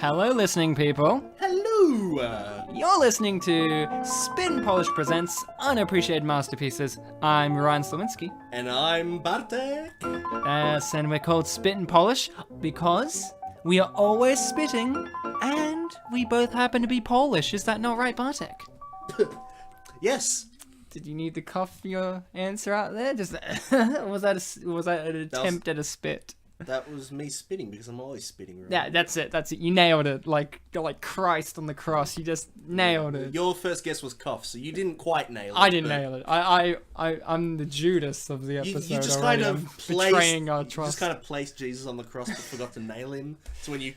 Hello, listening people. Hello! You're listening to Spit and Polish Presents Unappreciated Masterpieces. I'm Ryan Sliwinski. And I'm Bartek. Yes, and we're called Spit and Polish because we are always spitting and we both happen to be Polish. Is that not right, Bartek? Yes. Did you need to cough your answer out there? Just was that an attempt at a spit? That was me spitting because I'm always spitting. Right? Yeah, that's it. You nailed it. You're like Christ on the cross. You just nailed it. Your first guess was cough, so you didn't quite nail it. I didn't nail it. I'm the Judas of the episode. You just already. kind of betraying our You trust. just kind of placed Jesus on the cross but forgot to nail him. So when you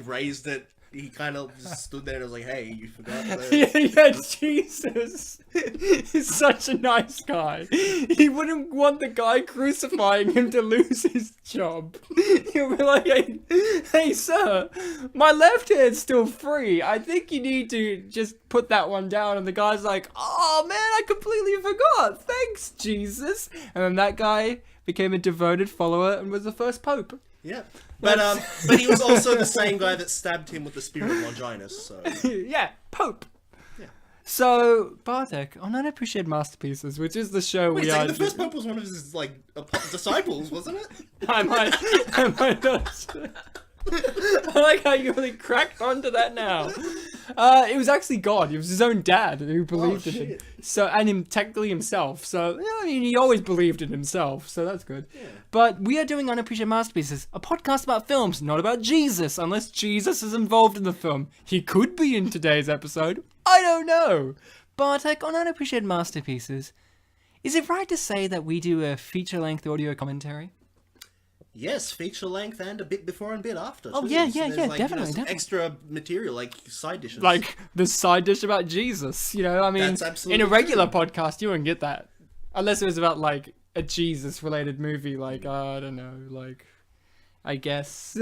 raised it, he kind of just stood there and was like, "Hey, you forgot." Yeah, Jesus is such a nice guy. He wouldn't want the guy crucifying him to lose his job. He'll be like, hey, sir, my left hand's still free. I think you need to just put that one down. And the guy's like, oh man, I completely forgot. Thanks, Jesus. And then that guy became a devoted follower and was the first pope. Yeah. But he was also the same guy that stabbed him with the spear of Longinus, so... Yeah, Pope. Yeah. So, Bartek, on Unappreciated Masterpieces, which is the show Wait, we so are... the first Pope was one of his, disciples, wasn't it? I might not... I like how you really cracked onto that now. It was actually God. It was his own dad who believed in him. So, and him technically himself. So, yeah, I mean, he always believed in himself. So that's good. Yeah. But we are doing Unappreciated Masterpieces, a podcast about films, not about Jesus, unless Jesus is involved in the film. He could be in today's episode. I don't know. But on Unappreciated Masterpieces, is it right to say that we do a feature-length audio commentary? Yes, feature length and a bit before and bit after. Oh, too. yeah, So there's definitely. Extra material, like side dishes. Like the side dish about Jesus, I mean, That's absolutely in a regular podcast, you wouldn't get that. Unless it was about, like, a Jesus-related movie, like, I don't know, like, I guess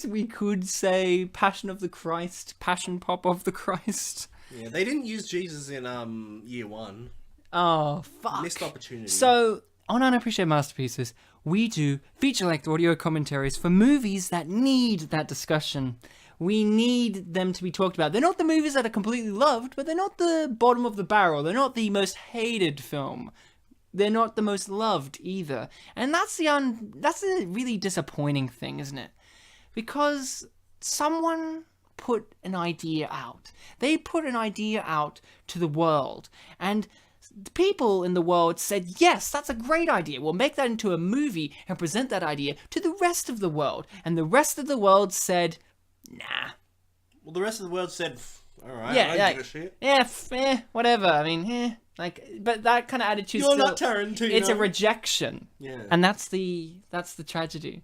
we could say Passion of the Christ, Passion Pop of the Christ. Yeah, they didn't use Jesus in year one. Oh, fuck. Missed opportunity. So, on Unappreciated Masterpieces, we do feature-length audio commentaries for movies that need that discussion. We need them to be talked about. They're not the movies that are completely loved, but they're not the bottom of the barrel. They're not the most hated film. They're not the most loved either. And that's a really disappointing thing, isn't it? Because someone put an idea out. They put an idea out to the world, and the people in the world said, yes, that's a great idea. We'll make that into a movie and present that idea to the rest of the world. And the rest of the world said, nah. Well, the rest of the world said, alright, Yeah, I don't give a shit. Yeah, whatever. I mean, but that kind of attitude. You're not Tarantino. It's a rejection. Yeah. And that's the tragedy.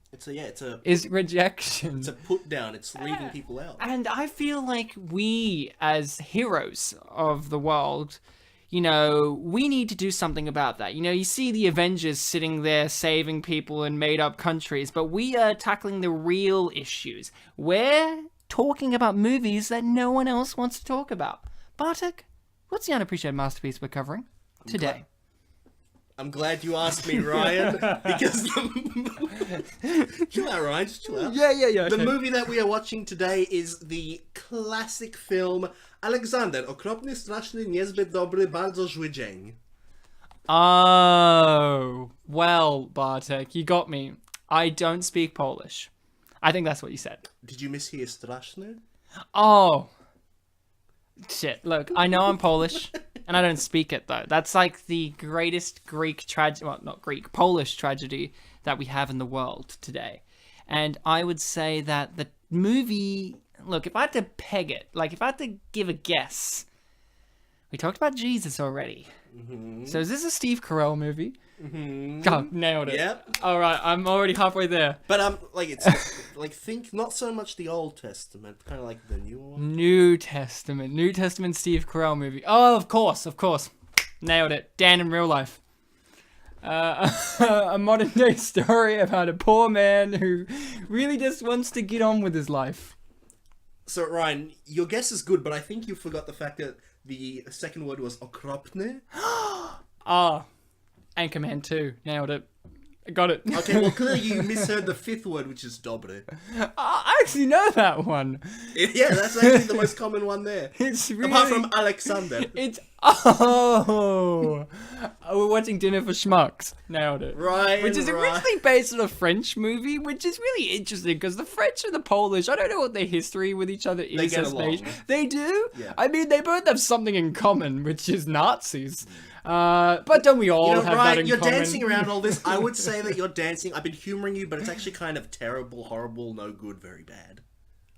Is rejection. It's a put down. It's leaving people out. And I feel like we, as heroes of the world, we need to do something about that. You see the Avengers sitting there saving people in made-up countries, but we are tackling the real issues. We're talking about movies that no one else wants to talk about. Bartek, what's the unappreciated masterpiece we're covering today? I'm glad you asked me, Ryan, because chill out, Ryan, just chill out. Yeah. The movie that we are watching today is the classic film Aleksander, okropny, straszny, niezbyt dobry, bardzo zły dzień. Oh, well, Bartek, you got me. I don't speak Polish. I think that's what you said. Did you mishear straszny? Oh. Shit, look, I know I'm Polish, and I don't speak it, though. That's like the greatest Greek tragedy, well, not Greek, Polish tragedy that we have in the world today. And I would say that the movie, look, if I had to peg it, if I had to give a guess, we talked about Jesus already. Mm-hmm. So is this a Steve Carell movie? Mm-hmm. Oh, nailed it. Yep. Alright, I'm already halfway there. But, it's, think not so much the Old Testament, kind of like the New one. New Testament Steve Carell movie. Oh, of course. Nailed it. Dan in real life. A modern day story about a poor man who really just wants to get on with his life. So, Ryan, your guess is good, but I think you forgot the fact that the second word was okropny. Ah. Anchorman 2. Nailed it. I got it. Okay, well, clearly you misheard the fifth word, which is dobre. I actually know that one. Yeah, that's actually the most common one there. It's really... Apart from Alexander. It's... Oh! We're watching Dinner for Schmucks. Nailed it. Right. Which is originally based on a French movie, which is really interesting, because the French and the Polish, I don't know what their history with each other is. They get as along. They do? Yeah. I mean, they both have something in common, which is Nazis. But don't we all have that Ryan, in you're common? dancing around all this. I would say that you're dancing. I've been humoring you, but it's actually kind of terrible, horrible, no good, very bad.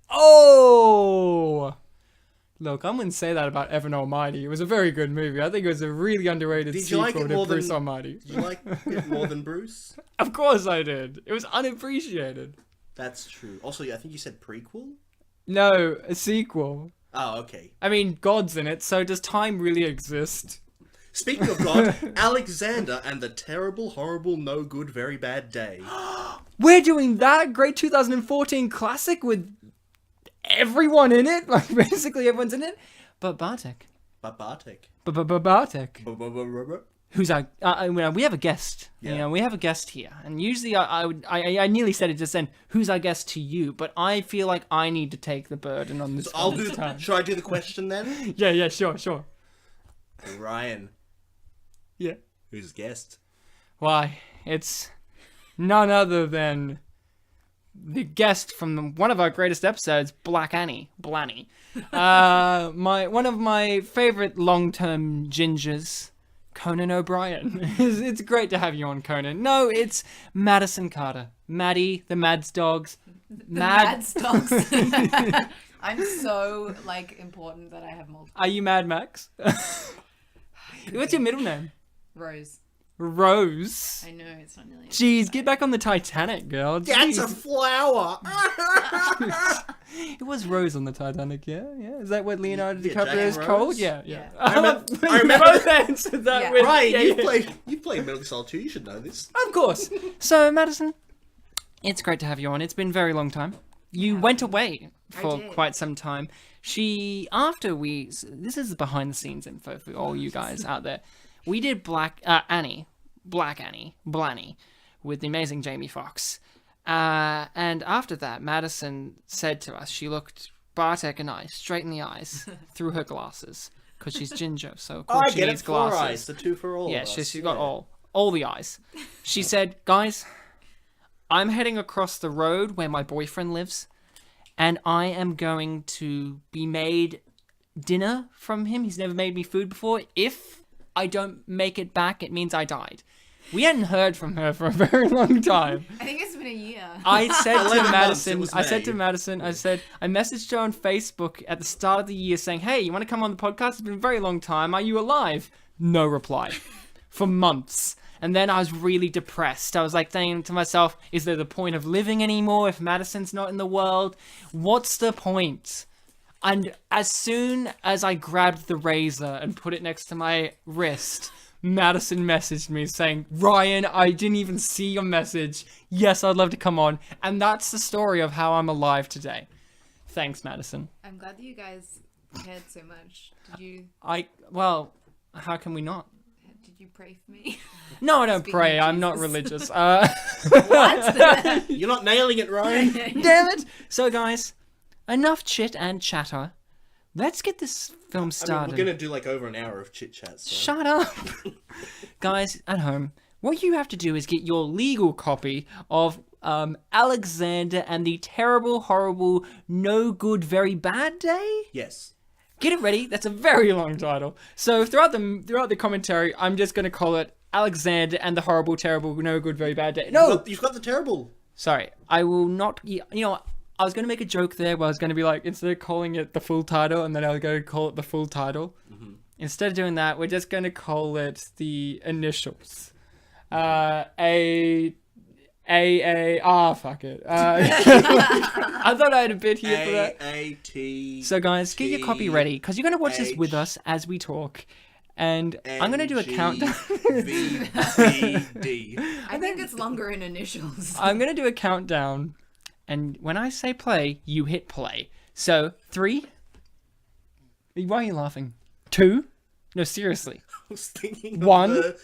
Oh! Look, I wouldn't say that about Evan Almighty. It was a very good movie. I think it was a really underrated Did you like sequel it to more Bruce than- Almighty. Did you like it more than Bruce? Of course I did. It was unappreciated. That's true. Also, I think you said prequel? No, a sequel. Oh, okay. I mean, God's in it, so does time really exist? Speaking of God, Alexander and the terrible, horrible, no good, very bad day. We're doing that great 2014 classic with everyone in it? Like, basically everyone's in it? But Bartek. Bartek. Bartek. Who's our... we have a guest. Yeah. You know, we have a guest here. And usually I nearly said it just then, who's our guest to you? But I feel like I need to take the burden on this, I'll on do. this time. Should I do the question then? Yeah, sure. Ryan, Yeah. who's guest? Why, it's none other than the guest from one of our greatest episodes, Blanny. One of my favorite long-term gingers, Conan O'Brien. It's great to have you on, Conan. No, it's Madison Carter. Maddie, the Mads dogs. Mads dogs. I'm so, important that I have multiple. Are you Mad Max? What's your middle name? Rose. Rose. I know, it's not nearly... Jeez, get back on the Titanic, girl. That's a Jeez. flower. It was Rose on the Titanic, yeah? Is that what Leonardo Yeah, DiCaprio Jack is and called? Rose? Yeah. Yeah. I You remember- both answered that Yeah. with... Ryan, yeah. you played Metal Gear Solid 2. You should know this. Of course. So, Madison, it's great to have you on. It's been a very long time. You went away for did. quite some time. This is behind the scenes info for all you guys out there. We did Black Annie, Blanny, with the amazing Jamie Foxx. And after that, Madison said to us, she looked Bartek and I straight in the eyes through her glasses, because she's ginger, so of course I she get needs it. 4 glasses. eyes. The 2 for all. Yeah, of us. she's got all the eyes. She said, guys, I'm heading across the road where my boyfriend lives, and I am going to be made dinner from him. He's never made me food before. If I don't make it back, it means I died. We hadn't heard from her for a very long time. I think it's been a year. I said 11 to months, Madison, it was I said to May. Madison, I messaged her on Facebook at the start of the year saying, hey, you want to come on the podcast? It's been a very long time. Are you alive? No reply. For months. And then I was really depressed. I was like saying to myself, is there the point of living anymore if Madison's not in the world? What's the point? And as soon as I grabbed the razor and put it next to my wrist, Madison messaged me saying, Ryan, I didn't even see your message. Yes, I'd love to come on. And that's the story of how I'm alive today. Thanks, Madison. I'm glad that you guys cared so much. Well, how can we not? Did you pray for me? No, I don't Speaking pray. of I'm not Jesus. religious. What? You're not nailing it, Ryan. Damn it. So, guys, enough chit and chatter. Let's get this film started. We're gonna do over an hour of chit chat. So. Shut up. Guys, at home, what you have to do is get your legal copy of Alexander and the Terrible, Horrible, No Good, Very Bad Day? Yes. Get it ready. That's a very long title. So throughout the commentary, I'm just going to call it Alexander and the Horrible, Terrible, No Good, Very Bad Day. No! You've got the terrible. Sorry. I will not... You know what? I was going to make a joke there where I was going to be like, instead of calling it the full title, and then I was going to call it the full title. Mm-hmm. Instead of doing that, we're just going to call it the initials. Fuck it. I thought I had a bit here for that. A-A-T. So guys, get your copy ready, because you're going to watch this with us as we talk. And I'm going to do a countdown. V-V-D. I think it's longer in initials. I'm going to do a countdown. And when I say play, you hit play. So, 3. Why are you laughing? 2. No, seriously. I was thinking 1. of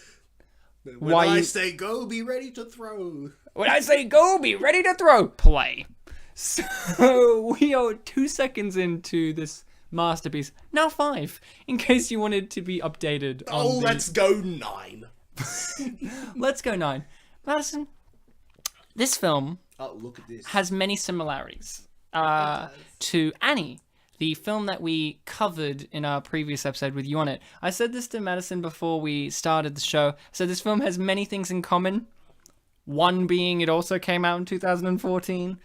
When Why I you- say go, be ready to throw. When I say go, be ready to throw. Play. So we are 2 seconds into this masterpiece. Now 5, in case you wanted to be updated. On Oh, the... let's go 9. Let's go 9. Madison, this film Oh, look at this. has many similarities does. to Annie, the film that we covered in our previous episode with you on it. I said this to Madison before we started the show. I said this film has many things in common. One being it also came out in 2014.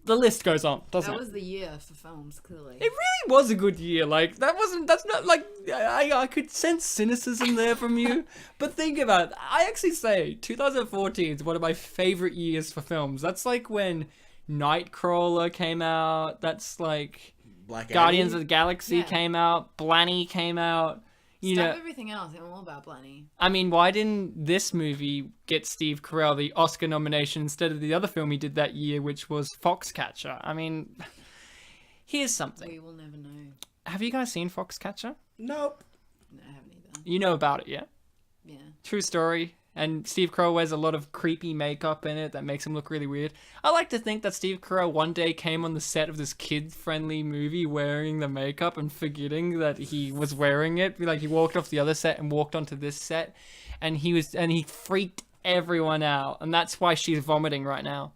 The list goes on, doesn't That it? was the year for films, clearly. It really was a good year. Like, that's not like, I could sense cynicism there from you. But think about it. I actually say 2014 is one of my favorite years for films. That's like when Nightcrawler came out. That's like Black Guardians Annie? of the Galaxy Yeah. came out. Blanny came out. You Stop know, everything else. I'm all about Blanny. I mean, why didn't this movie get Steve Carell the Oscar nomination instead of the other film he did that year, which was Foxcatcher? I mean, here's something. We will never know. Have you guys seen Foxcatcher? Nope. No, I haven't either. You know about it, yeah? Yeah. True story. And Steve Carell wears a lot of creepy makeup in it that makes him look really weird. I like to think that Steve Carell one day came on the set of this kid-friendly movie wearing the makeup and forgetting that he was wearing it. Like, he walked off the other set and walked onto this set, and he freaked everyone out, and that's why she's vomiting right now.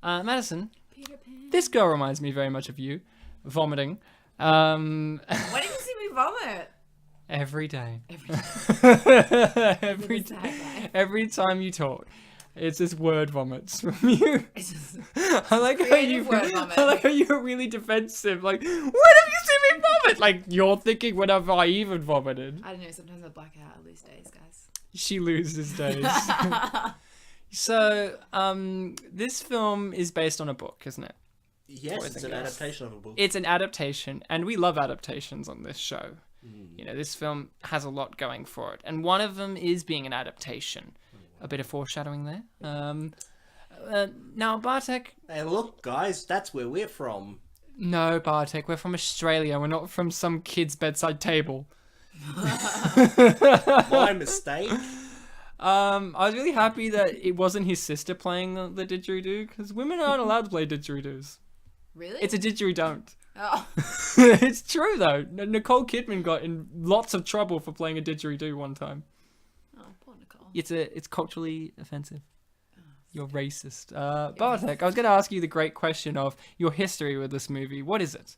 Madison, Peter Pan. this girl reminds me very much of you, vomiting. When did you see me vomit? Every day. Every Every time you talk, it's just word vomits from you. It's just, I like how creative you. word vomit. I like how you're really defensive. Like, when have you seen me vomit? Like, you're thinking, when have I even vomited? I don't know. Sometimes I black out these days, guys. She loses days. So, this film is based on a book, isn't it? Yes, it's an adaptation of a book. It's an adaptation, and we love adaptations on this show. You know, this film has a lot going for it, and one of them is being an adaptation. A bit of foreshadowing there. Now, Bartek. Hey, look, guys, that's where we're from. No, Bartek, we're from Australia. We're not from some kid's bedside table. My mistake. I was really happy that it wasn't his sister playing the didgeridoo, because women aren't allowed to play didgeridoos. Really? It's a didgeridoo. Oh. It's true, though. Nicole Kidman got in lots of trouble for playing a didgeridoo one time. Oh, poor Nicole. It's culturally offensive. You're racist. Bartek, I was going to ask you the great question of your history with this movie. What is it?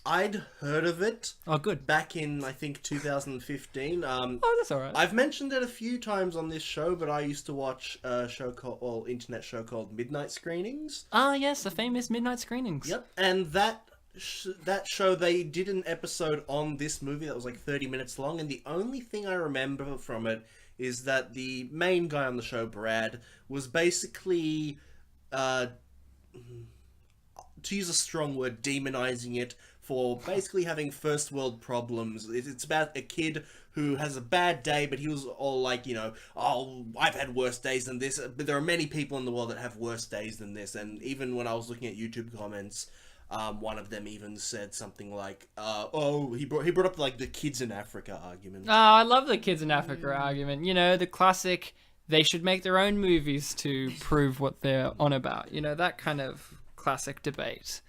I'd heard of it Oh, good. back in, I think, 2015. Oh, that's all right. I've mentioned it a few times on this show, but I used to watch a show called, internet show called Midnight Screenings. Ah, yes, the famous midnight screenings. Yep, and that show, they did an episode on this movie that was like 30 minutes long, and the only thing I remember from it is that the main guy on the show, Brad, was basically, to use a strong word, demonizing it for basically having first world problems. It's about a kid who has a bad day, but he was all like, you know, oh, I've had worse days than this, but there are many people in the world that have worse days than this. And even when I was looking at YouTube comments, one of them even said something like, he brought up like the kids in Africa argument. Oh, I love the kids in Africa argument. You know, the classic, they should make their own movies to prove what they're on about. You know, that kind of classic debate.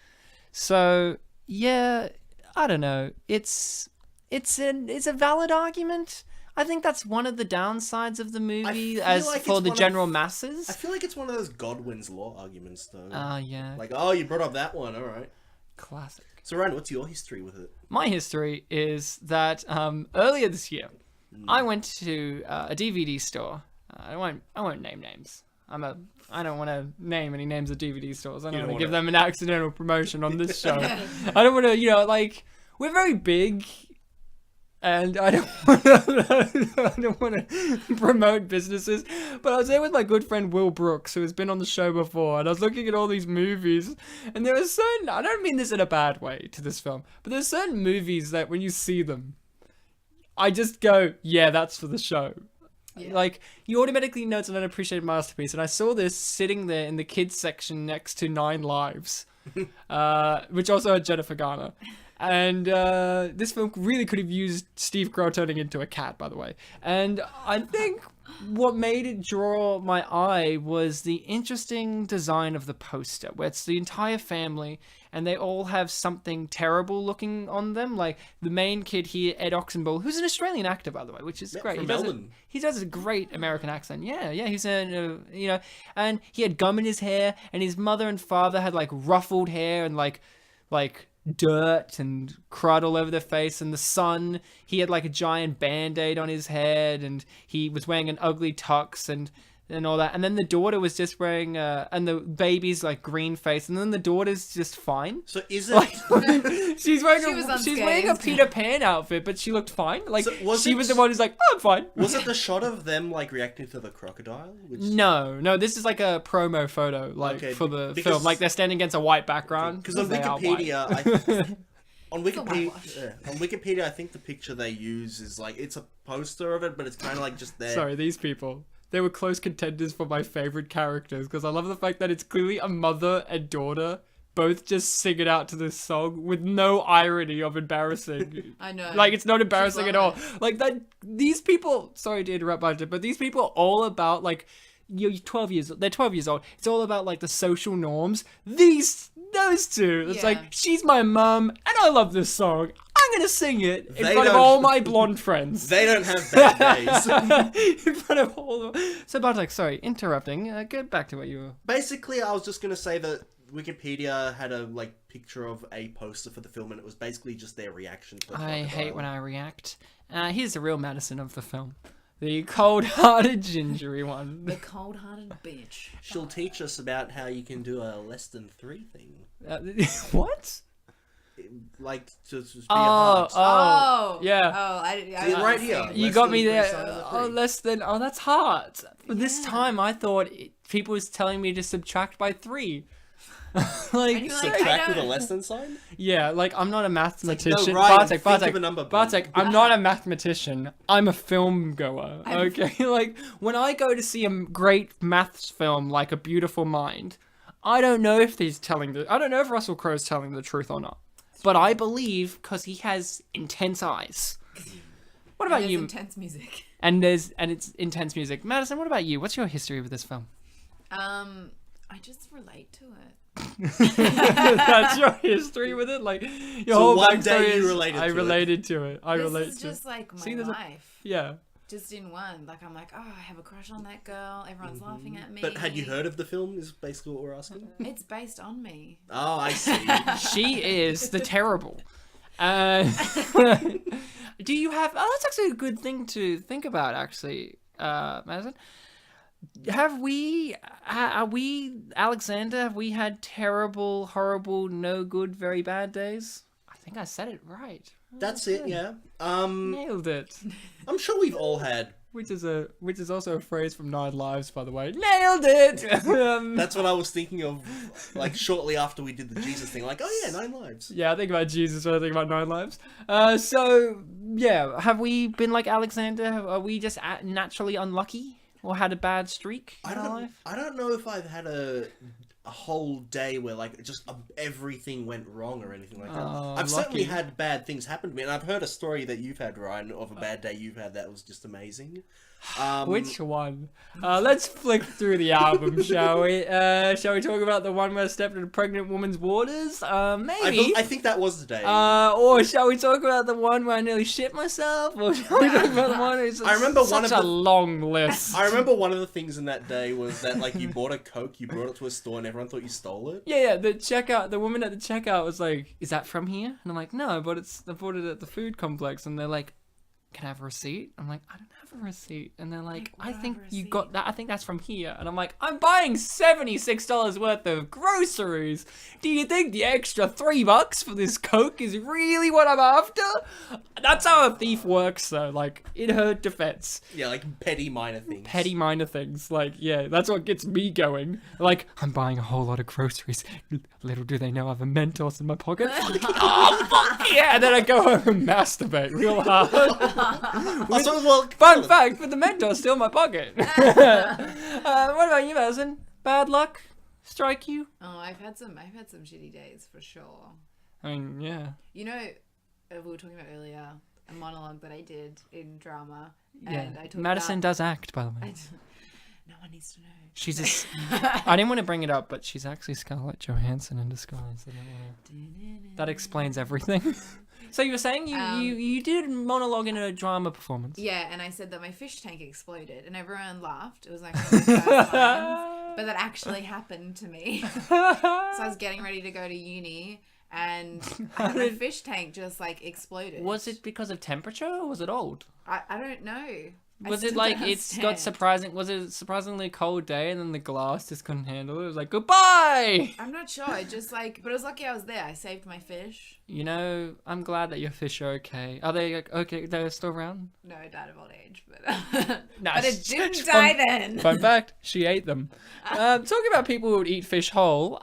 So, yeah, I don't know. It's a valid argument. I think that's one of the downsides of the movie feel as like for it's the one general of- masses. I feel like it's one of those Godwin's Law arguments, though. Yeah. Like, oh, you brought up that one, alright. Classic. So, Ryan, what's your history with it? My history is that earlier this year, I went to a DVD store. I won't name names. I don't want to name any names of DVD stores. I don't want to give them an accidental promotion on this show. I don't want to, you know, like, we're very big, and I don't want to promote businesses. But I was there with my good friend Will Brooks, who has been on the show before, and I was looking at all these movies, and there are certain, I don't mean this in a bad way to this film, but there's certain movies that when you see them, I just go, yeah, that's for the show. Yeah. Like, you automatically know it's an unappreciated masterpiece, and I saw this sitting there in the kids section next to 9 Lives, which also had Jennifer Garner. And this film really could have used Steve Carell turning into a cat, by the way. And I think what made it draw my eye was the interesting design of the poster, where it's the entire family, and they all have something terrible looking on them. Like the main kid here, Ed Oxenbould, who's an Australian actor, by the way, which is great. From Melbourne. He does a great American accent. Yeah, he's and he had gum in his hair, and his mother and father had like ruffled hair and like dirt and crud all over their face. And the son, he had like a giant band-aid on his head, and he was wearing an ugly tux and all that. And then the daughter was just wearing and the baby's like green face, and then the daughter's just fine. So is it she's wearing a Peter Pan outfit, but she looked fine. Like So was she it- was the one who's like, oh, I'm fine. was it the shot of them like reacting to the crocodile? Which... No, this is like a promo photo, like Okay, for the because- film. Like they're standing against a white background. Because on they are white. Wikipedia, on whitewash. Wikipedia, I think the picture they use is like it's a poster of it, but it's kind of like just there. Sorry, these people. They were close contenders for my favorite characters because I love the fact that it's clearly a mother and daughter both just singing out to this song with no irony of embarrassing. I know. Like, it's not embarrassing at all. love Like, that, these people, sorry to interrupt, Bartek, but these people are all about, like, you're 12 years, they're 12 years old. It's all about, like, the social norms. Those two. It's Yeah. like, she's my mum, and I love this song. I'm gonna sing it in They front of don't- all my blonde friends. They don't have bad days. In front of all the... So, Bartek, sorry, interrupting. Get back to what you were... Basically, I was just gonna say that Wikipedia had a like picture of a poster for the film, and it was basically just their reaction to the I hate crocodile. when I react. Here's the real Madison of the film. The cold-hearted, gingery one. The cold-hearted bitch. She'll teach us about how you can do a less than 3 thing. What? Like, to be a Oh, heart. Oh. yeah. Oh, I See, right here. You Less got than me 3 there. sides of Oh, 3. less than... Oh, that's hard. But this Yeah. time, I thought people was telling me to subtract by 3. And you're like, Subtract I with a don't- less than sign? Yeah, like, I'm not a mathematician. Ryan, Bartek, think of a number, Bartek, I'm not a mathematician. I'm a film goer, okay? Like, when I go to see a great maths film like A Beautiful Mind, I don't know if I don't know if Russell Crowe's telling the truth or not. But I believe, because he has intense eyes. What about There's you? intense music. And it's intense music. Madison, what about you? What's your history with this film? I just relate to it. That's your history with it? Like, your So whole one backstory day you is, related I to it. related to it. I This relate is to just it. like my See, there's a- life. Yeah. Just in one. Like, I'm like, oh, I have a crush on that girl. Everyone's laughing at me. But had you heard of the film, is basically what we're asking? It's based on me. Oh, I see. She is the terrible. Do you have... Oh, that's actually a good thing to think about, actually, Madison. Are we, Alexander, have we had terrible, horrible, no good, very bad days? I think I said it right. That's it, yeah. Nailed it. I'm sure we've all had. Which is also a phrase from 9 Lives, by the way. Nailed it! That's what I was thinking of, like, shortly after we did the Jesus thing. Like, oh yeah, 9 lives. Yeah, I think about Jesus when I think about 9 Lives. So, yeah, have we been like Alexander? Are we just naturally unlucky? Or had a bad streak in our life? I don't know if I've had a whole day where like just everything went wrong or anything like that. Oh, I've certainly lucky. had bad things happen to me, and I've heard a story that you've had, Ryan, of a bad day you've had that was just amazing. Which one? Let's flick through the album, shall we? Shall we talk about the one where I stepped in a pregnant woman's waters? Maybe. I think that was the day. Or shall we talk about the one where I nearly shit myself? Or shall we talk about the one who's I remember such one of a the- long list. I remember one of the things in that day was that like you bought a Coke, you brought it to a store, and everyone thought you stole it. Yeah, the woman at the checkout was like, "Is that from here?" And I'm like, "No, but I bought it at the food complex." And they're like, "Can I have a receipt?" I'm like, "I don't have a receipt." And they're like, What "I do I think have a you receipt? got that. I think that's from here." And I'm like, "I'm buying $76 worth of groceries. Do you think the extra $3 for this Coke is really what I'm after?" That's how a thief works, though. Like, in her defense. Yeah, like petty minor things. Petty minor things. Like, yeah, that's what gets me going. Like, I'm buying a whole lot of groceries. Little do they know I have a Mentos in my pocket. Oh, fuck yeah! And then I go home and masturbate real hard. Also, well, Fun fact, but the Mentos still in my pocket. What about you, Madison? Bad luck? Strike you? Oh, I've had some shitty days for sure. I mean, yeah. You know, we were talking about earlier a monologue that I did in drama. Yeah. And I talked Madison about, does act, by the way. no one needs to know. She's I didn't want to bring it up, but she's actually Scarlett Johansson in disguise. That explains everything. So you were saying you did a monologue in a drama performance. Yeah, and I said that my fish tank exploded, and everyone laughed. It was like one of the first times, but that actually happened to me. So I was getting ready to go to uni, and my fish tank just like exploded. Was it because of temperature, or was it old? I don't know. Was it like was it a surprisingly cold day and then the glass just couldn't handle it? It was like, goodbye! I'm not sure. It just like, but it was lucky I was there. I saved my fish. You know, I'm glad that your fish are okay. Are they okay? They're still around? No, it died of old age, but Nah, but it didn't die then. Fun fact, she ate them. Talking about people who would eat fish whole,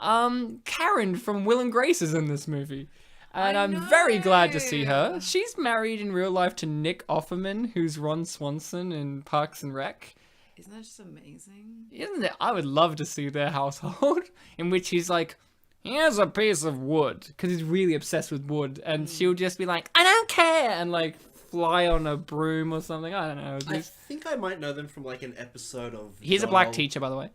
Karen from Will and Grace is in this movie. And I'm very glad to see her. She's married in real life to Nick Offerman, who's Ron Swanson in Parks and Rec. Isn't that just amazing? Isn't it? I would love to see their household in which he's like, here's a piece of wood, because he's really obsessed with wood, and she'll just be like, I don't care, and like fly on a broom or something. I don't know. I think I might know them from like an episode of. He's a black teacher, by the way.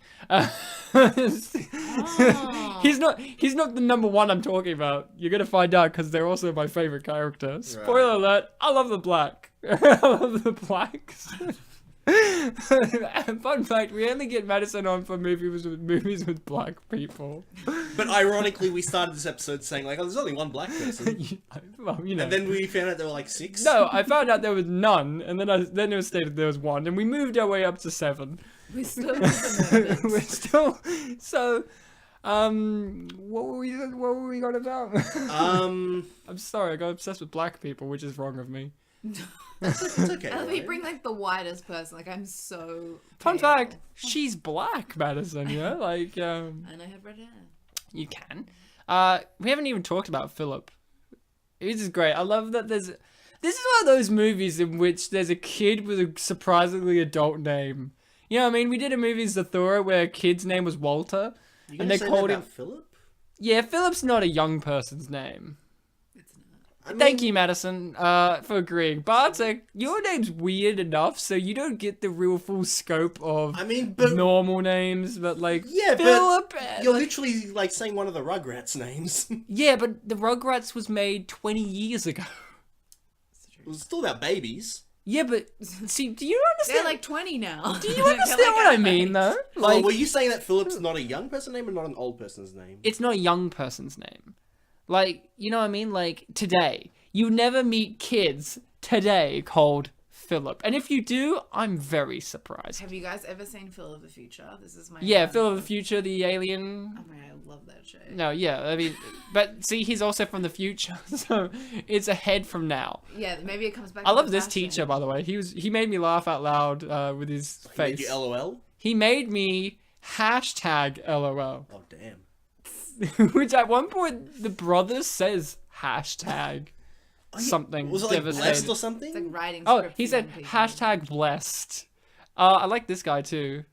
He's not the number one I'm talking about. You're gonna find out because they're also my favorite character. Spoiler alert! I love the black. I love the blacks. Fun fact: we only get Madison on for movies with black people. But ironically, we started this episode saying like, "Oh, there's only one black person," well, you know. and then we found out there were like 6. No, I found out there was none, and then it was stated there was 1, and we moved our way up to 7. We're still in the We're still so. What were we on about? I'm sorry, I got obsessed with black people, which is wrong of me. It's okay. Let me right? bring like the whitest person. Like I'm so. Fun pale. fact: she's black, Madison. You know, like And I have red hair. you can. We haven't even talked about Philip. This is great. I love that there's. This is one of those movies in which there's a kid with a surprisingly adult name. You know what I mean? We did a movie Zathura where a kid's name was Walter, You and they called him. Philip. Yeah, Philip's not a young person's name. It's not. Thank you, Madison, for agreeing. Bartek, your name's weird enough, so you don't get the real full scope of but normal names, but like yeah, Philip. but you're literally like saying one of the Rugrats names. Yeah, but the Rugrats was made 20 years ago. It was still about babies. Yeah, but see, do you understand? They're like 20 now. Do you understand what I mean, though? Like, were you saying that Philip's not a young person name and not an old person's name? It's not a young person's name. Like, you know what I mean? Like, today. You never meet kids today called Philip. And if you do, I'm very surprised. Have you guys ever seen Phil of the Future? This is my. Yeah, Phil of the Future, the alien. Oh my god, I love that show. No, yeah, I mean, but see, he's also from the future, so it's ahead from now. Yeah, maybe it comes back. I to love the this fashion. teacher, by the way. He made me laugh out loud with his face. Made you LOL? He made me hashtag LOL. Oh, damn. Which at one point the brother says hashtag something Was it like devastating. blessed or something? It's like writing. Oh, scripts he for said young people. hashtag blessed. I like this guy too.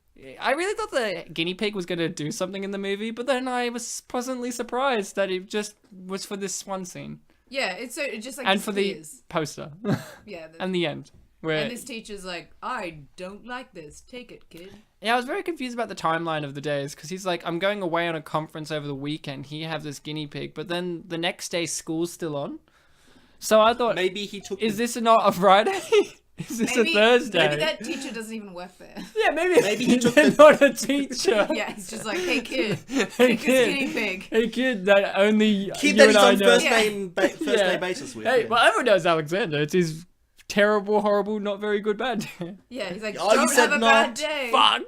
I really thought the guinea pig was going to do something in the movie, but then I was pleasantly surprised that it just was for this one scene. Yeah, it's just like And for the disappears. poster. Yeah. And the end. Where And this teacher's like, I don't like this. Take it, kid. Yeah, I was very confused about the timeline of the days because he's like, I'm going away on a conference over the weekend. Here you have this guinea pig, but then the next day school's still on. So I thought, Maybe he took. is this not a Friday? Is this a Thursday? Maybe that teacher doesn't even work there. Yeah, maybe he took they're the- not a teacher. Yeah, he's just like, hey, kid. Hey Take this kid, guinea pig. hey kid, that only Kid you that and he's I on know. first Yeah. name name basis with. Hey, yeah. well, everyone knows Alexander. It's his terrible, horrible, not very good bad day. Yeah, he's like, Oh, you don't said have a not. bad day. Fuck.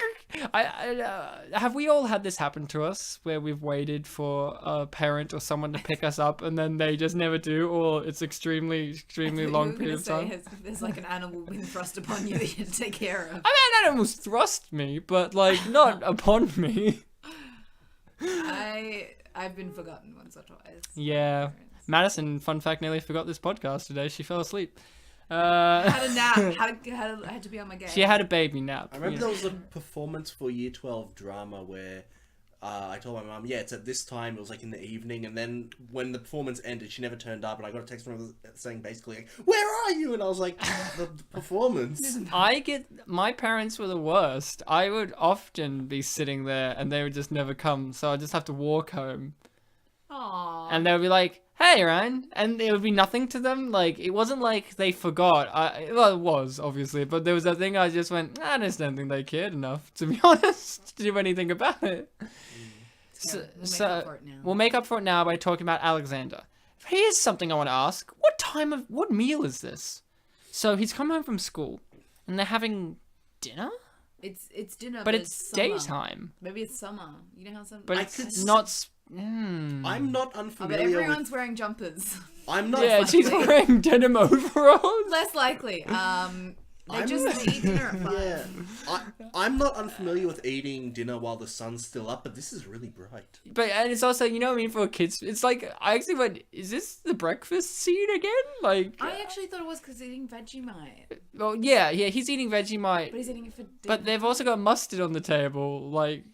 Have we all had this happen to us where we've waited for a parent or someone to pick us up and then they just never do, or it's extremely long period of time? There's like an animal being thrust upon you that you have to take care of. I mean, animals thrust me, but like not upon me. I've been forgotten once or twice. Yeah. Madison, fun fact, nearly forgot this podcast today. She fell asleep. Had a nap. Had to be on my game. She had a baby nap. I remember you there know. was a performance for Year 12 drama where I told my mum, yeah, it's at this time. It was like in the evening, and then when the performance ended, she never turned up, and I got a text from her saying basically, like, "Where are you?" And I was like, "The performance." My parents were the worst. I would often be sitting there, and they would just never come, so I'd just have to walk home. Aww. And they would be like, "Hey, Ryan," and it would be nothing to them. Like, it wasn't like they forgot. Well, it was, obviously, but there was that thing I just went, I just don't think they cared enough, to be honest, to do anything about it. We'll make up for it now by talking about Alexander. Here's something I want to ask. What meal is this? So he's come home from school, and they're having dinner? It's dinner, But it's summer. daytime. Maybe it's summer. You know how some... But it's not... I'm not Oh, unfamiliar but everyone's wearing jumpers. I'm not. Yeah, she's wearing denim overalls. Less likely. They just eat dinner at 5. Yeah, I'm not unfamiliar with eating dinner while the sun's still up, but this is really bright. And it's also, you know what I mean, for kids, it's like, I actually went, is this the breakfast scene again? Like, I actually thought it was because he's eating Vegemite. well, yeah, he's eating Vegemite, But he's eating it for dinner. but they've also got mustard on the table. Like,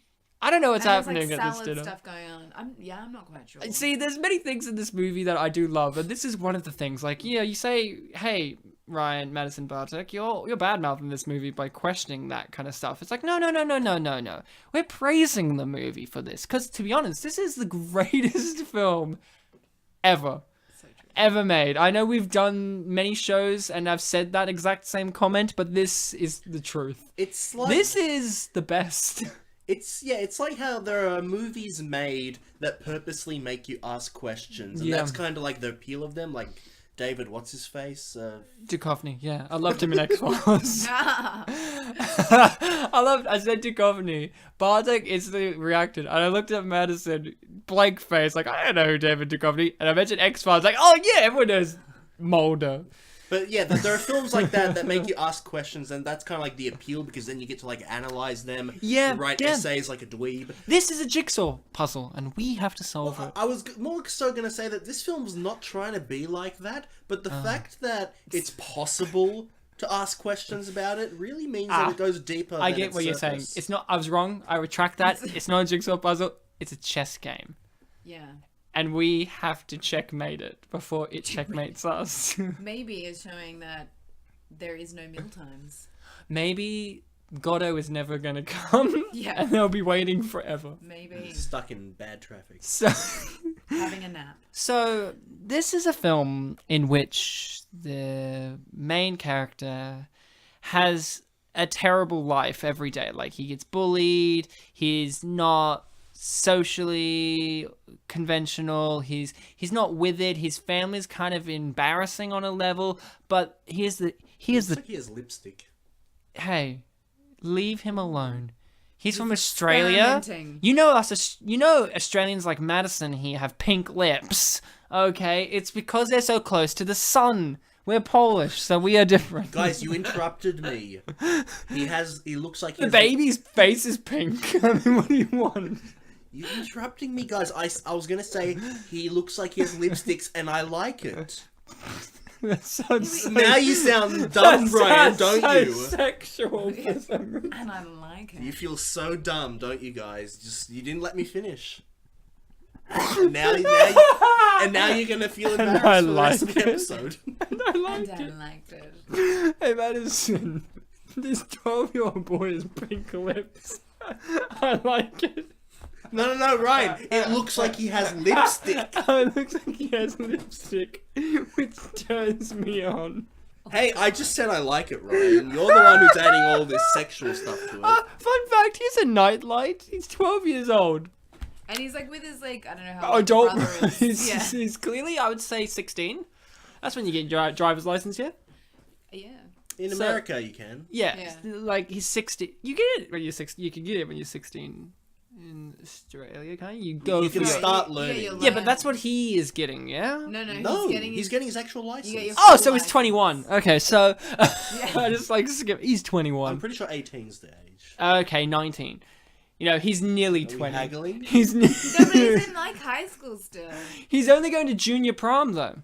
I don't know what's and happening there's, at like, this salad dinner. stuff going on. I'm not quite sure. See, there's many things in this movie that I do love, and this is one of the things. Like, yeah, you say, hey, Ryan, Madison, Bartek, you're bad-mouthing this movie by questioning that kind of stuff. It's like, no. We're praising the movie for this, because, to be honest, this is the greatest film ever. So true. Ever made. I know we've done many shows, and I've said that exact same comment, but this is the truth. It's like This is the best. It's like how there are movies made that purposely make you ask questions, and Yeah. that's kind of like the appeal of them. Like David, what's his face? Duchovny, yeah. I loved him in X-Files. Ah, I said Duchovny. Bartek instantly reacted, and I looked at Madison, blank face, like, I don't know who David Duchovny, and I mentioned X-Files, like, oh yeah, everyone knows Mulder. But yeah, there are films like that make you ask questions, and that's kind of like the appeal, because then you get to like analyze them, Yeah, write yeah. essays like a dweeb. This is a jigsaw puzzle, and we have to solve it. I was more so going to say that this film's not trying to be like that, but the fact that it's possible to ask questions about it really means that it goes deeper. I than get its what you're saying. surface. It's not, I was wrong, I retract that. It's not a jigsaw puzzle, it's a chess game. yeah. And we have to checkmate it before it checkmates us. Maybe it's showing that there is no meal times. Maybe Godot is never gonna come, Yeah. and they'll be waiting forever. Maybe stuck in bad traffic. So, having a nap. so this is a film in which the main character has a terrible life every day. Like, he gets bullied, he's not socially conventional, he's not with it, his family's kind of embarrassing on a level, but here's the Looks like he has lipstick. hey, leave him alone. He's from Australia. experimenting. You know us. You know Australians like Madison here have pink lips. Okay, it's because they're so close to the sun. We're Polish, so we are different. Guys, you interrupted me. He looks like The baby's face is pink. I mean, what do you want? You're interrupting me, guys. I was gonna say he looks like he has lipsticks, and I like it. That sounds so, Now you sound dumb, that Brian, sounds don't so you? sexual for some reason. And I like it. You feel so dumb, don't you, guys? You didn't let me finish. And now you're gonna feel embarrassed I for the rest of like the it. episode. And I like And I it. liked it. Hey, Madison, this 12-year-old boy has pink lips. I like it. No, Ryan. It looks like he has lipstick. Oh, it looks like he has lipstick, which turns me on. Hey, I just said I like it, Ryan. You're the one who's adding all this sexual stuff to it. Fun fact, he's a nightlight. He's 12 years old. And he's like with his like I don't know how Oh, old don't. his brother is. Yeah. He's clearly, I would say, 16. That's when you get your driver's license, yeah? Yeah. In So- America, you can. Yeah. Yeah. Like, he's 16. You get it when you're 16. You can get it when you're 16 in Australia, can't you? You go You for can your... start you learning. your Yeah, but that's what he is getting, yeah? No, No, he's getting his actual license. You get your- Oh, so he's 21. Okay, so... Yeah. I just, like, skip. He's I'm 21. pretty sure 18's the age. Okay, 19. You know, he's nearly Are we 20. haggling? He's No, but he's in like high school still. He's only going to junior prom, though.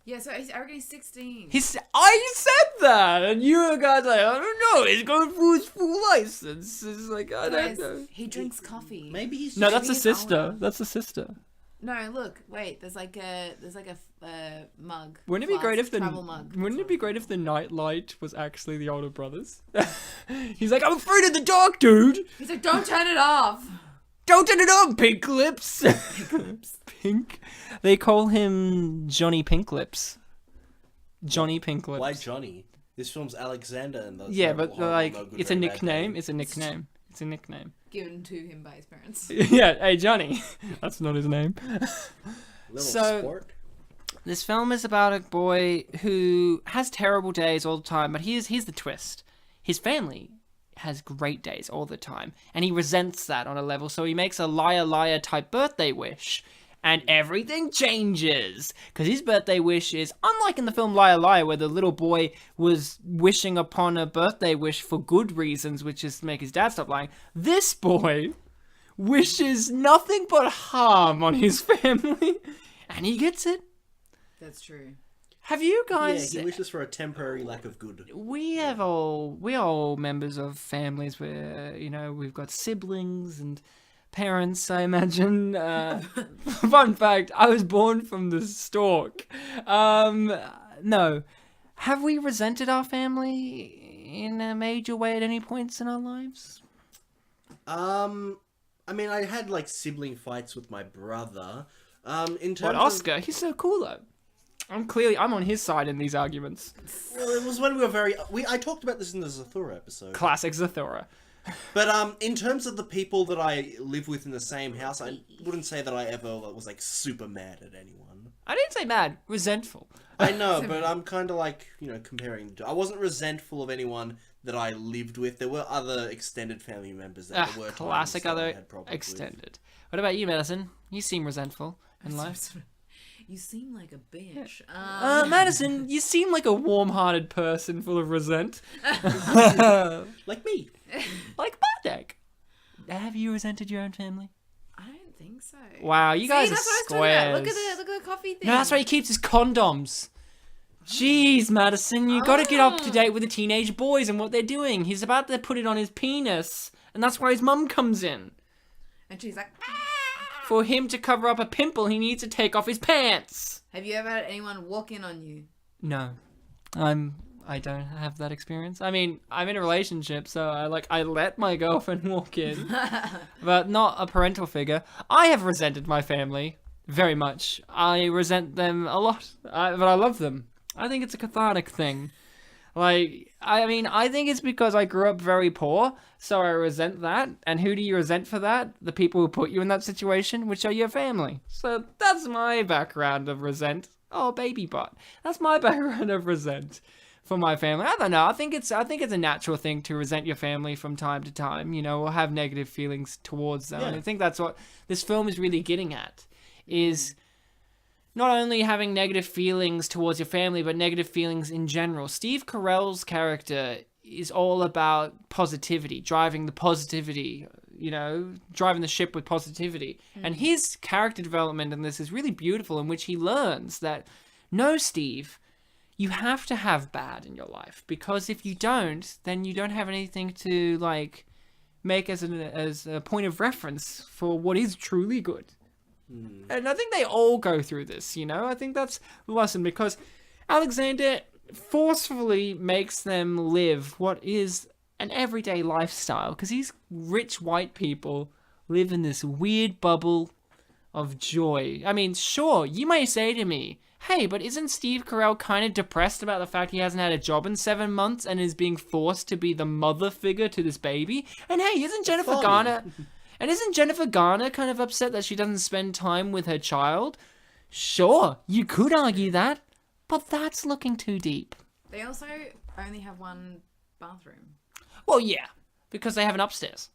Yeah, so I reckon he's 16. I said that, and you guys are like, I don't know. He's going for his full license. It's like I don't know. He drinks coffee. Maybe he's No, just- that's a he's sister. older. That's a sister. No, look, wait. There's like a mug. Wouldn't it be great if the travel mug? Wouldn't it be great if the nightlight was actually the older brothers? He's like, I'm afraid of the dark, dude. He's like, don't turn it off. Don't turn it on, Pink Lips. Pink. They call him Johnny Pink Lips. Johnny Pink Lips. Why Johnny? This film's Alexander, and that's Yeah, terrible, but horrible, like, no good, it's a very bad nickname. name. It's a nickname. It's a nickname. Given to him by his parents. Yeah, hey Johnny. That's not his name. Little So- sport. This film is about a boy who has terrible days all the time, but here's the twist. His family has great days all the time, and he resents that on a level, so he makes a liar liar type birthday wish, and everything changes. Because his birthday wish is, unlike in the film Liar Liar, where the little boy was wishing upon a birthday wish for good reasons, which is to make his dad stop lying, this boy wishes nothing but harm on his family, and he gets it. That's true. Have you Yeah, guys? he wishes for a temporary lack of good. We're all members of families where we've got siblings and parents. I imagine. Fun fact: I was born from the stork. No, have we resented our family in a major way at any points in our lives? I mean, I had like sibling fights with my brother. In terms But of, Oscar, he's so cool though. I'm on his side in these arguments. well, it was when we were I talked about this in the Zathura episode. Classic Zathura. But in terms of the people that I live with in the same house, I wouldn't say that I ever was like super mad at anyone. I didn't say mad, resentful. I know, but I'm kind of like, comparing. I wasn't resentful of anyone that I lived with. There were other extended family members that there were Classic times that I other had problems extended. What about you, Madison? You seem resentful in life. You seem like a bitch. Madison, you seem like a warm-hearted person full of resent. with. Like me. Like Bartek. Have you resented your own family? I don't think so. Wow, you guys See, are that's what I was squares. talking about. Look at the coffee thing. No, that's why he keeps his condoms. Jeez, Madison, you gotta get up to date with the teenage boys and what they're doing. He's about to put it on his penis, and that's why his mum comes in. And she's like, For him to cover up a pimple, he needs to take off his pants. have you ever had anyone walk in on you? No, I don't have that experience. I mean, I'm in a relationship, so I let my girlfriend walk in, but not a parental figure. I have resented my family very much. I resent them a lot, but I love them. I think it's a cathartic thing. I think it's because I grew up very poor, so I resent that. And who do you resent for that? The people who put you in that situation, which are your family. So that's my background of resent. Oh, baby butt. That's my background of resent for my family. I don't know. I think it's a natural thing to resent your family from time to time, or have negative feelings towards them. Yeah. And I think that's what this film is really getting at, is not only having negative feelings towards your family, but negative feelings in general. Steve Carell's character is all about positivity, driving the positivity, driving the ship with positivity. And his character development in this is really beautiful, in which he learns that, no, Steve, you have to have bad in your life, because if you don't, then you don't have anything to, make as a point of reference for what is truly good. And I think they all go through this, I think that's the lesson, because Alexander forcefully makes them live what is an everyday lifestyle, because these rich white people live in this weird bubble of joy. I mean, sure, you may say to me, hey, but isn't Steve Carell kind of depressed about the fact he hasn't had a job in 7 months and is being forced to be the mother figure to this baby? And hey, isn't Jennifer Garner kind of upset that she doesn't spend time with her child? Sure, you could argue that, but that's looking too deep. They also only have one bathroom. Well, yeah, because they have an upstairs.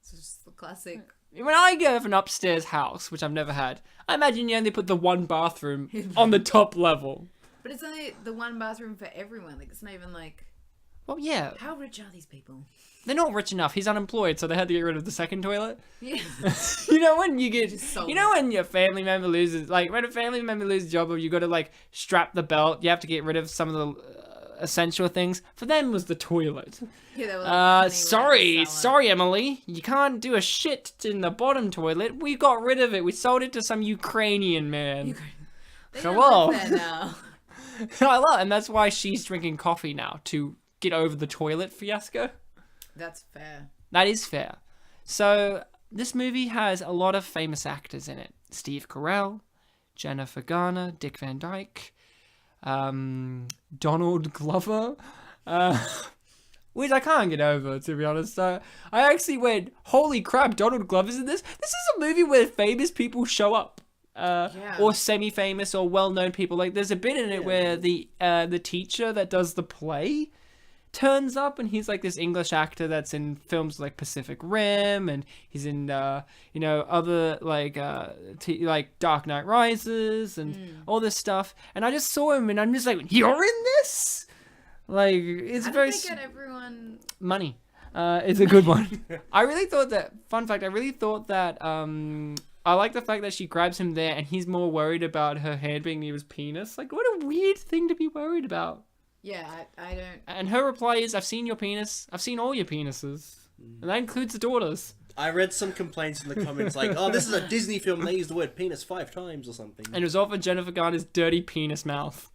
It's just the classic. When I have an upstairs house, which I've never had, I imagine you only put the one bathroom on the top level. But it's only the one bathroom for everyone. Like, it's not even like Well, yeah, How rich are these people? they're not rich enough. He's unemployed, so they had to get rid of the second toilet. Yeah. You know when you get, so you know when your family member loses, like when a family member loses a job, or you got to like strap the belt, you have to get rid of some of the essential things. For them was the toilet. Yeah, they were like, "Honey, Sorry, Emily, you can't do a shit in the bottom toilet. We got rid of it. We sold it to some Ukrainian man. They Hello. don't live there now. I love, and that's why she's drinking coffee now to get over the toilet fiasco. That's fair. That is fair. So this movie has a lot of famous actors in it: Steve Carell, Jennifer Garner, Dick Van Dyke, Donald Glover, which I can't get over, to be honest. I actually went, holy crap, Donald Glover's in this? This is a movie where famous people show up. Or semi-famous or well-known people. Like, there's a bit in it where the teacher that does the play turns up, and he's like this English actor that's in films like Pacific Rim, and he's in other like Dark Knight Rises and all this stuff. And I just saw him, and I'm just like, you're in this? Like, it's How very did they get everyone? money. It's a good one. I really thought that. Fun fact: I really thought that. I like the fact that she grabs him there, and he's more worried about her hand being near his penis. Like, what a weird thing to be worried about. Yeah, I don't. And her reply is, I've seen your penis. I've seen all your penises. And that includes the daughters. I read some complaints in the comments like, oh, this is a Disney film, they used the word penis 5 times or something. And it was all for Jennifer Garner's dirty penis mouth.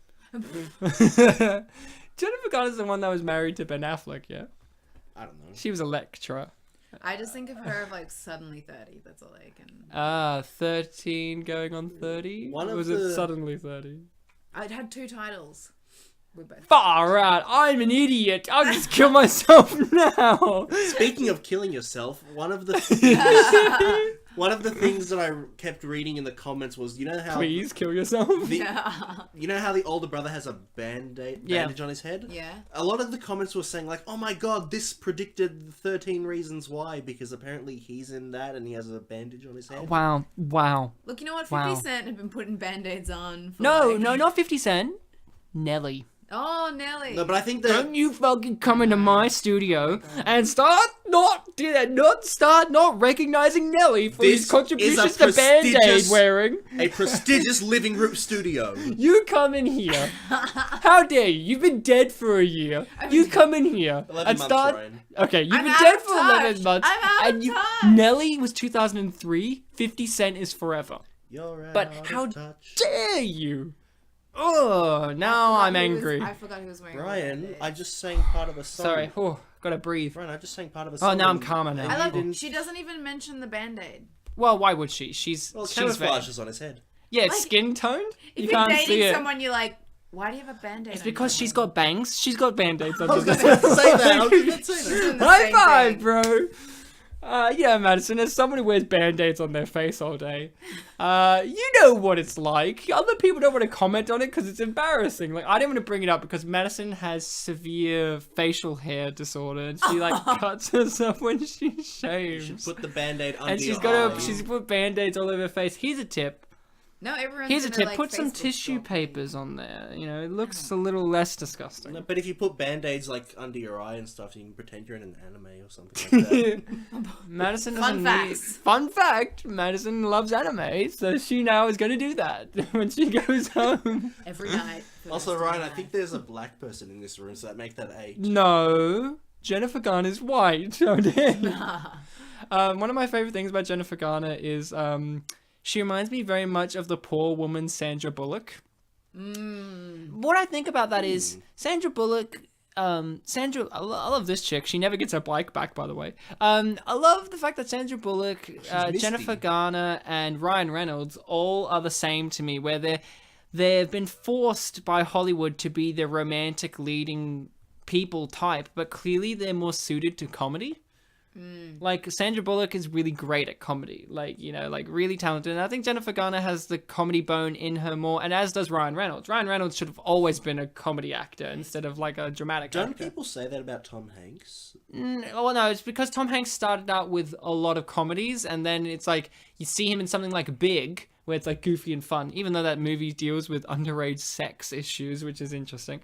Jennifer Garner's the one that was married to Ben Affleck, yeah? I don't know. She was a lecturer. I just think of her of like suddenly 30. That's all I can. 13 going on 30? One Or of was the- it suddenly 30? I'd had 2 titles. We both. Far out! I'm an idiot! I'll just kill myself now! Speaking of killing yourself, one of the things that I kept reading in the comments was, you know how Please kill yourself. you know how the older brother has a bandage on his head? Yeah. A lot of the comments were saying like, oh my god, this predicted 13 Reasons Why, because apparently he's in that and he has a bandage on his head. Wow. Look, you know what? 50 Wow. Cent had been putting band-aids on. For No, like... no, not 50 Cent. Nelly. Oh, Nelly. No, but I think that Don't you fucking come into my studio and start not recognizing Nelly for This his contributions is a to Band-Aid prestigious- wearing. a prestigious living room studio. You come in here. How dare you? You've been dead for a year. You come in here 11 and months, start. Ryan. Okay, you've I'm been out dead of for touch. 11 months. I'm out and of you, touch. Nelly was 2003. 50 Cent is forever. You're out But of how touch. dare you? Oh, now I'm angry. I forgot he was wearing. a Ryan, bandage. I just sang part of a song. Sorry. Oh, gotta breathe. Ryan, I just sang part of a song. Oh, now I'm and- calmer now. and I you love. didn't- She doesn't even mention the band-aid. Well, why would she? She's Well, she's camouflage vain. is on his head. Yeah, it's Like, skin toned. If You you're can't see dating it. someone, you're like, why do you have a band-aid? It's on because your she's head? got bangs. She's got band-aids I under was the going to say that. I was going to say She's that. doing the High same five, thing. bro. Yeah, Madison, as someone who wears band-aids on their face all day, you know what it's like. Other people don't want to comment on it because it's embarrassing. Like, I didn't want to bring it up because Madison has severe facial hair disorder, and she like cuts herself when she You shaves. should put the band-aid under And your she's eye. she's put band-aids all over her face. Here's a tip. No, everyone's Here's a gonna, tip. like, Put some Facebook tissue stalk me. papers on there. You know, it looks a little less disgusting. No, but if you put band-aids like under your eye and stuff, you can pretend you're in an anime or something like that. Madison Fun doesn't need... facts. Fun fact, Madison loves anime, so she now is going to do that when she goes home. Every night. for the Also, rest of Ryan, my I think life. there's a black person in this room, so that make that 8. No, Jennifer Garner's white. Oh, damn. One of my favorite things about Jennifer Garner is she reminds me very much of the poor woman Sandra Bullock. What I think about that is Sandra Bullock... Sandra, I love this chick. She never gets her bike back, by the way. I love the fact that Sandra Bullock, misty. Jennifer Garner, and Ryan Reynolds all are the same to me, where they've been forced by Hollywood to be the romantic leading people type, but clearly they're more suited to comedy. Like, Sandra Bullock is really great at comedy, like, you know, like, really talented. And I think Jennifer Garner has the comedy bone in her more, and as does Ryan Reynolds. Ryan Reynolds should have always been a comedy actor instead of, like, a dramatic Don't actor. people say that about Tom Hanks? Well, no, it's because Tom Hanks started out with a lot of comedies, and then it's like, you see him in something like Big, where it's, like, goofy and fun, even though that movie deals with underage sex issues, which is interesting.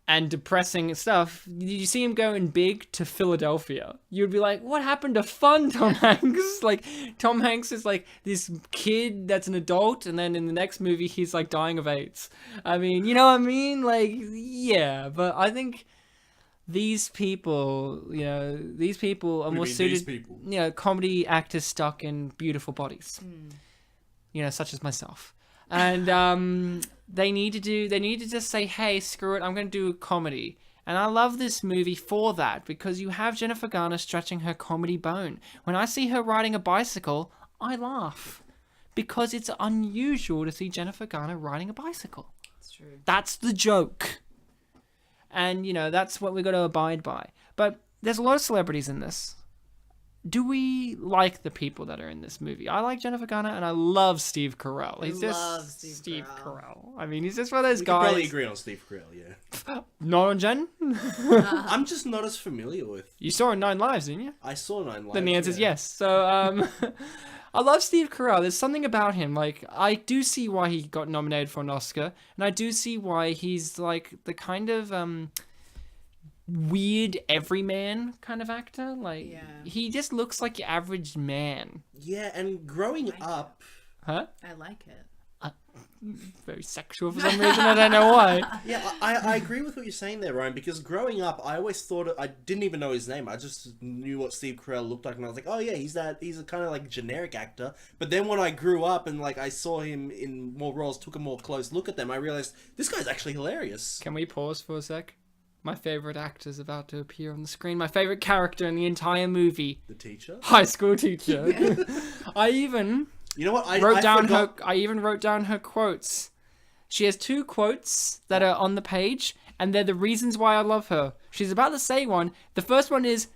and depressing stuff, you see him going big to Philadelphia. You'd be like, what happened to fun, Tom Hanks? Like, Tom Hanks is like this kid that's an adult, and then in the next movie, he's like dying of AIDS. I mean, you know what I mean? Like, yeah, but I think these people, you know, these people are more suited, you know, comedy actors stuck in beautiful bodies, you know, such as myself. And they need to just say, hey, screw it, I'm going to do a comedy. And I love this movie for that, because you have Jennifer Garner stretching her comedy bone. When I see her riding a bicycle, I laugh, because it's unusual to see Jennifer Garner riding a bicycle. That's true. That's the joke. And, you know, that's what we've got to abide by. But there's a lot of celebrities in this. Do we like the people that are in this movie? I like Jennifer Garner, and I love Steve Carell. He's just Steve Carell. I mean, he's just one of those guys. We can probably agree on Steve Carell, yeah. Not on Jen? I'm just not as familiar with... You saw 9 Lives, didn't you? I saw 9 Lives. Then the answer is yes. So, I love Steve Carell. There's something about him. Like, I do see why he got nominated for an Oscar, and I do see why he's, like, the kind of, weird everyman kind of actor. Like, he just looks like your average man. Yeah, and growing up... Huh? I like it. Very sexual for some reason. I don't know why. Yeah, I agree with what you're saying there, Ryan, because growing up, I always thought... I didn't even know his name. I just knew what Steve Carell looked like, and I was like, oh yeah, he's a kind of like generic actor. But then when I grew up and like I saw him in more roles, took a more close look at them, I realized this guy's actually hilarious. Can we pause for a sec? My favorite actor's about to appear on the screen. My favorite character in the entire movie. The teacher? High school teacher. I even... You know what? I even wrote down her quotes. She has 2 quotes that are on the page, and they're the reasons why I love her. She's about to say one. The first one is,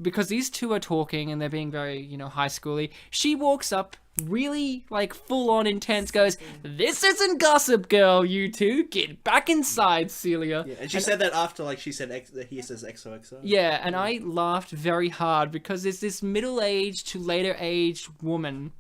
because these two are talking and they're being very, you know, high schooly, she walks up really, like, full-on intense, goes, "This isn't Gossip Girl, you two. Get back inside, Celia." Yeah, and she said that after, like, he says XOXO. Yeah, and I laughed very hard, because there's this middle-aged to later-aged woman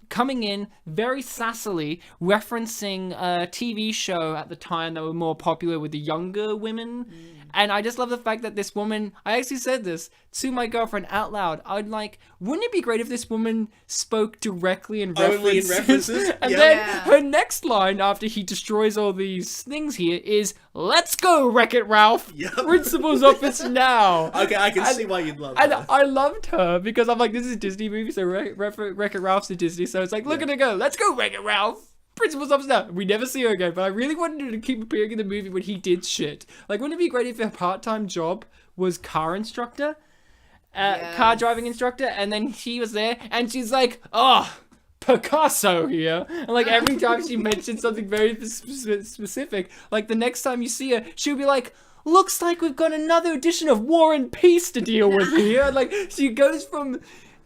coming in very sassily, referencing a TV show at the time that were more popular with the younger women. And I just love the fact that this woman, I actually said this to my girlfriend out loud. I'd like, wouldn't it be great if this woman spoke directly in references? Only in references? And then her next line after he destroys all these things here is, "Let's go, Wreck-It Ralph. Yep. Principal's office now." Okay, I can see why you'd love And that. I loved her, because I'm like, this is a Disney movie, so Wreck-It Ralph's a Disney, so it's like, look at her go, "Let's go, Wreck-It Ralph. Principal's office now." We never see her again, but I really wanted her to keep appearing in the movie when he did shit. Like, wouldn't it be great if her part-time job was car instructor? Car driving instructor, and then he was there, and she's like, "Oh, Picasso here." And like, every time she mentioned something very specific, like the next time you see her, she'll be like, "Looks like we've got another edition of War and Peace to deal with here." Like, she goes from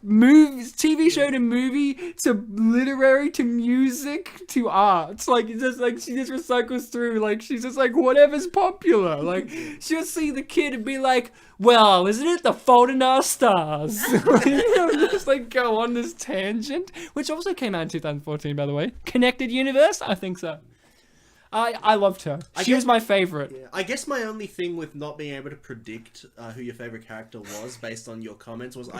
movies, TV show to movie to literary to music to art. Like, it's just like she just recycles through. Like, she's just like, whatever's popular. Like, she'll see the kid and be like, "Well, isn't it the Fault in Our Stars?" You know, just like go on this tangent, which also came out in 2014, by the way. Connected Universe, I think so. I loved her. She was my favorite. Yeah, I guess my only thing with not being able to predict who your favorite character was based on your comments was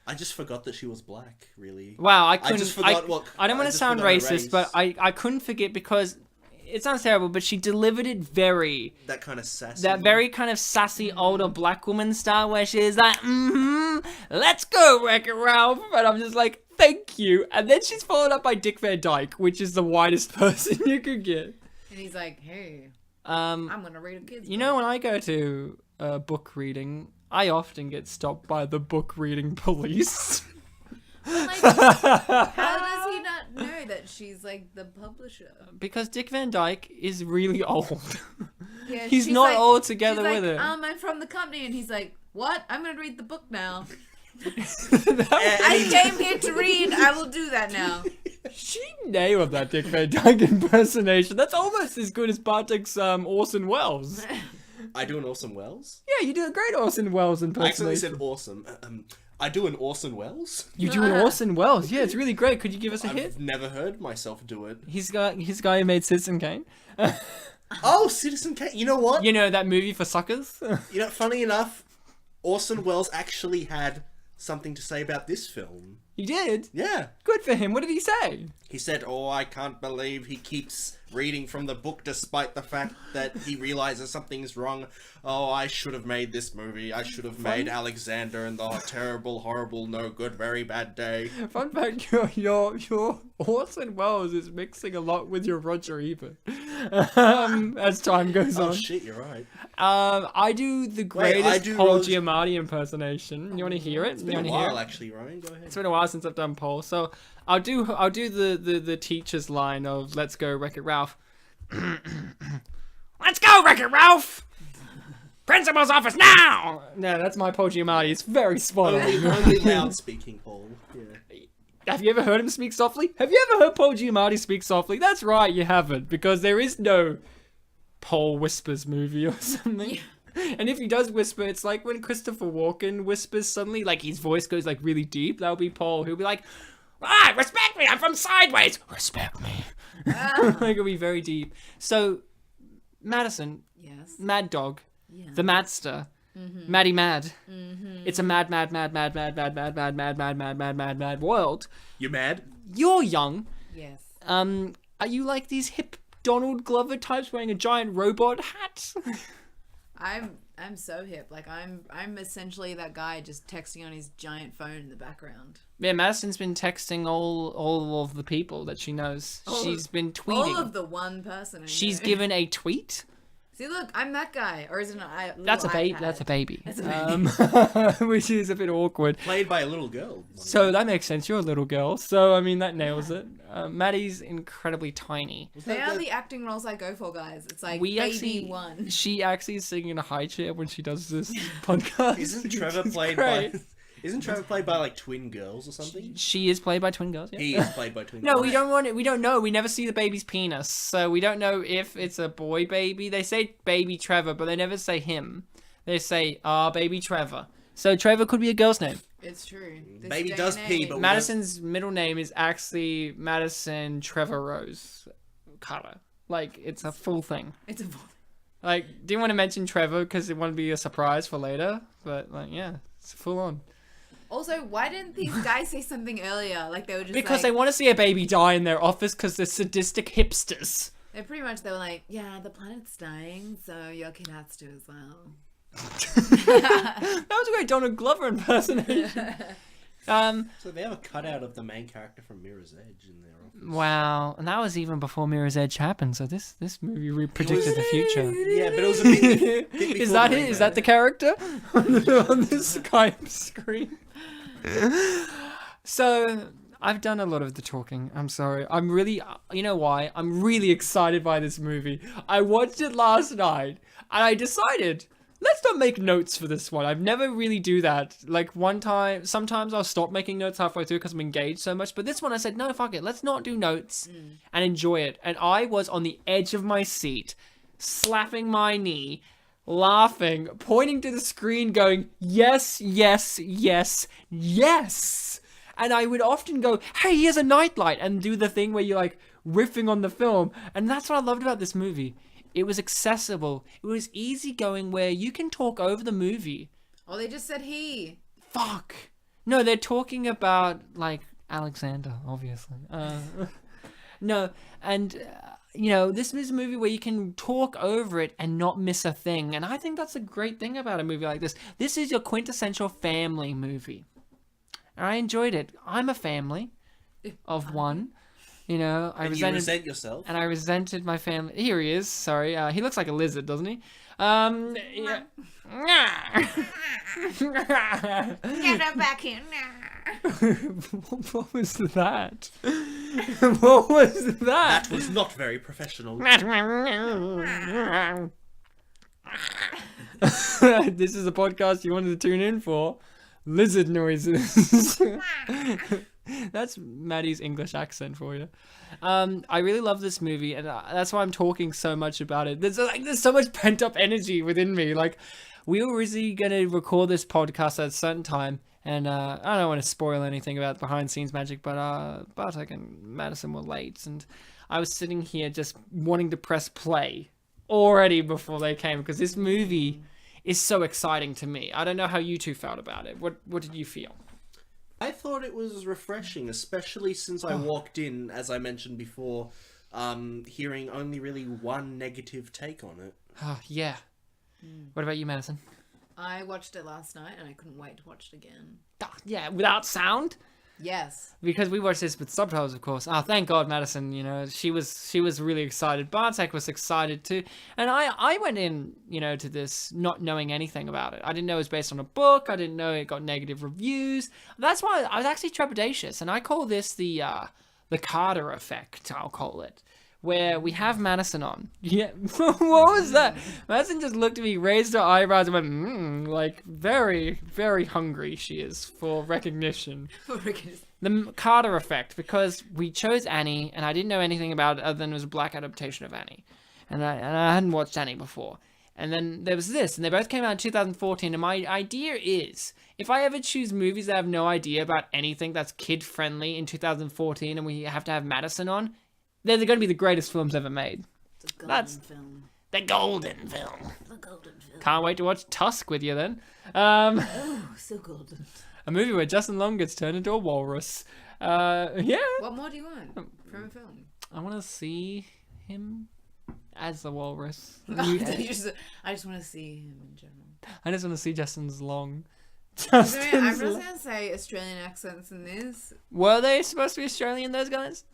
I just forgot that she was black, really. Wow, I couldn't... I just forgot what... I don't want to sound racist, but I couldn't forget, because it sounds terrible, but she delivered it very... That kind of sassy... That very kind of sassy older black woman style, where she's like, "Let's go, Wreck-It Ralph." And I'm just like, thank you. And then she's followed up by Dick Van Dyke, which is the whitest person you could get. And he's like, "Hey, I'm gonna read a kid's You know, when I go to book reading, I often get stopped by the book reading police. But, like, how does he not know that she's like the publisher? Because Dick Van Dyke is really old. Yeah, He's she's not like, all together she's with like, it. I'm from the company, and he's like, "What? I'm gonna read the book now. And I came here to read. I will do that now." She nailed that Dick Van Dyke impersonation. That's almost as good as Bartek's Orson Welles. I do an Orson Welles? Yeah, you do a great Orson Welles I impersonation. accidentally said awesome. I do an Orson Welles? You do an Orson Welles. Yeah, it's really great. Could you give us a hit? I've never heard myself do it. He's guy who made Citizen Kane. Oh, Citizen Kane. You know what? You know, that movie for suckers? You know, funny enough, Orson Welles actually had something to say about this film. He did? Yeah. Good for him. What did he say? He said, "Oh, I can't believe he keeps reading from the book despite the fact that he realizes something's wrong. Oh, I should have made this movie. I should have made Alexander and the terrible, horrible, no good, very bad day." Fun fact, your Orson Welles is mixing a lot with your Roger Ebert as time goes on. Oh shit, you're right. I do the greatest I do Paul Roger- Giamatti impersonation. You want to hear it? It's You been want a to hear while, it? actually, Ryan. Go ahead. It's been a while since I've done Paul, so I'll do the teacher's line of "Let's go, Wreck-It Ralph." Let's go, Wreck-It Ralph! Principal's office now! No, that's my Paul Giamatti. It's very spot on. Only loud speaking, Paul. Yeah. Have you ever heard him speak softly? Have you ever heard Paul Giamatti speak softly? That's right, you haven't, because there is no Paul Whispers movie or something. And if he does whisper, it's like when Christopher Walken whispers suddenly, like his voice goes like really deep. That'll be Paul. He'll be like, "Ah, respect me! I'm from Sideways! Respect me!" Like, it'll be very deep. So, Madison, Yes. Mad Dog, Yeah. the Madster, Maddie Mad. It's a mad world. You mad? You're young. Yes. Are you like these hip Donald Glover types wearing a giant robot hat? I'm so hip. Like I'm essentially that guy just texting on his giant phone in the background. Yeah, Madison's been texting all of the people that she knows. She's been tweeting. All of the one person. I She's know. given a tweet. See, look, I'm that guy, or is it That's a baby. iPad? That's a baby. That's a baby. Which is a bit awkward. Played by a little girl. So that makes sense. You're a little girl. So I mean that nails it. Maddie's incredibly tiny. They are the acting roles I go for, guys. It's like We baby actually, one. she actually is sitting in a high chair when she does this podcast. Isn't Trevor which is played great. by? Isn't Trevor played by like twin girls or something? She is played by twin girls. Yeah. He is played by twin No, girls. we don't want it. We don't know. We never see the baby's penis, so we don't know if it's a boy baby. They say baby Trevor, but they never say him. They say baby Trevor. So Trevor could be a girl's name. It's true. This Baby day does and pee, age. but Madison's middle name is actually Madison Trevor Rose Carter. Like, it's a full thing. It's a Like, didn't want to mention Trevor because it wanted to be a surprise for later, but like, yeah, it's full on. Also, why didn't these guys say something earlier? Like they were just Because like, they want to see a baby die in their office because they're sadistic hipsters. they were like, yeah, the planet's dying, so your kid has to as well. That was a great Donald Glover impersonation. So they have a cutout of the main character from Mirror's Edge in their office. Wow, and that was even before Mirror's Edge happened. So this movie predicted the future. Yeah, but it was a bit before Is that the it? Is that the remake. character on the Skype screen? So I've done a lot of the talking. I'm sorry. I'm really, you know why? I'm really excited by this movie. I watched it last night and I decided, let's not make notes for this one. I've never really do that. Like one time, sometimes I'll stop making notes halfway through because I'm engaged so much. But this one I said, no, fuck it. Let's not do notes and enjoy it. And I was on the edge of my seat, slapping my knee, laughing, pointing to the screen going, yes, yes, yes, yes. And I would often go, hey, here's a nightlight, and do the thing where you're like riffing on the film. And that's what I loved about this movie. It was accessible. It was easygoing where you can talk over the movie. Oh, they just said he. Fuck. No, they're talking about, like, Alexander, obviously. No, and, you know, this is a movie where you can talk over it and not miss a thing. And I think that's a great thing about a movie like this. This is your quintessential family movie. And I enjoyed it. I'm a family of one. You know, I And you resent yourself. and I resented my family. Here he is. Sorry, he looks like a lizard, doesn't he? Yeah. Get her back here now. What was that? What was that? That was not very professional. This is a podcast you wanted to tune in for. Lizard noises. That's Maddie's English accent for you. I really love this movie, and that's why I'm talking so much about it. There's so much pent up energy within me. Like, we were originally gonna record this podcast at a certain time, and I don't want to spoil anything about behind scenes magic, but Bartek and Madison were late, and I was sitting here just wanting to press play already before they came, because this movie is so exciting to me. I don't know how you two felt about it. What did you feel? I thought it was refreshing, especially since I walked in, as I mentioned before, hearing only really one negative take on it. Yeah. What about you, Madison? I watched it last night and I couldn't wait to watch it again. Yeah, without sound? Yes. Because we watched this with subtitles, of course. Thank God, Madison, she was really excited. Bartek was excited too. And I went in, to this not knowing anything about it. I didn't know it was based on a book. I didn't know it got negative reviews. That's why I was actually trepidatious. And I call this the Carter effect, I'll call it. Where we have Madison on. Yeah, what was that? Madison just looked at me, raised her eyebrows, and went, like, very, very hungry she is for recognition. The Carter effect, because we chose Annie, and I didn't know anything about it other than it was a black adaptation of Annie. And I hadn't watched Annie before. And then there was this, and they both came out in 2014, and my idea is, if I ever choose movies that have no idea about anything that's kid-friendly in 2014, and we have to have Madison on, they're going to be the greatest films ever made. It's a golden film. The golden film. The golden film. Can't wait to watch Tusk with you then. Oh, so golden. A movie where Justin Long gets turned into a walrus. Yeah. What more do you want from a film? I want to see him as the walrus. I just want to see him in general. I just want to see Justin's Long. I'm just going to say Australian accents in this. Were they supposed to be Australian, those guys?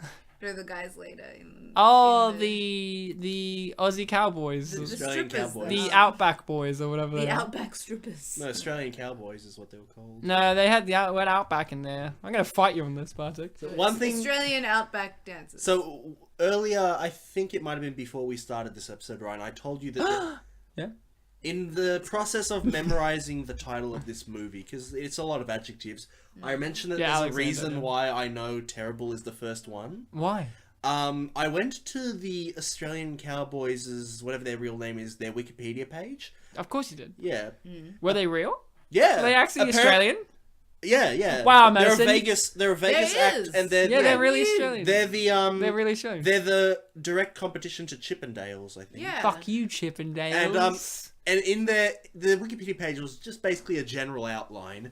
They're the guys later. In the Aussie Cowboys. The Australian strippers, Cowboys. The Outback Boys or whatever The they are. Outback Strippers. No, Australian Cowboys is what they were called. No, they had the word Outback in there. I'm going to fight you on this, Bartek. One thing... Australian Outback dancers. So, earlier, I think it might have been before we started this episode, Ryan, I told you that... Yeah? In the process of memorizing the title of this movie, because it's a lot of adjectives, I mentioned that there's Alexander, a reason why I know terrible is the first one. Why? I went to the Australian Cowboys' whatever their real name is, their Wikipedia page. Of course you did. Yeah. Were they real? Yeah. Were they actually Australian? Yeah. Wow, They're Madison. a Vegas act, and They're really Australian. They're They're really Australian. They're the direct competition to Chippendales, I think. Yeah. Fuck you, Chippendales. And in the Wikipedia page was just basically a general outline,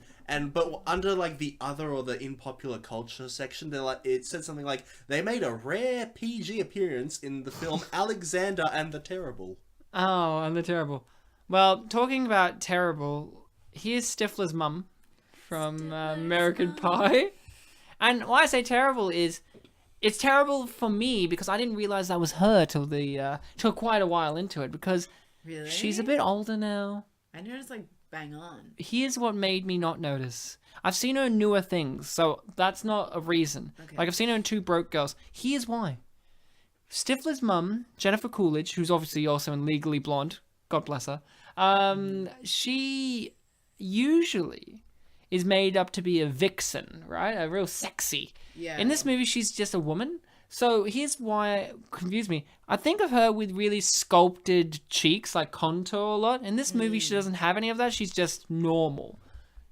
but under like the other or the in popular culture section, it said something like they made a rare PG appearance in the film Alexander and the Terrible. Oh, and the terrible. Well, talking about terrible, here's Stifler's mum from American Pie. And why I say terrible is, it's terrible for me because I didn't realize that was her till quite a while into it, because Really? she's a bit older now. I noticed like bang on. Here's what made me not notice. I've seen her in newer things, so that's not a reason. Okay. Like, I've seen her in Two Broke Girls. Here's why. Stifler's mum, Jennifer Coolidge, who's obviously also in Legally Blonde, God bless her, she usually is made up to be a vixen, right? A real sexy. Yeah. In this movie, she's just a woman. So here's why it confused me. I think of her with really sculpted cheeks, like contour a lot. In this movie, she doesn't have any of that. She's just normal.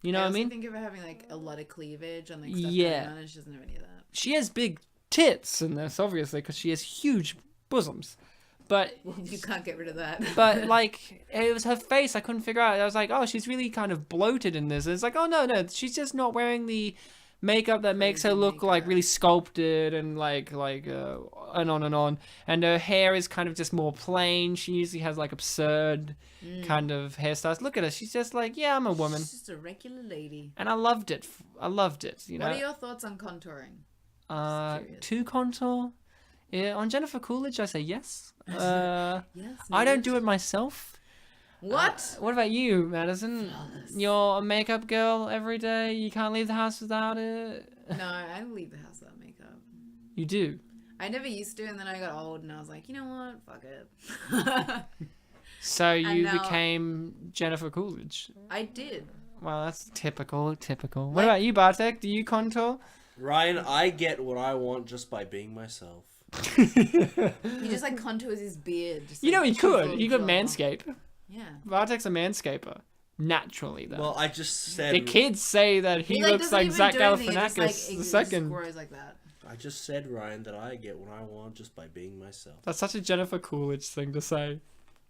You know what I mean? I think of her having like a lot of cleavage and like stuff Yeah. going on, and she doesn't have any of that. She has big tits in this, obviously, because she has huge bosoms. But Well, you can't get rid of that. But, like, it was her face. I couldn't figure out. I was like, oh, she's really kind of bloated in this. And it's like, oh, no. She's just not wearing the makeup that makes her look, like, really sculpted and, and on and on. And her hair is kind of just more plain. She usually has, like, absurd kind of hairstyles. Look at her. She's just like, yeah, I'm a woman. She's just a regular lady. And I loved it. You know. What are your thoughts on contouring? To contour? Yeah, on Jennifer Coolidge, I say yes. Yes. I don't do it myself. What? What about you, Madison? You're a makeup girl every day. You can't leave the house without it. No, I don't leave the house without makeup. You do. I never used to, and then I got old, and I was like, you know what? Fuck it. So you now- became Jennifer Coolidge. I did. Well, that's typical. What about you, Bartek? Do you contour? Ryan, I get what I want just by being myself. He just like contours his beard. Just, You know like, he could. chiseled He could jaw. manscape. Yeah. Bartek's a manscaper. Naturally, though. Well, I just said... The kids say that he like, looks doesn't like even Zach do anything, it just, Galifianakis it the just second. grows like that. I just said, Ryan, that I get what I want just by being myself. That's such a Jennifer Coolidge thing to say.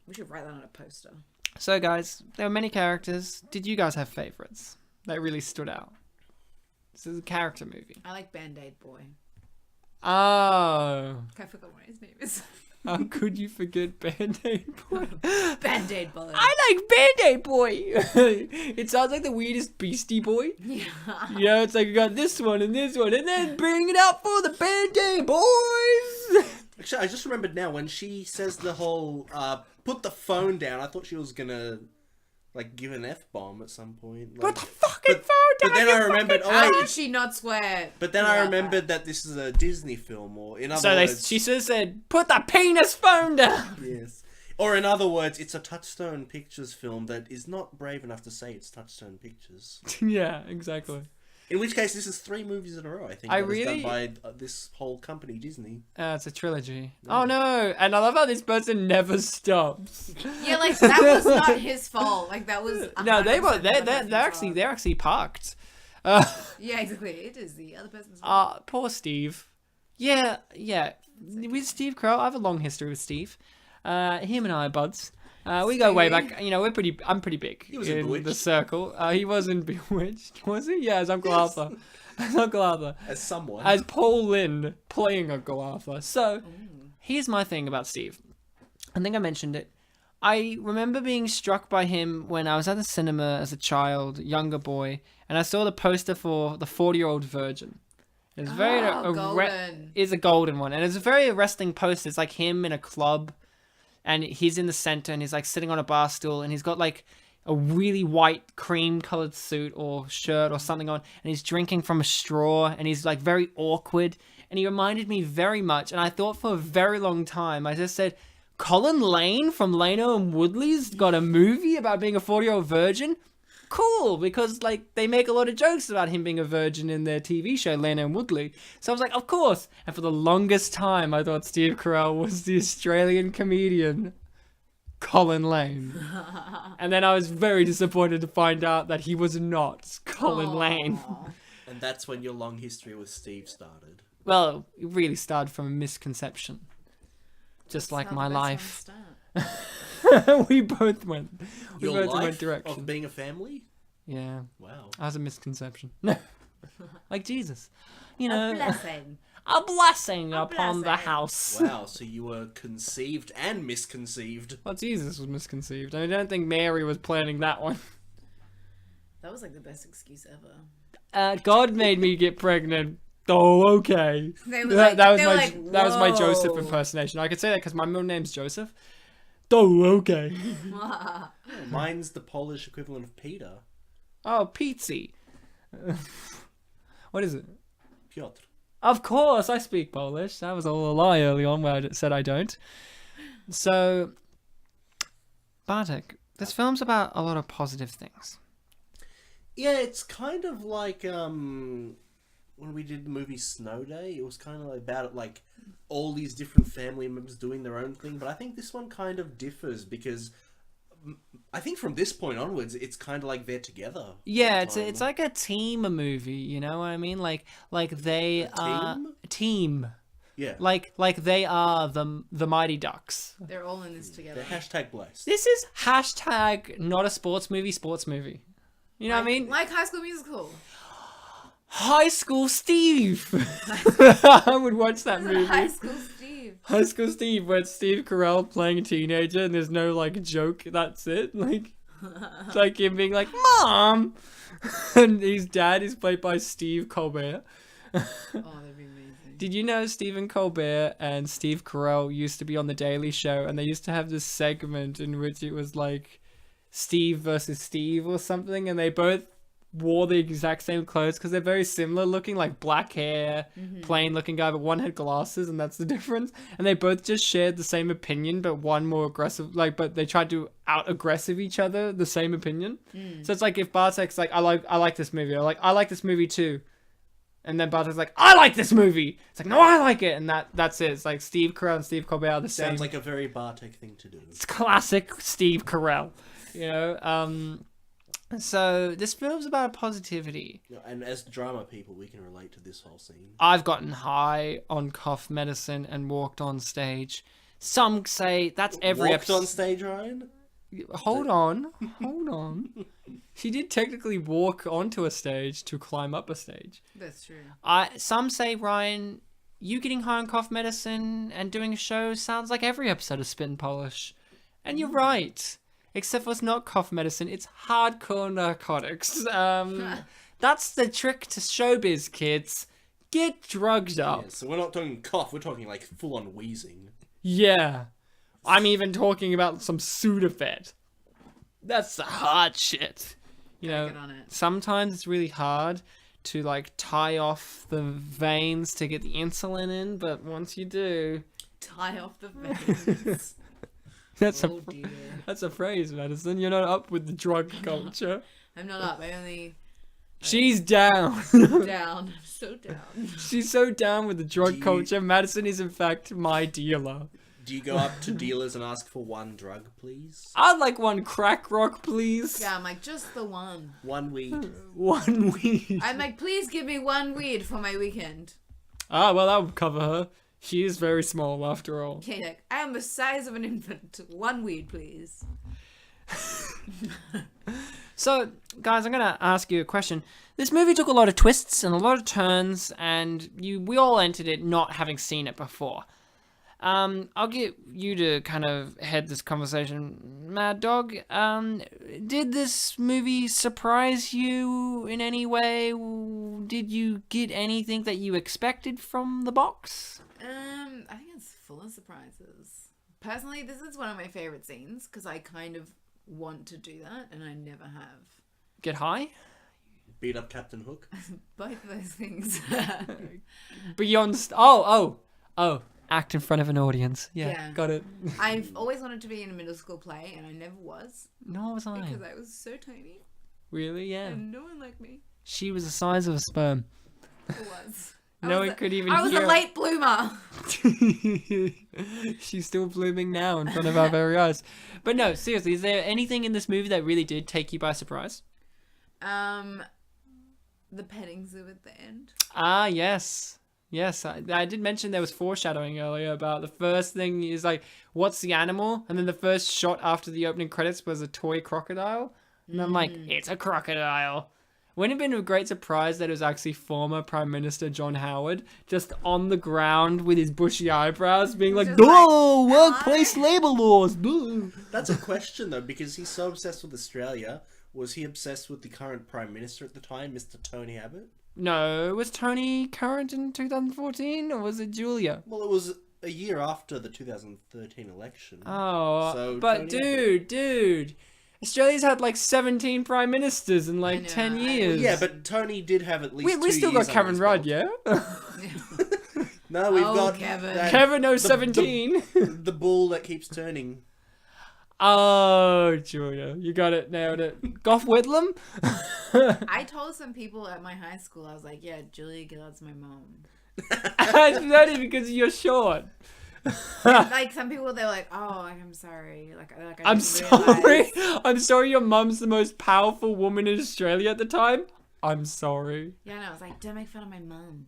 We should write that on a poster. So, guys, there were many characters. Did you guys have favorites that really stood out? This is a character movie. I like Band-Aid Boy. Oh. I forgot what his name is. How could you forget Band-Aid Boy? Band-Aid Boy. I like Band-Aid Boy. It sounds like the weirdest Beastie Boy. Yeah. Yeah, it's like you got this one, and then bring it out for the Band-Aid Boys. Actually, I just remembered now when she says the whole put the phone down. I thought she was gonna like give an F-bomb at some point. Like, Put the fucking phone down. but then I remembered. Oh, How wait, did she not swear? but then I throughout remembered that this is a Disney film, or in other So words, she should have said, "Put the penis phone down." yes, or in other words, it's a Touchstone Pictures film that is not brave enough to say it's Touchstone Pictures. Yeah, exactly. In which case, this is 3 movies in a row. I think I that was really- done by this whole company, Disney. It's a trilogy. Oh no! And I love how this person never stops. Yeah, like that was not his fault. Like that was. No, they were. 100% the They're person's actually parked. fault. Yeah, exactly. It is the other person's fault. Poor Steve. Yeah. With Steve Carell, I have a long history with Steve. Him and I are buds. We go way back. You know, I'm pretty big He was in in the Bewitched. circle. He was in Bewitched, was he? Yeah, as Uncle Arthur. As Uncle Arthur. As someone. As Paul Lynde playing Uncle Arthur. So, here's my thing about Steve. I think I mentioned it. I remember being struck by him when I was at the cinema as a child, younger boy, and I saw the poster for the 40-Year-Old Virgin. It's very golden. It's a golden one, and it's a very arresting poster. It's like him in a club, and he's in the center, and he's like sitting on a bar stool, and he's got like a really white cream-colored suit or shirt or something on, and he's drinking from a straw, and he's like very awkward, and he reminded me very much, and I thought for a very long time, I just said, Colin Lane from Lano and Woodley's got a movie about being a 40-year-old virgin? Cool, because like they make a lot of jokes about him being a virgin in their TV show Lano and Woodley. So I was like, of course. And for the longest time, I thought Steve Carell was the Australian comedian Colin Lane. And then I was very disappointed to find out that he was not Colin Lane. And that's when your long history with Steve started. Well, it really started from a misconception. Just like Not my the best life. time to start. we both went Your went life direction. of being a family? Yeah. Wow. That was a misconception. Like Jesus. You know, A blessing. a blessing upon the blessing. house. Wow, so you were conceived and misconceived. Well, Jesus was misconceived. I don't think Mary was planning that one. That was like the best excuse ever. God made me get pregnant. Oh, okay. They were like, that was they my were like, that was my Joseph "Whoa." impersonation. I could say that because my middle name's Joseph. Oh, okay. Mine's the Polish equivalent of Peter. Oh, Pizzi. What is it? Piotr. Of course, I speak Polish. That was all a lie early on where I said I don't. So, Bartek, this film's about a lot of positive things. Yeah, it's kind of like when we did the movie Snow Day. It was kind of about it, like all these different family members doing their own thing. But I think this one kind of differs because I think from this point onwards, it's kind of like they're together. all Yeah, the time. it's like a team movie. You know what I mean? Like they are team? team. Yeah. Like they are the Mighty Ducks. They're all in this together. They're hashtag blessed. This is hashtag not a sports movie. You know what I mean? Like High School Musical. High School Steve. I would watch that movie. High School Steve. High School Steve, where it's Steve Carell playing a teenager and there's no like joke. That's it. Like it's like him being like, "Mom," and his dad is played by Steve Colbert. Oh, that'd be amazing. Did you know Stephen Colbert and Steve Carell used to be on The Daily Show, and they used to have this segment in which it was like Steve versus Steve or something, and they both wore the exact same clothes because they're very similar looking, like black hair, plain looking guy, but one had glasses, and that's the difference. And they both just shared the same opinion, but one more aggressive, like, but they tried to out aggressive each other the same opinion. So it's like if Bartek's like, I like this movie, or like I like this movie too, and then Bartek's like, I like this movie. It's like, no, I like it, and that's it. It's like Steve Carell and Steve Colbert are the same. Sounds like a very Bartek thing to do. It's classic Steve Carell, you know. So this film's about positivity. And as drama people, we can relate to this whole scene. I've gotten high on cough medicine and walked on stage. Some say that's every Walked episode. on stage, Ryan? Hold on. She did technically walk onto a stage to climb up a stage. That's true. Some say, Ryan, you getting high on cough medicine and doing a show sounds like every episode of Spit and Polish. And you're right. Except for it's not cough medicine, it's hardcore narcotics. That's the trick to showbiz, kids. Get drugged up. Yeah, so we're not talking cough, we're talking like full-on wheezing. Yeah. I'm even talking about some Sudafed. That's the hard shit. You know, Get on it. sometimes it's really hard to like tie off the veins to get the insulin in, but once you do, Tie off the veins. that's Oh dear. that's a phrase, Madison. You're not up with the drug culture. I'm not up. I only She's down. down. I'm so down. She's so down with the drug Do you- culture. Madison is in fact my dealer. Do you go up to dealers and ask for one drug, please? I'd like one crack rock, please. Yeah, I'm like, just the one. One weed. One weed. I'm like, please give me one weed for my weekend. Ah, well, that would cover her. She is very small, after all. Okay, like, I am the size of an infant. One weed, please. So, guys, I'm gonna ask you a question. This movie took a lot of twists and a lot of turns, and we all entered it not having seen it before. I'll get you to kind of head this conversation, Mad Dog. Did this movie surprise you in any way? Did you get anything that you expected from the box? I think it's full of surprises. Personally, this is one of my favorite scenes because I kind of want to do that and I never have. Get high? Beat up Captain Hook. Both of those things. Beyond... Oh. Act in front of an audience. Yeah. Got it. I've always wanted to be in a middle school play and I never was No, was I. because I was so tiny Really? Yeah. and no one liked me. She was the size of a sperm. I was. No one could even I was hear. a late bloomer. She's still blooming now in front of our very eyes. But no, seriously, is there anything in this movie that really did take you by surprise? The petting zoo at the end. Ah, yes. Yes, I did mention there was foreshadowing earlier about the first thing is like, what's the animal? And then the first shot after the opening credits was a toy crocodile. And I'm like, it's a crocodile. Wouldn't it have been a great surprise that it was actually former Prime Minister John Howard just on the ground with his bushy eyebrows being like, Just like, "Oh, workplace labour laws." Duh." That's a question, though, because he's so obsessed with Australia. Was he obsessed with the current Prime Minister at the time, Mr. Tony Abbott? No, was Tony current in 2014 or was it Julia? Well, it was a year after the 2013 election. Oh, So but Tony dude, Australia's had like 17 prime ministers in I like know, 10 I- years. Yeah, but Tony did have at least we 2 still years got Kevin under Rudd, his belt. yeah? No, we've Oh, got Kevin. that- Kevin the- 017. The bull that keeps turning. Oh, Julia, you got it, nailed it. Gough Whitlam? I told some people at my high school, I was like, yeah, Julia Gillard's my mom. It's only because you're short. Like, some people, they're like, oh, I'm sorry. I I'm didn't sorry. realize. I'm sorry your mum's the most powerful woman in Australia at the time. I'm sorry. Yeah, no, I was like, don't make fun of my mum.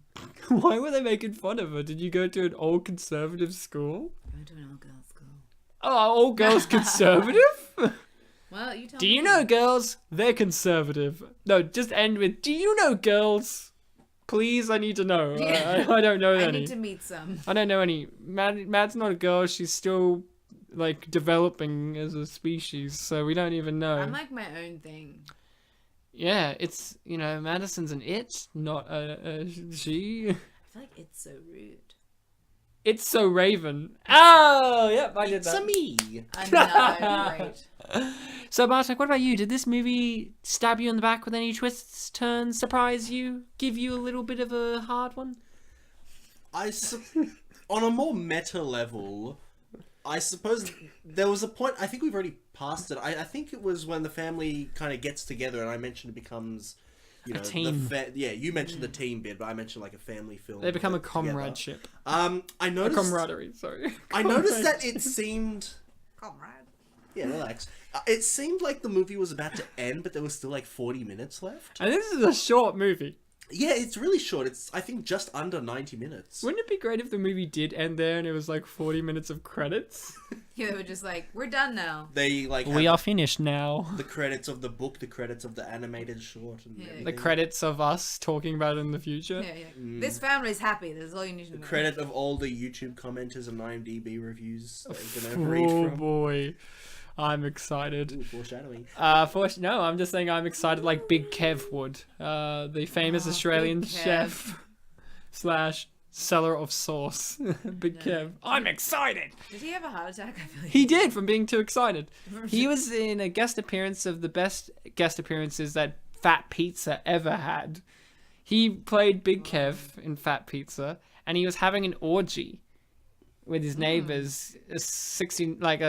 Why were they making fun of her? Did you go to an all conservative school? I went to an all-girls school. Oh, all girls conservative? Well, you tell Do me. you know girls? They're conservative. No, just end with, do you know girls? Please, I need to know. Yeah. I don't know I any. need to meet some. I don't know any. Mad's not a girl. She's still, like, developing as a species, so we don't even know. I'm like my own thing. Yeah, it's, Madison's an it, not a she. I feel like it's so rude. It's so Raven. Oh, yep, I did It's that. a me. I know, great. So, Bartek, what about you? Did this movie stab you in the back with any twists, turns, surprise you, give you a little bit of a hard one? On a more meta level, I suppose there was a point, I think we've already passed it. I think it was when the family kind of gets together and I mentioned it becomes, A team. You mentioned the team bit, but I mentioned like a family film. They become a together. comradeship. I A noticed. camaraderie, sorry. I noticed that it seemed. Comrade. Yeah, relax. It seemed like the movie was about to end, but there was still like 40 minutes left. And this is a short movie. Yeah, it's really short. It's, I think, just under 90 minutes. Wouldn't it be great if the movie did end there and it was like 40 minutes of credits? Yeah, they were just like, we're done now. They like We have are finished now. the credits of the book, the credits of the animated short, and everything. The credits of us talking about it in the future. Yeah, yeah. This family's happy. That's all you need to know. Credit of all the YouTube commenters and IMDb reviews that you're gonna read Oh from. boy. I'm excited. Ooh, foreshadowing. No, I'm just saying I'm excited like Big Kev would. The famous Australian Big Kev. chef / seller of sauce. Big Kev. I'm excited! Did he have a heart attack? I feel like He did, from being too excited. He was in a guest appearance of the best guest appearances that Fat Pizza ever had. He played Big Kev in Fat Pizza, and he was having an orgy with his neighbors, a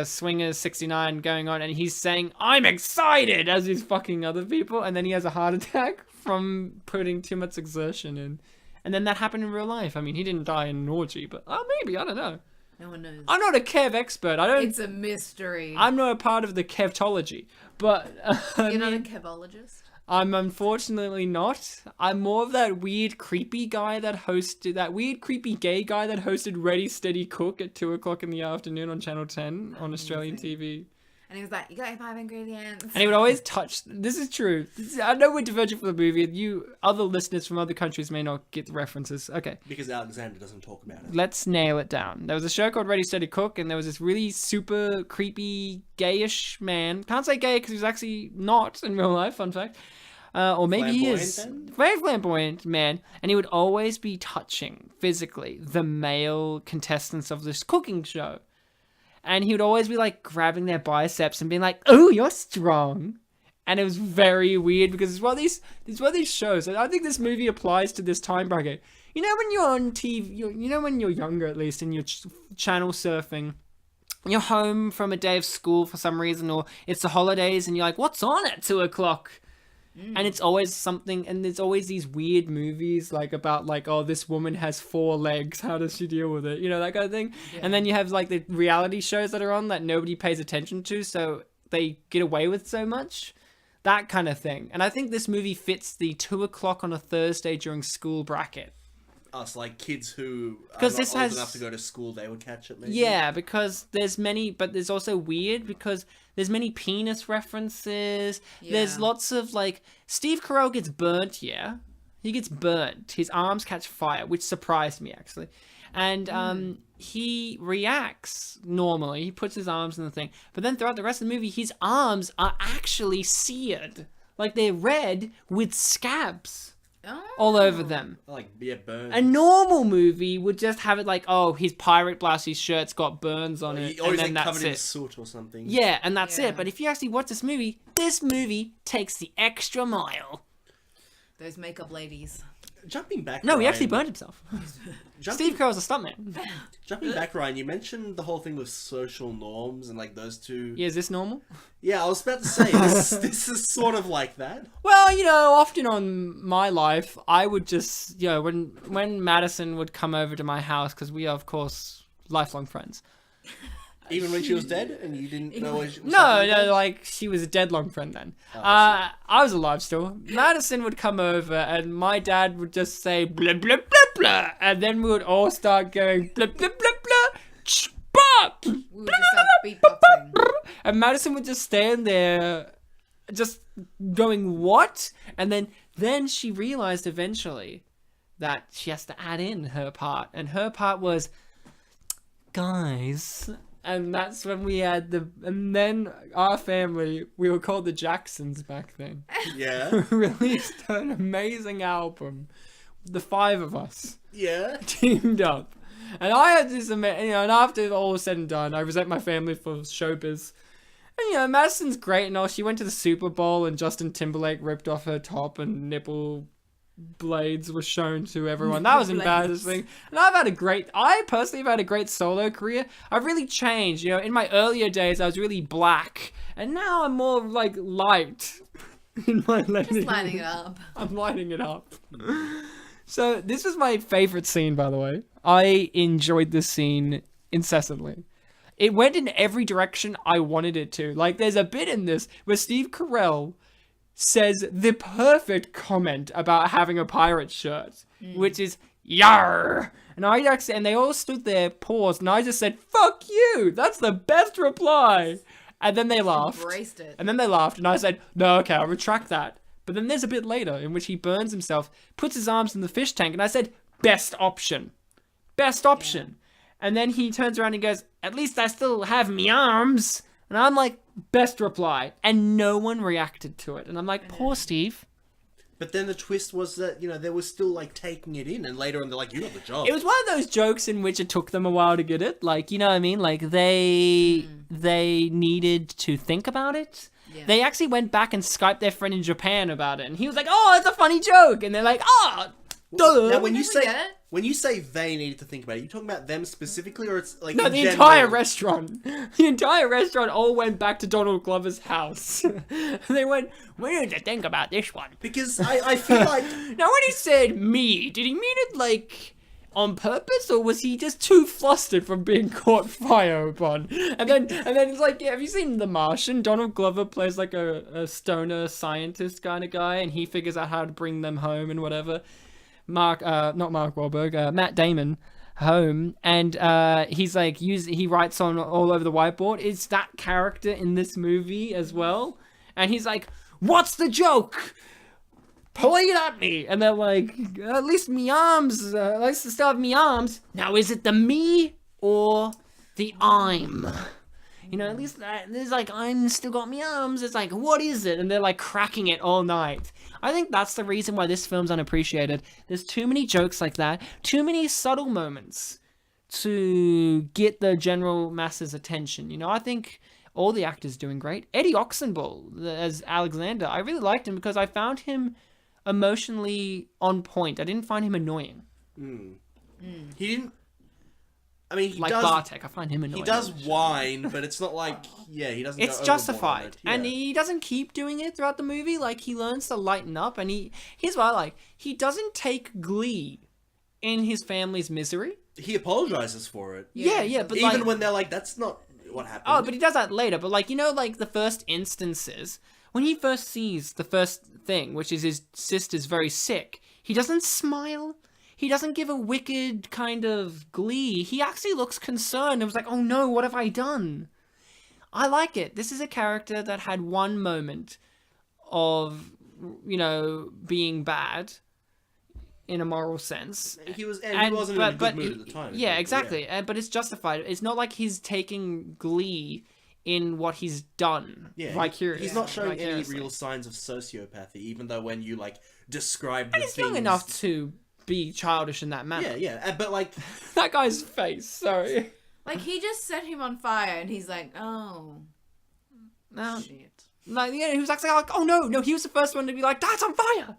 swingers 69 going on, and he's saying, I'm excited, as he's fucking other people, and then he has a heart attack from putting too much exertion in. And then that happened in real life. I mean, he didn't die in an orgy, but maybe, I don't know. no one knows. I'm not a Kev expert. It's a mystery. I'm not a part of the Kevtology, but You're not a kevologist? I'm unfortunately not. I'm more of that weird creepy guy that hosted, that weird creepy gay guy that hosted Ready Steady Cook at 2:00 in the afternoon on Channel 10 on Australian TV. And he was like, you got 5 ingredients. And he would always touch, this is true. I know we're diverging from the movie. You other listeners from other countries may not get the references. Okay. Because Alexander doesn't talk about it. Let's nail it down. There was a show called Ready Steady Cook, and there was this really super creepy gayish man. Can't say gay because he was actually not in real life, fun fact. Or maybe he is. Flamboyant, then? Very flamboyant man. And he would always be touching, physically, the male contestants of this cooking show. And he would always be like grabbing their biceps and being like, oh, you're strong. And it was very weird because it's one of these shows. And I think this movie applies to this time bracket. You know when you're on TV, you know when you're younger at least, and you're channel surfing, you're home from a day of school for some reason, or it's the holidays and you're like, what's on at 2:00? And it's always something, and there's always these weird movies like about like, oh, this woman has 4 legs, how does she deal with it, you know, that kind of thing. Yeah. And then you have like the reality shows that are on that nobody pays attention to, so they get away with so much, that kind of thing. And I think this movie fits the 2:00 on a Thursday during school bracket. Us, like kids who are Because not this old has- enough to go to school, they would catch it maybe. Yeah, because there's many, but there's also weird because there's many penis references. Yeah. There's lots of like, Steve Carell gets burnt, yeah. He gets burnt. His arms catch fire, which surprised me actually. And he reacts normally. He puts his arms in the thing. But then throughout the rest of the movie, his arms are actually seared. Like they're red with scabs all over them. Like, yeah, burns. A normal movie would just have it like, oh, his pirate blast, his shirt's got burns on it, Or and he's then like that's covered in it. soot or something. Yeah, and that's Yeah. it. But if you actually watch this movie takes the extra mile. Those makeup ladies. Jumping back, No, he Ryan, actually burned himself. Steve Carell's a stuntman. Jumping back, Ryan, you mentioned the whole thing with social norms and like those two. Yeah, is this normal? Yeah, I was about to say this is sort of like that. Well, you know, often on my life, I would just, you know, when Madison would come over to my house, because we are, of course, lifelong friends. Even when she was dead and you didn't know what she was No, happening no, then? like, she was a dead long friend then. I I was alive still. Madison would come over, and my dad would just say, blah, blah, blah, blah, and then we would all start going, blah, blah, blah, blah, bop! We would just start beatboxing. And Madison would just stand there, just going, what? And then she realized eventually that she has to add in her part. And her part was, guys. And that's when we had and then our family, we were called the Jacksons back then, Yeah. released an amazing album. The 5 of us Yeah. teamed up. And I had this, and after all was said and done, I resent my family for showbiz. And, Madison's great and all. She went to the Super Bowl and Justin Timberlake ripped off her top and nipple blades were shown to everyone. That was embarrassing. And I personally have had a great solo career. I've really changed. In my earlier days, I was really black. And now I'm more, like, light. In my Just lining it up. I'm lighting it up. So, this was my favorite scene, by the way. I enjoyed this scene incessantly. It went in every direction I wanted it to. Like, there's a bit in this where Steve Carell says the perfect comment about having a pirate shirt, which is, "Yarr!" And they all stood there, paused, and I just said, "Fuck you! That's the best reply!" And then they laughed. Embraced it. And then they laughed, and I said, "No, okay, I'll retract that." But then there's a bit later in which he burns himself, puts his arms in the fish tank, and I said, "Best option. Best option." And then he turns around and goes, "At least I still have me arms." And I'm like, best reply. And no one reacted to it. And I'm like, poor Steve. But then the twist was that, they were still, like, taking it in. And later on, they're like, you got the job. It was one of those jokes in which it took them a while to get it. Like, you know what I mean? Like, they needed to think about it. Yeah. They actually went back and Skyped their friend in Japan about it. And he was like, "Oh, it's a funny joke." And they're like, "Oh, duh." Now, when you say they needed to think about it, you talking about them specifically, or it's like no, the entire restaurant. The entire restaurant all went back to Donald Glover's house. They went, "We need to think about this one." Because I feel like now when he said "me," did he mean it like on purpose, or was he just too flustered from being caught fire upon? And then it's like, have you seen The Martian? Donald Glover plays like a stoner scientist kind of guy, and he figures out how to bring them home and whatever. Not Mark Wahlberg, Matt Damon home, and he's like he writes on all over the whiteboard. It's that character in this movie as well, and he's like, "What's the joke? Point it at me." And they're like, "At least me arms, at least I still have me arms." Now, is it the me or the I'm? At least there's like, "I'm still got me arms." It's like, what is it? And they're like cracking it all night. I think that's the reason why this film's unappreciated. There's too many jokes like that, too many subtle moments to get the general masses' attention. I think all the actors doing great. Eddie Oxenbould as Alexander, I really liked him because I found him emotionally on point. I didn't find him annoying. He didn't. I mean, he like does. Bartek, I find him annoying. He does whine, but it's not like, he doesn't. It's go justified, overboard on it. and he doesn't keep doing it throughout the movie. Like, he learns to lighten up, and here's what I like: he doesn't take glee in his family's misery. He apologizes for it. Yeah, but even when they're like, "That's not what happened." Oh, but he does that later. But like, like the first instances when he first sees the first thing, which is his sister's very sick, he doesn't smile. He doesn't give a wicked kind of glee. He actually looks concerned. It was like, "Oh no, what have I done?" I like it. This is a character that had one moment of, being bad in a moral sense. He wasn't in a good mood at the time. Yeah, exactly. But it's justified. It's not like he's taking glee in what he's done. Yeah, vicariously. He's not showing any real signs of sociopathy, even though when you describe and he's young enough to be childish in that manner. Yeah, but like that guy's face. Sorry. Like, he just set him on fire, and he's like, "Oh, no, shit." Like, he was actually like, "Oh no!" He was the first one to be like, "Dad's on fire."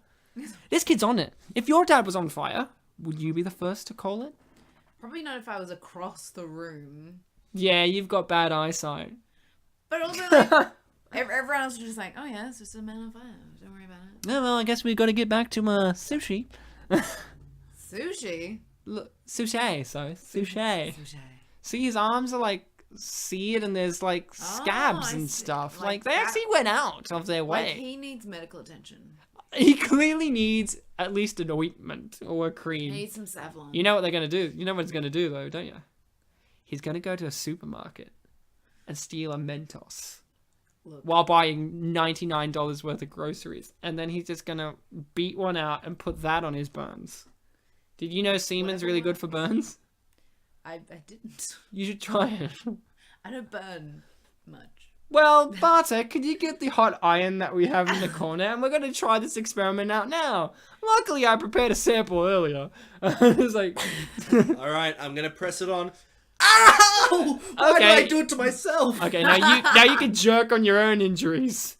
This kid's on it. If your dad was on fire, would you be the first to call it? Probably not if I was across the room. Yeah, you've got bad eyesight. But also, like, everyone else was just like, "Oh yeah, it's just a man on fire. Don't worry about it." No, well, I guess we've got to get back to sushi. Sushi? Look, sushi. Sushi. See, his arms are like seared and there's like scabs and stuff. Like, they actually went out of their way. Like, he needs medical attention. He clearly needs at least an ointment or a cream. He needs some Savlon. You know what they're going to do? You know what he's going to do, though, don't you? He's going to go to a supermarket and steal a Mentos while buying $99 worth of groceries. And then he's just going to beat one out and put that on his burns. Did you know semen's really good for burns? I didn't. You should try it. I don't burn much. Well, Bartek, could you get the hot iron that we have in the corner? And we're going to try this experiment out now. Luckily, I prepared a sample earlier. It's like... Alright, I'm going to press it on. Ow! Why did I do it to myself? Okay, now you can jerk on your own injuries.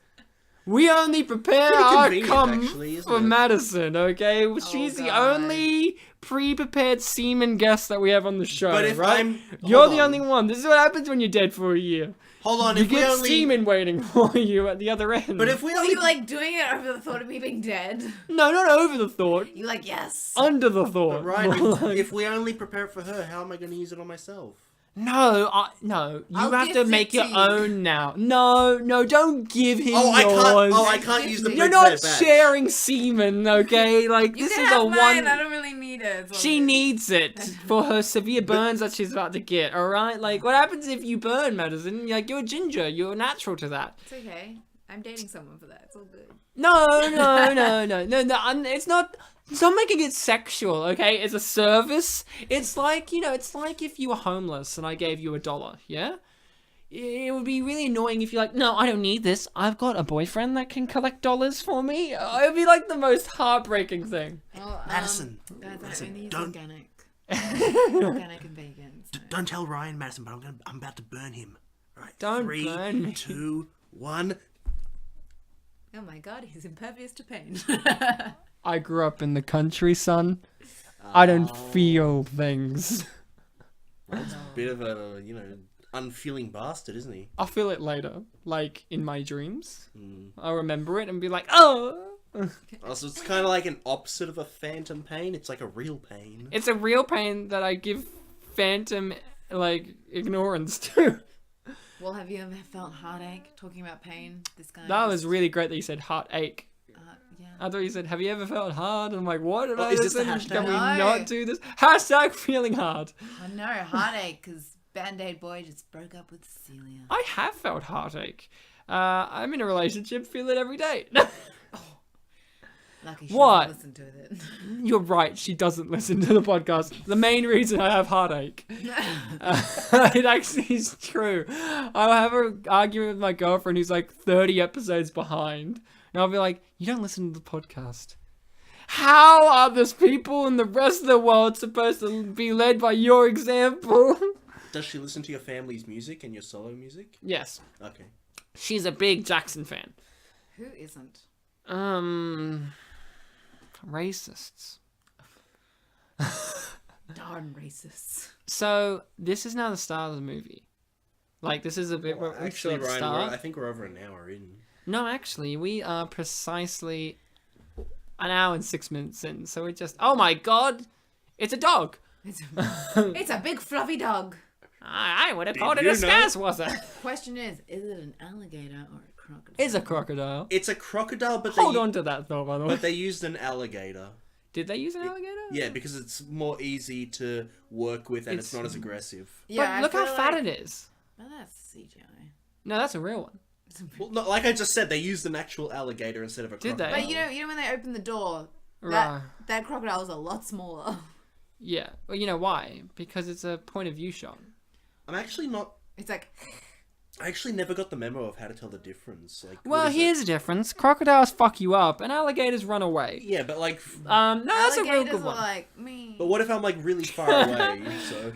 We only prepare our cum for Madison, okay? She's the only pre-prepared semen guest that we have on the show, but if right? You're the only one. This is what happens when you're dead for a year. Hold on, you get semen waiting for you at the other end. But if we Are you like doing it over the thought of me being dead? No, not over the thought. You're like, yes. Under the thought. But Ryan, if we only prepare it for her, how am I going to use it on myself? No, no. You I'll have to gift make it your to you. own now. No, don't give him Oh, yours. I can't use the You're Big not Red badge. sharing semen, okay? Like, You this can is have a mine. one... I don't really need it. It's all She good. needs it for her severe burns that she's about to get, alright? Like, what happens if you burn, Madison? Like, you're ginger. You're natural to that. It's okay. I'm dating someone for that. It's all good. No, it's not... Stop making it sexual, okay? It's a service. It's like, it's like if you were homeless and I gave you $1, yeah? It would be really annoying if you're like, no, I don't need this. I've got a boyfriend that can collect dollars for me. It would be like the most heartbreaking thing. Well, Madison, Madison, only use don't- organic. Organic and vegan. So. Don't tell Ryan, Madison, but I'm about to burn him. All right, Don't 3, burn me. 2, 1. Oh my god, he's impervious to pain. I grew up in the country, son. I don't feel things. That's a bit of a, unfeeling bastard, isn't he? I'll feel it later, like in my dreams. I'll remember it and be like, oh! Oh, so it's kind of like an opposite of a phantom pain. It's like a real pain. It's a real pain that I give phantom, ignorance to. Well, have you ever felt heartache? Talking about pain, this guy. That was really great that you said heartache. Yeah. I thought you said, have you ever felt hard? I'm like, what? Did Oh, I is this the listen? hashtag? Can we No. not do this? Hashtag feeling hard. I know, heartache, because Band-Aid Boy just broke up with Celia. I have felt heartache. I'm in a relationship, feel it every day. Lucky she What? doesn't listen to it. You're right, she doesn't listen to the podcast. The main reason I have heartache. It actually is true. I'll have an argument with my girlfriend who's like 30 episodes behind. And I'll be like, you don't listen to the podcast. How are those people in the rest of the world supposed to be led by your example? Does she listen to your family's music and your solo music? Yes. Okay. She's a big Jackson fan. Who isn't? Racists. Darn racists. So, this is now the start of the movie. Like, this is a bit where we Actually, should Ryan, start. I think we're over an hour in. No, actually, we are precisely an hour and 6 minutes in. So we just... Oh my god! It's a dog! It's a big fluffy dog. I would have called it you a know? Skazwasser. Question is it an alligator or a crocodile? It's a crocodile. It's a crocodile, but Hold on to that though, by the way. But they used an alligator. Did they use an alligator? Yeah, because it's more easy to work with and it's not as aggressive. Yeah, But I look how feel fat like- it is. Oh, that's CGI. No, that's a real one. Well, no, like I just said, they used an actual alligator instead of a Did they? crocodile. But you know when they open the door, Right. that crocodile is a lot smaller. Yeah. Well, you know why? Because it's a point of view shot. I'm actually not... It's like I actually never got the memo of how to tell the difference. Like, Well, what is here's the difference. Crocodiles fuck you up and alligators run away. it? Yeah, but like... No, that's a real alligators good are one. like me. But what if I'm like really far away, so...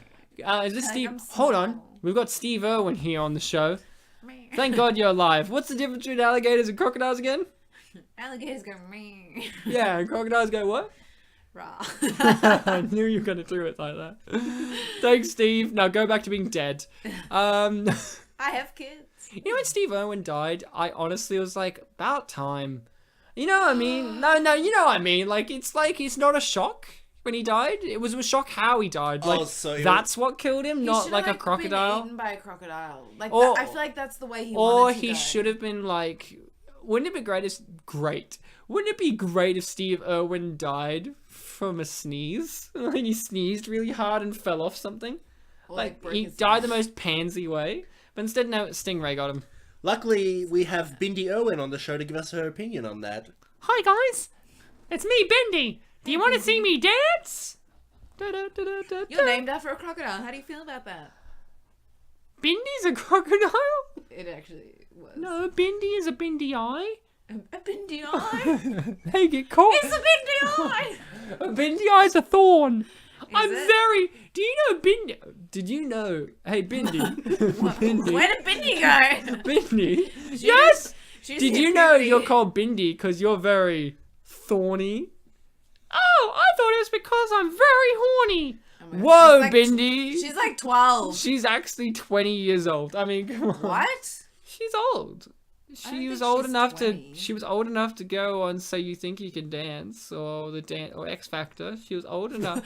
Is this Like, Steve? I'm Hold on. small. We've got Steve Irwin here on the show. Me. Thank God you're alive. What's the difference between alligators and crocodiles again? Alligators go me. Yeah, and crocodiles go what? Raw. I knew you were going to do it like that. Thanks, Steve. Now go back to being dead. I have kids. You know when Steve Irwin died, I honestly was like, about time. You know what I mean? No, you know what I mean. Like, it's not a shock when he died. It was a shock how he died. Like, Oh, so it that's what killed him, He not should've, like a been crocodile. eaten by a crocodile. Like Or- I feel like that's the way he Or wanted to he go. should have been like, wouldn't it be great? Wouldn't it be great if Steve Irwin died from a sneeze? Like he sneezed really hard and fell off something. Or, Like broke he his died the most pansy way. But instead, no, Stingray got him. Luckily, we have Bindi Irwin on the show to give us her opinion on that. Hi guys, it's me, Bendy. Do you want to see me dance? You're named after a crocodile. How do you feel about that? Bindy's a crocodile? It actually was. No, Bendy is a Bendy eye. A bindi eye? They get caught. It's a bindi eye! A Bendy eye's a thorn. I'm it? very. Do you know Bendy? Did you know? Hey, Bendy. Bendy. Where did Bindi go? Bendy. Yes. She's Did here you know Bindi. you're called Bendy because you're very thorny? Oh, I thought it was because I'm very horny. Oh my God, Whoa, she's like- Bendy. She's like 12. She's actually 20 years old. I mean, come on. What? She's old. She don't was think old she's enough 20. to. She was old enough to go on So You Think You Can Dance or the or X Factor. She was old enough.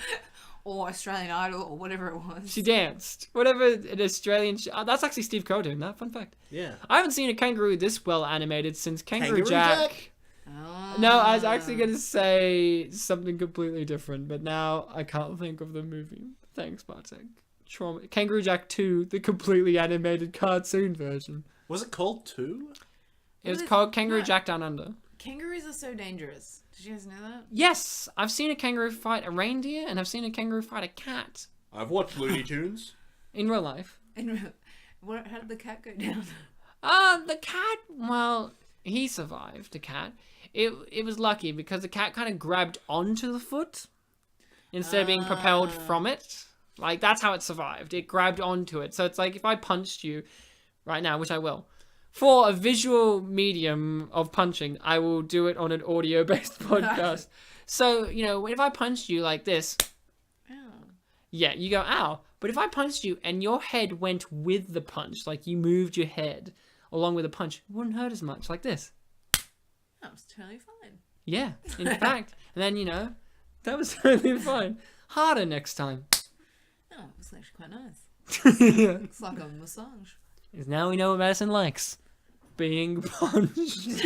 or Australian Idol or whatever it was. She danced. Whatever an Australian... that's actually Steve Carell doing that. Fun fact. Yeah. I haven't seen a kangaroo this well animated since Kangaroo Kangaroo Jack. Jack? Oh. No, I was actually going to say something completely different, but now I can't think of the movie. Thanks, Bartek. Trauma. Kangaroo Jack 2, the completely animated cartoon version. Was it called 2? It was is- called Kangaroo no. Jack Down Under. Kangaroos are so dangerous. Did you guys know that? Yes, I've seen a kangaroo fight a reindeer, and I've seen a kangaroo fight a cat I've watched Looney Tunes. in real life. And how did the cat go down? The cat, well, he survived, the cat. It was lucky because the cat kind of grabbed onto the foot instead of being propelled from it. Like, that's how it survived. It grabbed onto it. So it's like if I punched you right now, which I will, for a visual medium of punching, I will do it on an audio-based podcast. So, if I punched you like this, Oh. yeah, you go, ow. But if I punched you and your head went with the punch, like you moved your head along with the punch, it wouldn't hurt as much, like this. That was totally fine. Yeah, in fact. And then, that was totally fine. Harder next time. Oh, it was actually quite nice. Yeah. It's like a massage. Because now we know what Madison likes. Being punched.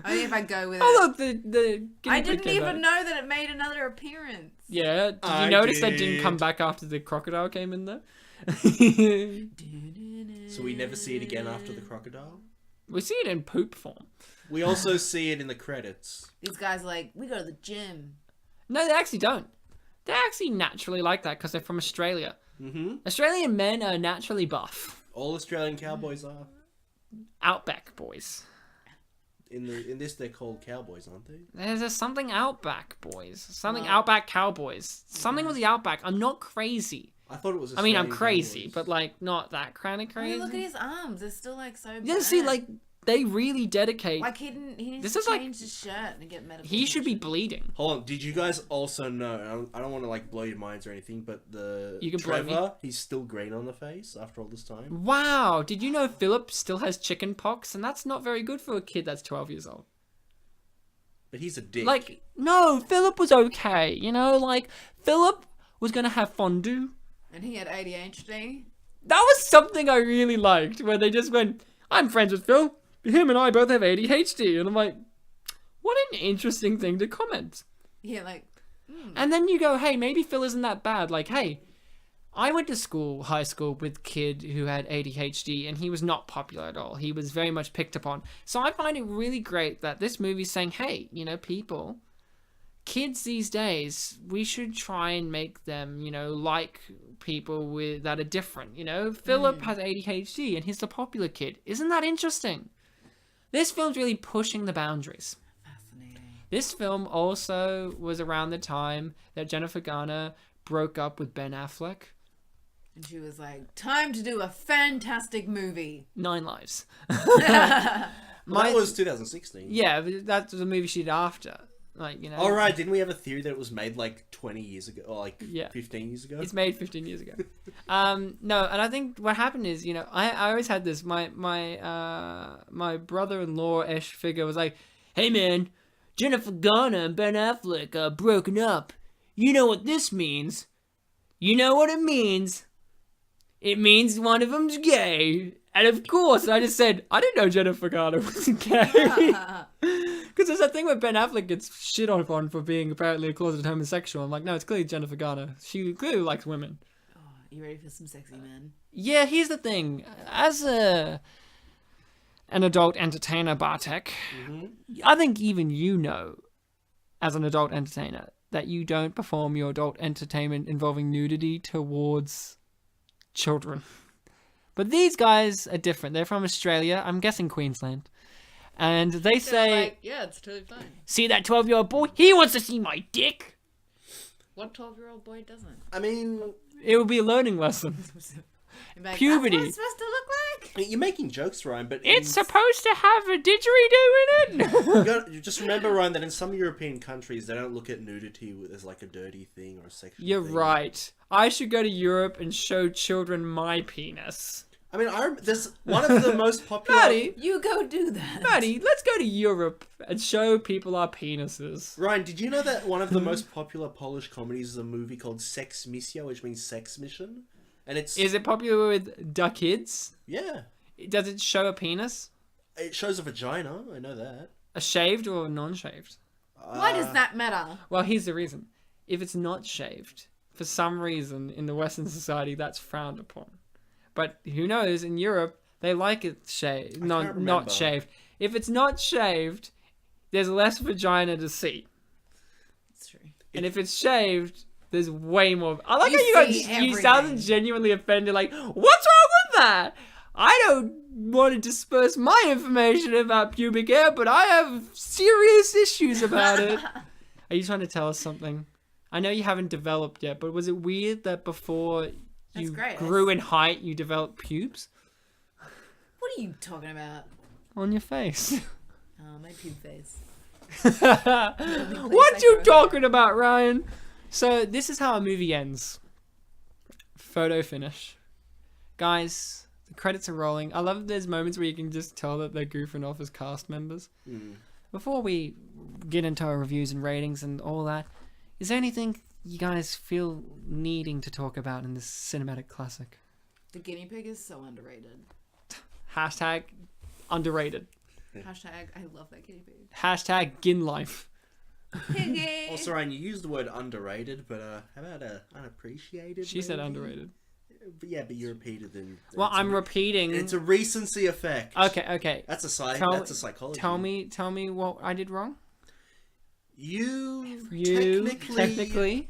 Only if I go with Oh, it. look, the guinea I pig didn't came even back. know that it made another appearance. Yeah, did you I notice that didn't did. come back after the crocodile came in there? So we never see it again after the crocodile. We see it in poop form. We also see it in the credits. These guys are like, we go to the gym. No, they actually don't. They're actually naturally like that because they're from Australia. Mm-hmm. Australian men are naturally buff. All Australian cowboys are. Outback boys. In this, they're called cowboys, aren't they? There's a something Outback boys. Something Outback cowboys. Something with the Outback. I'm not crazy. I thought it was. I mean, I'm Australian crazy, cowboys. but like not that kind of I crazy. mean, look at his arms. They're still like so Yeah, see, bad. like they really dedicate. Like he needs This to is like- change his shirt and get medical He should be attention. bleeding. Hold on. Did you guys also know? I don't want to like blow your minds or anything, but You can blow me. Trevor, he's still green on the face after all this time. Wow, did you know Philip still has chicken pox, and that's not very good for a kid that's 12 years old. But he's a dick. Like, no, Philip was okay. Like Philip was gonna have fondue. And he had ADHD. That was something I really liked, where they just went, I'm friends with Phil. Him and I both have ADHD. And I'm like, what an interesting thing to comment. Yeah, like, And then you go, hey, maybe Phil isn't that bad. Like, hey, I went to high school with a kid who had ADHD, and he was not popular at all. He was very much picked upon. So I find it really great that this movie's saying, hey, people, kids these days, we should try and make them, like people that are different. Philip has ADHD, and he's the popular kid. Isn't that interesting? This film's really pushing the boundaries. fascinating. This film also was around the time that Jennifer Garner broke up with Ben Affleck. And she was like, time to do a fantastic movie. 9 Lives. Well, that was 2016. Yeah, that was a movie she did after. All right. Didn't we have a theory that it was made like 20 years ago or like Yeah. 15 years ago? It's made 15 years ago. No, and I think what happened is, I always had this. My brother-in-law ish figure was like, "Hey man, Jennifer Garner and Ben Affleck are broken up. You know what this means? You know what it means? It means one of them's gay." And of course, I just said, I didn't know Jennifer Garner was gay. Because there's that thing where Ben Affleck gets shit on for being apparently a closeted homosexual. I'm like, no, it's clearly Jennifer Garner. She clearly likes women. Oh, you ready for some sexy men? Yeah, here's the thing. As an adult entertainer, Bartek, I think even as an adult entertainer, that you don't perform your adult entertainment involving nudity towards children. But these guys are different. They're from Australia. I'm guessing Queensland. And they say, Like, yeah, it's totally fine. see that 12-year-old boy? He wants to see my dick. What 12-year-old boy doesn't? I mean, It would be a learning lesson. Like, Puberty. That's what it's supposed to look like. you're making jokes, Ryan, but It's supposed to have a didgeridoo in it. you just remember, Ryan, that in some European countries, they don't look at nudity as like a dirty thing or a sexual You're thing. right. I should go to Europe and show children my penis. I mean, there's one of the most popular. Maddie, You go do that. Maddie, let's go to Europe and show people our penises. Ryan, did you know that one of the most popular Polish comedies is a movie called Sex Misja, which means sex mission? And it's... Is it popular with the kids? Yeah. Does it show a penis? It shows a vagina, I know that. A shaved or non-shaved? Why does that matter? Well, here's the reason. If it's not shaved, for some reason in the Western society, that's frowned upon. But who knows? In Europe, they like it shaved, not shaved. If it's not shaved, there's less vagina to see. It's true. And if it's shaved, there's way more. I like You how see you sounded genuinely offended. Like, what's wrong with that? I don't want to disperse my information about pubic hair, but I have serious issues about it. Are you trying to tell us something? I know you haven't developed yet, but was it weird that before you grew in height, you developed pubes? What are you talking about? On your face. Oh, my pube face. What you talking about, Ryan? So this is how a movie ends. Photo finish. Guys, the credits are rolling. I love there's moments where you can just tell that they're goofing off as cast members. Before we get into our reviews and ratings and all that, is there anything you guys feel needing to talk about in this cinematic classic? The guinea pig is so underrated. Hashtag underrated. Hashtag I love that guinea pig. Hashtag gin life. Piggy. Also, Ryan, you used the word underrated, but how about unappreciated? She said maybe? underrated. But yeah, but you repeated it. Well, I'm repeating. It's a recency effect. Okay. That's a psychology. Tell me what I did wrong. You technically.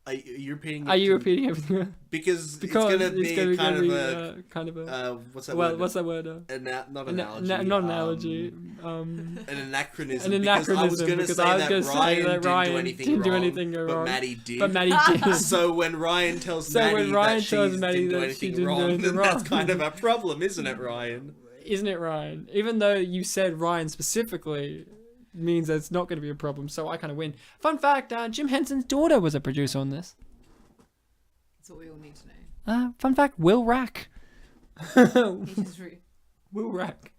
Are you repeating? Are you repeating everything? Because it's gonna be kind of a what's that word? What's that word? Not analogy. Not analogy. An anachronism. An anachronism. Because I was gonna say that Ryan didn't do anything wrong, wrong. but Maddie did. So when Ryan tells Maddie that she didn't do anything wrong, then that's kind of a problem, isn't it, Ryan? Isn't it, Ryan? Even though you said Ryan specifically, means that it's not going to be a problem, so I kind of win. Fun fact, Jim Henson's daughter was a producer on this. That's what we all need to know. Fun fact, Will Rack. Will Rack.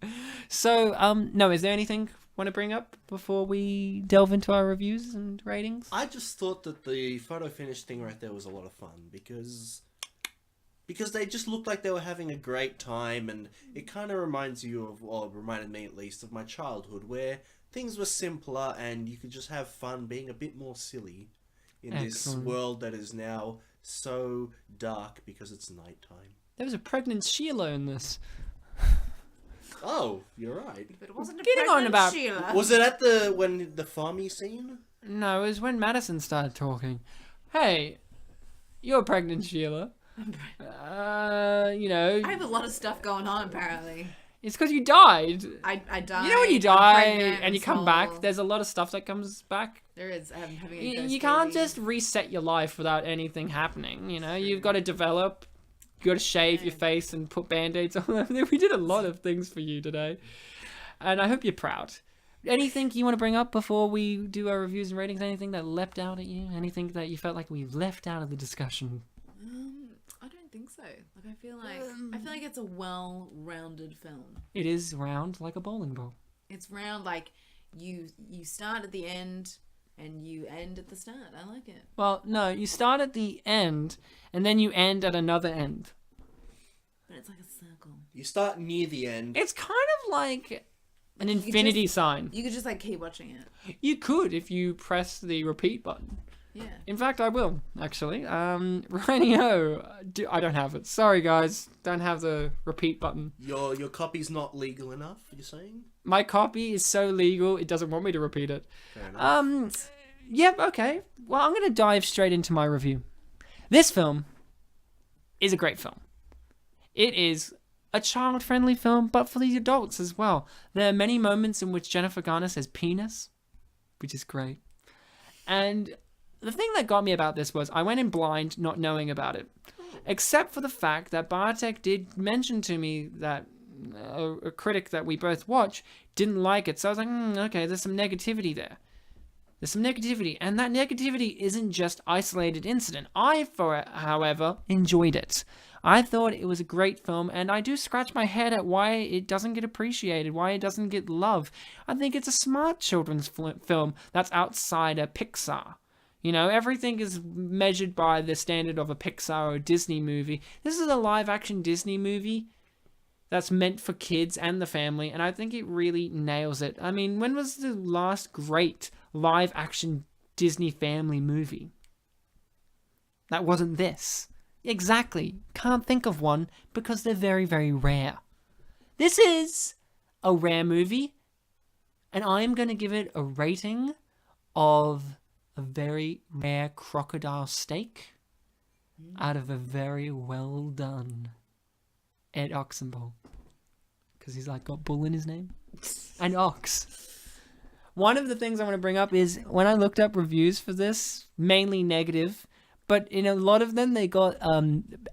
So, no, is there anything you want to bring up before we delve into our reviews and ratings? I just thought that the photo finish thing right there was a lot of fun, because they just looked like they were having a great time, and it kind of reminds you of, or reminded me at least, of my childhood, where things were simpler and you could just have fun being a bit more silly in this world that is now so dark because it's nighttime. There was a pregnant Sheila in this. Oh, you're right. But it wasn't Getting on about Sheila. Was it at when the farmy scene? No, it was when Madison started talking. Hey, you're pregnant, Sheila. You know. I have a lot of stuff going on, apparently. It's because you died. I died. You know when you die and you come back, there's a lot of stuff that comes back. There is. I'm having a You can't just reset your life without anything happening. You know, you've got to develop. You got to shave your face and put band-aids on. We did a lot of things for you today, and I hope you're proud. Anything you want to bring up before we do our reviews and ratings? Anything that leapt out at you? Anything that you felt like we left out of the discussion? I don't think so. I feel like it's a well-rounded film. It is round like a bowling ball. It's round like you start at the end and you end at the start. I like it. Well, no, you start at the end and then you end at another end. But it's like a circle. You start near the end. It's kind of like an infinity sign. You could just like keep watching it. You could if you press the repeat button. Yeah. In fact, I will, actually. Ryan-o, I don't have it. Sorry, guys. Don't have the repeat button. Your copy's not legal enough, you're saying? My copy is so legal, it doesn't want me to repeat it. Fair enough. Yep, okay. Well, I'm going to dive straight into my review. This film is a great film. It is a child-friendly film, but for the adults as well. There are many moments in which Jennifer Garner says penis, which is great. And the thing that got me about this was I went in blind, not knowing about it. Except for the fact that Bartek did mention to me that a critic that we both watch didn't like it. So I was like, okay, there's some negativity there. There's some negativity, and that negativity isn't just isolated incident. However, enjoyed it. I thought it was a great film, and I do scratch my head at why it doesn't get appreciated, why it doesn't get love. I think it's a smart children's film that's outside of Pixar. You know, everything is measured by the standard of a Pixar or Disney movie. This is a live-action Disney movie that's meant for kids and the family, and I think it really nails it. I mean, when was the last great live-action Disney family movie that wasn't this? Exactly. Can't think of one because they're very, very rare. This is a rare movie, and I'm going to give it a rating of a very rare crocodile steak out of a very well done Ed Oxenbould, because he's like got bull in his name and ox. One of the things I want to bring up is when I looked up reviews for this, mainly negative, but in a lot of them they got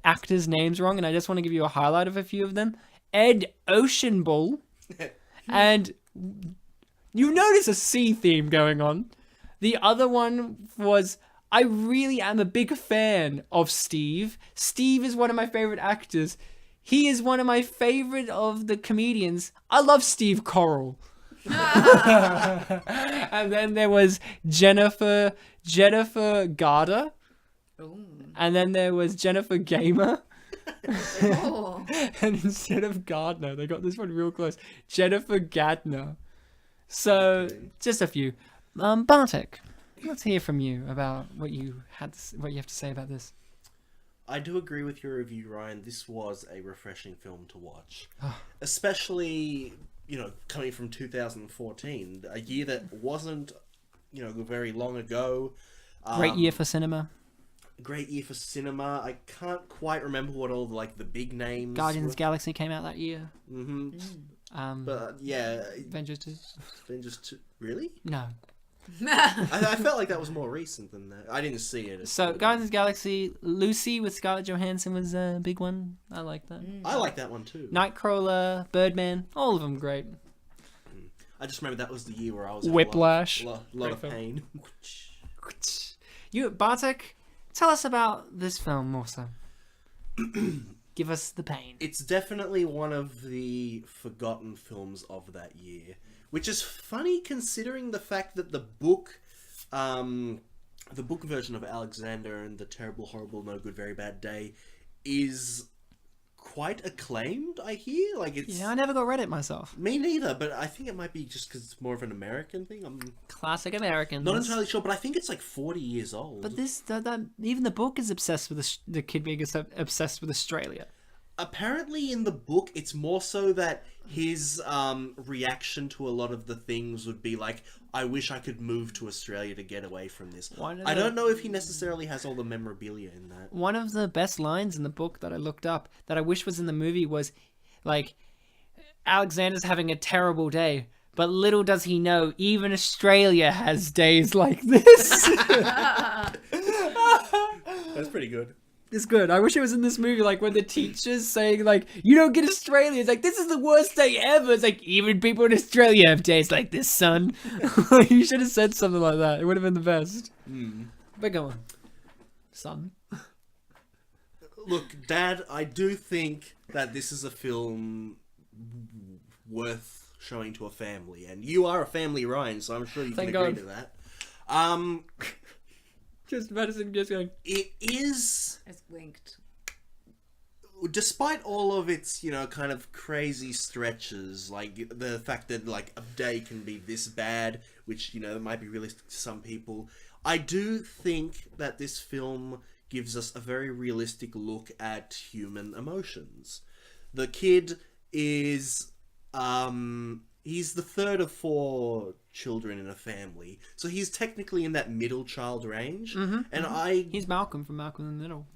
actors' names wrong, and I just want to give you a highlight of a few of them. Ed Oceanbull, and you notice a sea theme going on. The other one was, I really am a big fan of Steve. Steve is one of my favorite actors. He is one of my favorite of the comedians. I love Steve Carell. And then there was Jennifer Garner. Ooh. And then there was Jennifer Gamer. Oh. And instead of Gardner, they got this one real close. Jennifer Gardner. So, just a few. Bartek, let's hear from you about what you have to say about this. I do agree with your review, Ryan. This was a refreshing film to watch. Especially, coming from 2014, a year that wasn't, very long ago. Great year for cinema. Great year for cinema. I can't quite remember what all the big names Guardians were. Galaxy came out that year. Mm-hmm. But yeah, Avengers 2. Avengers 2. Really? No. I felt like that was more recent than that. I didn't see it. So Guardians Galaxy, Lucy with Scarlett Johansson was a big one. I like that. I like that one too. Nightcrawler, Birdman, all of them great. I just remember that was the year where I was Whiplash. a lot of pain. You, Bartek, tell us about this film more so. Give us the pain. It's definitely one of the forgotten films of that year, which is funny considering the fact that the book version of Alexander and the Terrible, Horrible, No Good, Very Bad Day is quite acclaimed, I hear. Yeah, I never got read it myself. Me neither, but I think it might be just because it's more of an American thing. I'm Classic American. not entirely sure, but I think it's 40 years old. But even the book is obsessed with the kid being obsessed with Australia. Apparently in the book, it's more so that his reaction to a lot of the things would be like, I wish I could move to Australia to get away from this. I don't know if he necessarily has all the memorabilia in that. One of the best lines in the book that I looked up that I wish was in the movie was, Alexander's having a terrible day, but little does he know, even Australia has days like this. That's pretty good. It's good. I wish it was in this movie, when the teacher's saying, you don't get Australia. It's this is the worst day ever. It's even people in Australia have days like this, son. You should have said something like that. It would have been the best. But go on. Son. Look, Dad, I do think that this is a film worth showing to a family. And you are a family, Ryan, so I'm sure you can agree to that. Just Madison just going. It is. It's winked. Despite all of its, kind of crazy stretches, the fact that a day can be this bad, which might be realistic to some people, I do think that this film gives us a very realistic look at human emotions. The kid is he's the third of 4 children in a family, so he's technically in that middle child range. He's Malcolm from Malcolm in the Middle.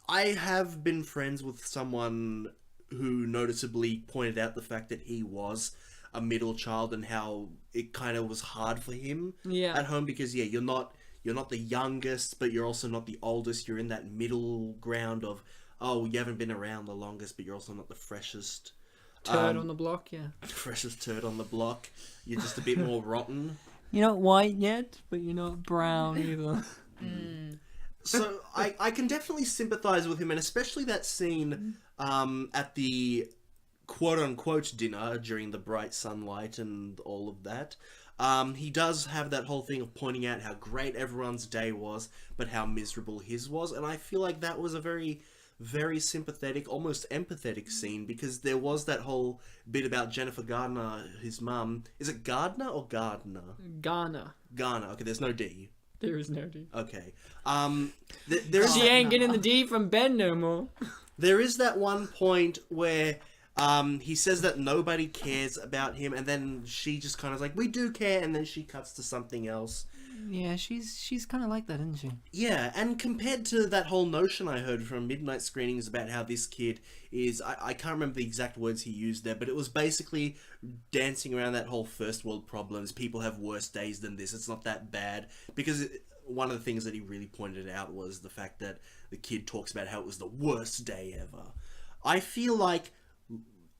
I have been friends with someone who noticeably pointed out the fact that he was a middle child and how it kind of was hard for him at home because you're not the youngest, but you're also not the oldest. You're in that middle ground of you haven't been around the longest, but you're also not the freshest. Turd on the block, yeah. Freshest turd on the block. You're just a bit more rotten. You're not white yet, but you're not brown either. So I can definitely sympathize with him, and especially that scene at the quote-unquote dinner during the bright sunlight and all of that. He does have that whole thing of pointing out how great everyone's day was, but how miserable his was, and I feel like that was a very, very sympathetic, almost empathetic scene, because there was that whole bit about Jennifer Gardner, his mum. Is it Gardner or Gardner? Garner. Garner. Okay, there's no D. There is no D. Okay. There is She ain't getting the D from Ben no more. There is that one point where he says that nobody cares about him, and then she just kind of like, we do care, and then she cuts to something else. Yeah, she's kind of like that, isn't she? Yeah, and compared to that whole notion I heard from midnight screenings about how this kid is, I can't remember the exact words he used there, but it was basically dancing around that whole first world problems. People have worse days than this. It's not that bad. Because one of the things that he really pointed out was the fact that the kid talks about how it was the worst day ever. I feel like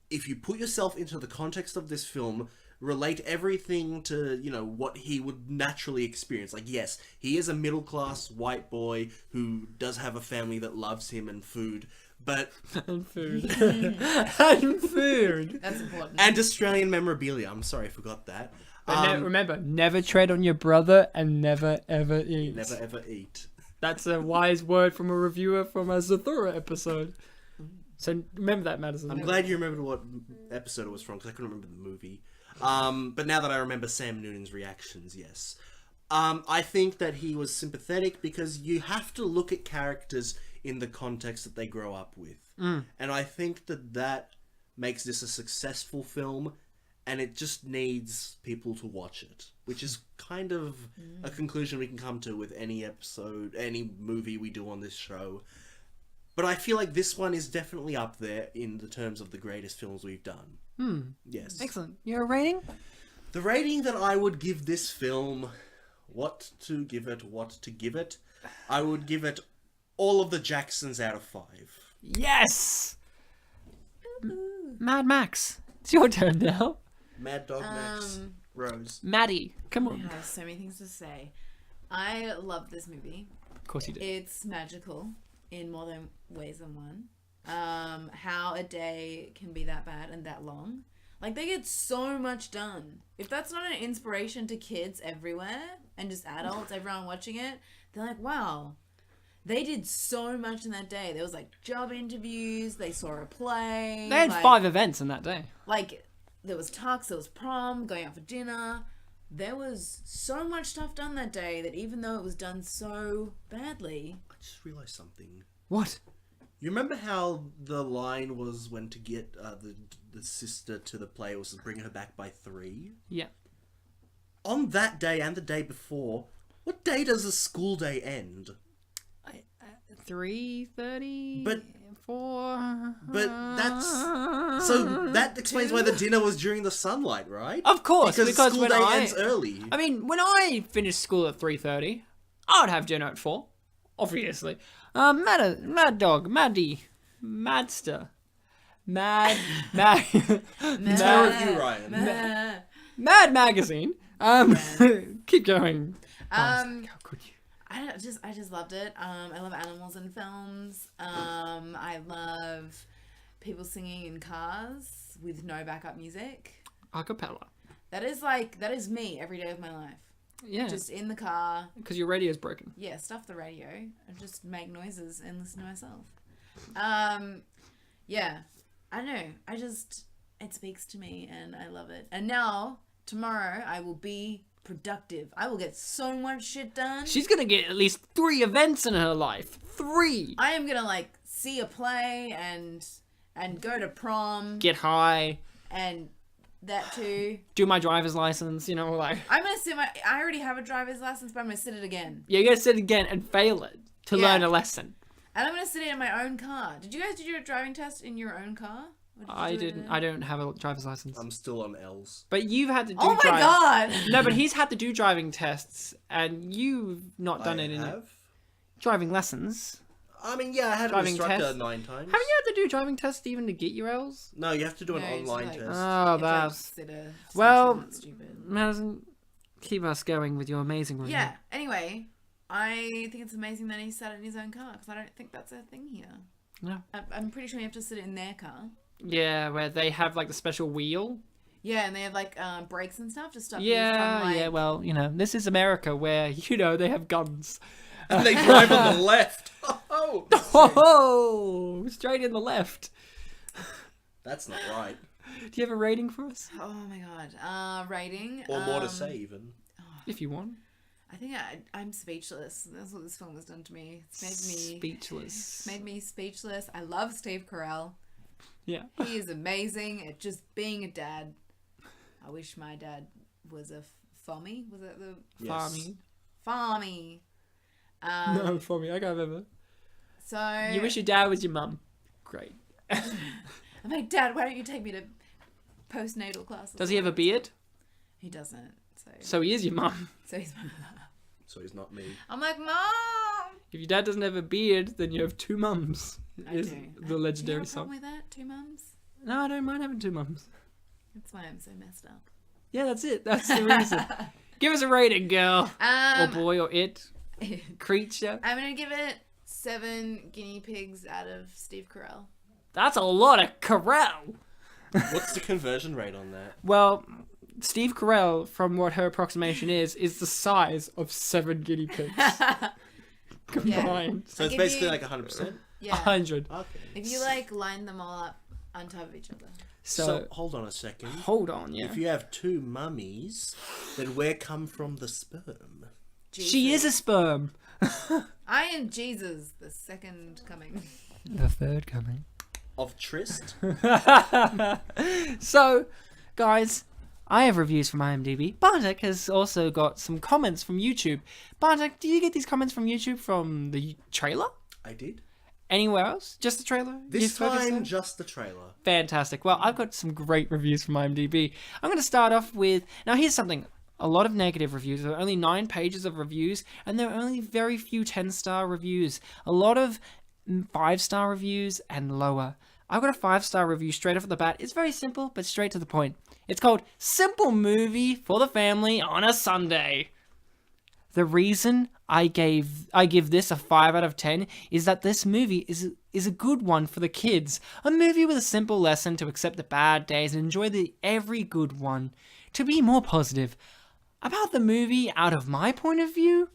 if you put yourself into the context of this film, relate everything to, you know, what he would naturally experience. Like, yes, he is a middle-class white boy who does have a family that loves him and food, but... And food. And food. That's important. And Australian memorabilia. I'm sorry, I forgot that. But remember, never tread on your brother and never ever eat. Never ever eat. That's a wise word from a reviewer from a Zathura episode. So remember that, Madison. I'm glad you remembered what episode it was from, because I couldn't remember the movie. But now that I remember Sam Noonan's reactions, yes. I think that he was sympathetic because you have to look at characters in the context that they grow up with. And I think that makes this a successful film, and it just needs people to watch it, which is kind of a conclusion we can come to with any episode, any movie we do on this show. But I feel like this one is definitely up there in the terms of the greatest films we've done. Yes. Excellent. Your rating? The rating that I would give this film, what to give it, I would give it all of the Jacksons out of 5. Yes! Mad Max. It's your turn now. Mad Dog Max. Rose. Maddie, come I on. have so many things to say. I love this movie. Of course you did. It's magical in more than ways than one. How a day can be that bad and that long. Like, they get so much done. If that's not an inspiration to kids everywhere and just adults, everyone watching it, they're like, wow, they did so much in that day. There was like job interviews, they saw a play. They had like, 5 events in that day. Like, there was tux, there was prom, going out for dinner. There was so much stuff done that day that even though it was done so badly... I just realised something. What? You remember how the line was when to get the sister to the play was to bring her back by 3? Yeah. On that day and the day before, what day does a school day end? 3:30. But 4. But that's... So that explains why the dinner was during the sunlight, right? Of course, because school when day I ends early. I mean, when I finished school at 3:30, I'd have dinner at 4. Obviously. Mad Dog, Maddie, Madster, Mad, Mad you, Ryan. Mad Magazine. Keep going. How could you? I just loved it. I love animals in films. I love people singing in cars with no backup music. Acapella. That is me every day of my life. Yeah. Just in the car. Because your radio's broken. Yeah, stuff the radio and just make noises and listen to myself. Yeah. I don't know. It speaks to me and I love it. And now, tomorrow, I will be productive. I will get so much shit done. She's gonna get at least 3 events in her life. 3! I am gonna, see a play and go to prom. Get high. And that too. Do my driver's license, I'm gonna sit I already have a driver's license, but I'm gonna sit it again. Yeah, you're gonna sit again and fail it to learn a lesson. And I'm gonna sit it in my own car. Did you guys do your driving test in your own car? I didn't. I don't have a driver's license. I'm still on L's. But you've had to do. Oh my god! No, but he's had to do driving tests, and you've not done it in driving lessons. I mean, yeah, I had Driving an instructor test. 9 times. Haven't you had to do driving tests even to get your L's? No, you have to do an No, online it's test. Oh, that's Consider well, stupid. Madison. keep us going with your amazing review. Yeah. Anyway, I think it's amazing that he sat in his own car because I don't think that's a thing here. No. I'm pretty sure you have to sit in their car. Yeah, where they have like the special wheel. Yeah, and they have like brakes and stuff to stop Yeah, you from like... yeah. Well, this is America, where they have guns. And they drive on the left. Oh, Oh, straight in the left. that's not right. Do you have a rating for us, Oh my god. Rating. Or more to say, even. if you want? I think I'm speechless. That's what this film has done to me. It's made me Speechless. made me speechless. I love Steve Carell. Yeah. He is amazing at just being a dad. I wish my dad was a Fommy. Was that the Yes. Farmy? No, for me, I can't remember. So You wish your dad was your mum. Great. I'm like, Dad, why don't you take me to postnatal classes? Does he have a beard? He doesn't. So he is your mum. So he's my mother. So he's not me. I'm like, Mom. If your dad doesn't have a beard, then you have two mums. I Is do. the Do you legendary have a song. problem with that? 2 mums? No, I don't mind having two mums. That's why I'm so messed up. Yeah, that's it. That's the reason. Give us a rating, girl. Or boy, or it. Creature. I'm gonna give it 7 guinea pigs out of Steve Carell. That's a lot of Carell. What's the conversion rate on that? Well, Steve Carell, from what her approximation is the size of 7 guinea pigs combined. So it's I'll give basically you- like 100%? Yeah. 100. Okay. If you like line them all up on top of each other. So, hold on a second. hold on, yeah. If you have 2 mummies, then where come from the sperm? She is a sperm. I am Jesus, the second coming. The third coming. Of Trist? So, guys, I have reviews from IMDb. Bartek has also got some comments from YouTube. Bartek, do you get these comments from YouTube from the trailer? I did. Anywhere else? Just the trailer? This You focused time, on? just the trailer. Fantastic. Well, I've got some great reviews from IMDb. I'm going to start off with... Now, here's something. A lot of negative reviews. There are only 9 pages of reviews, and there are only very few 10-star reviews. A lot of 5-star reviews and lower. I've got a 5-star review straight off the bat. It's very simple, but straight to the point. It's called Simple Movie for the Family on a Sunday. The reason I give this a 5 out of 10 is that this movie is a good one for the kids. A movie with a simple lesson to accept the bad days and enjoy the every good one. To be more positive, about the movie out of my point of view,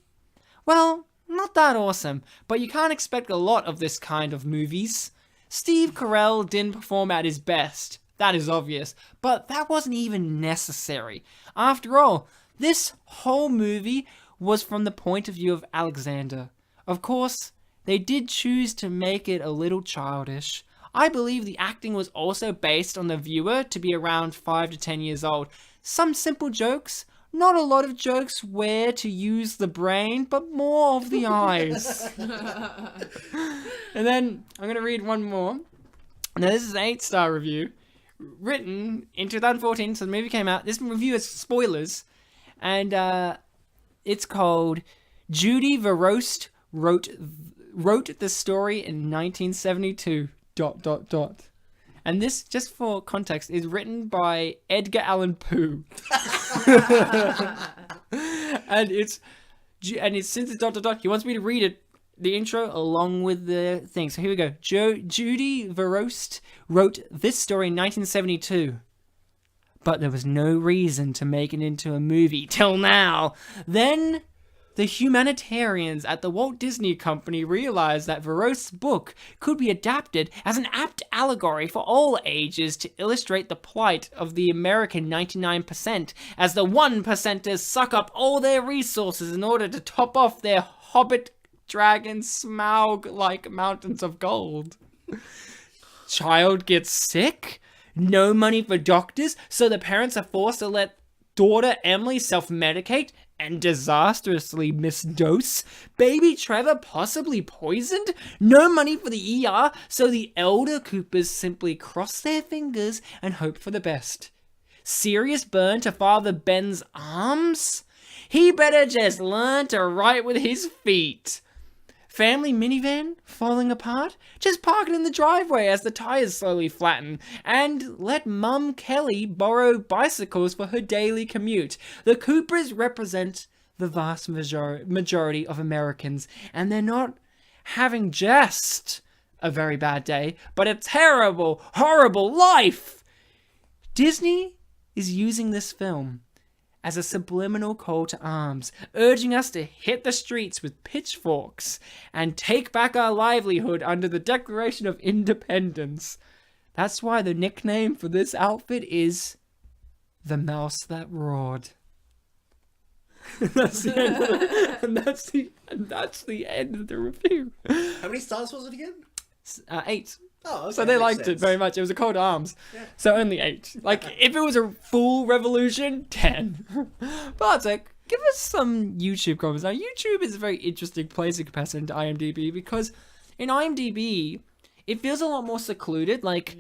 well, not that awesome, but you can't expect a lot of this kind of movies. Steve Carell didn't perform at his best, that is obvious, but that wasn't even necessary. After all, this whole movie was from the point of view of Alexander. Of course, they did choose to make it a little childish. I believe the acting was also based on the viewer to be around 5 to 10 years old. Some simple jokes, not a lot of jokes where to use the brain, but more of the eyes. And then I'm going to read one more. Now, this is an 8-star review written in 2014, so the movie came out. This review has spoilers, and it's called Judy Verrost wrote the story in 1972, ... And this, just for context, is written by Edgar Allan Poe. and it's since it's ... He wants me to read it, the intro, along with the thing. So here we go. Judy Verrost wrote this story in 1972. But there was no reason to make it into a movie till now. Then the humanitarians at the Walt Disney Company realized that Verrost's book could be adapted as an apt allegory for all ages to illustrate the plight of the American 99%, as the 1%ers suck up all their resources in order to top off their hobbit dragon Smaug-like mountains of gold. Child gets sick? No money for doctors, so the parents are forced to let daughter Emily self-medicate and disastrously misdose. Baby Trevor possibly poisoned? No money for the ER, so the elder Coopers simply cross their fingers and hope for the best. Serious burn to Father Ben's arms? He better just learn to write with his feet. Family minivan falling apart? Just park it in the driveway as the tires slowly flatten. And let Mum Kelly borrow bicycles for her daily commute. The Coopers represent the vast majority of Americans. And they're not having just a very bad day, but a terrible, horrible life. Disney is using this film as a subliminal call to arms, urging us to hit the streets with pitchforks and take back our livelihood under the Declaration of Independence. That's why the nickname for this outfit is The Mouse That Roared. That's the end of that's the end of the review. How many stars was it again? 8. Oh, okay, So they makes liked it sense. very much. It was a call to arms. Yeah. So only 8. Like, if it was a full revolution, 10. Bartek, give us some YouTube comments. Now, YouTube is a very interesting place in comparison to IMDb because in IMDb, it feels a lot more secluded. Like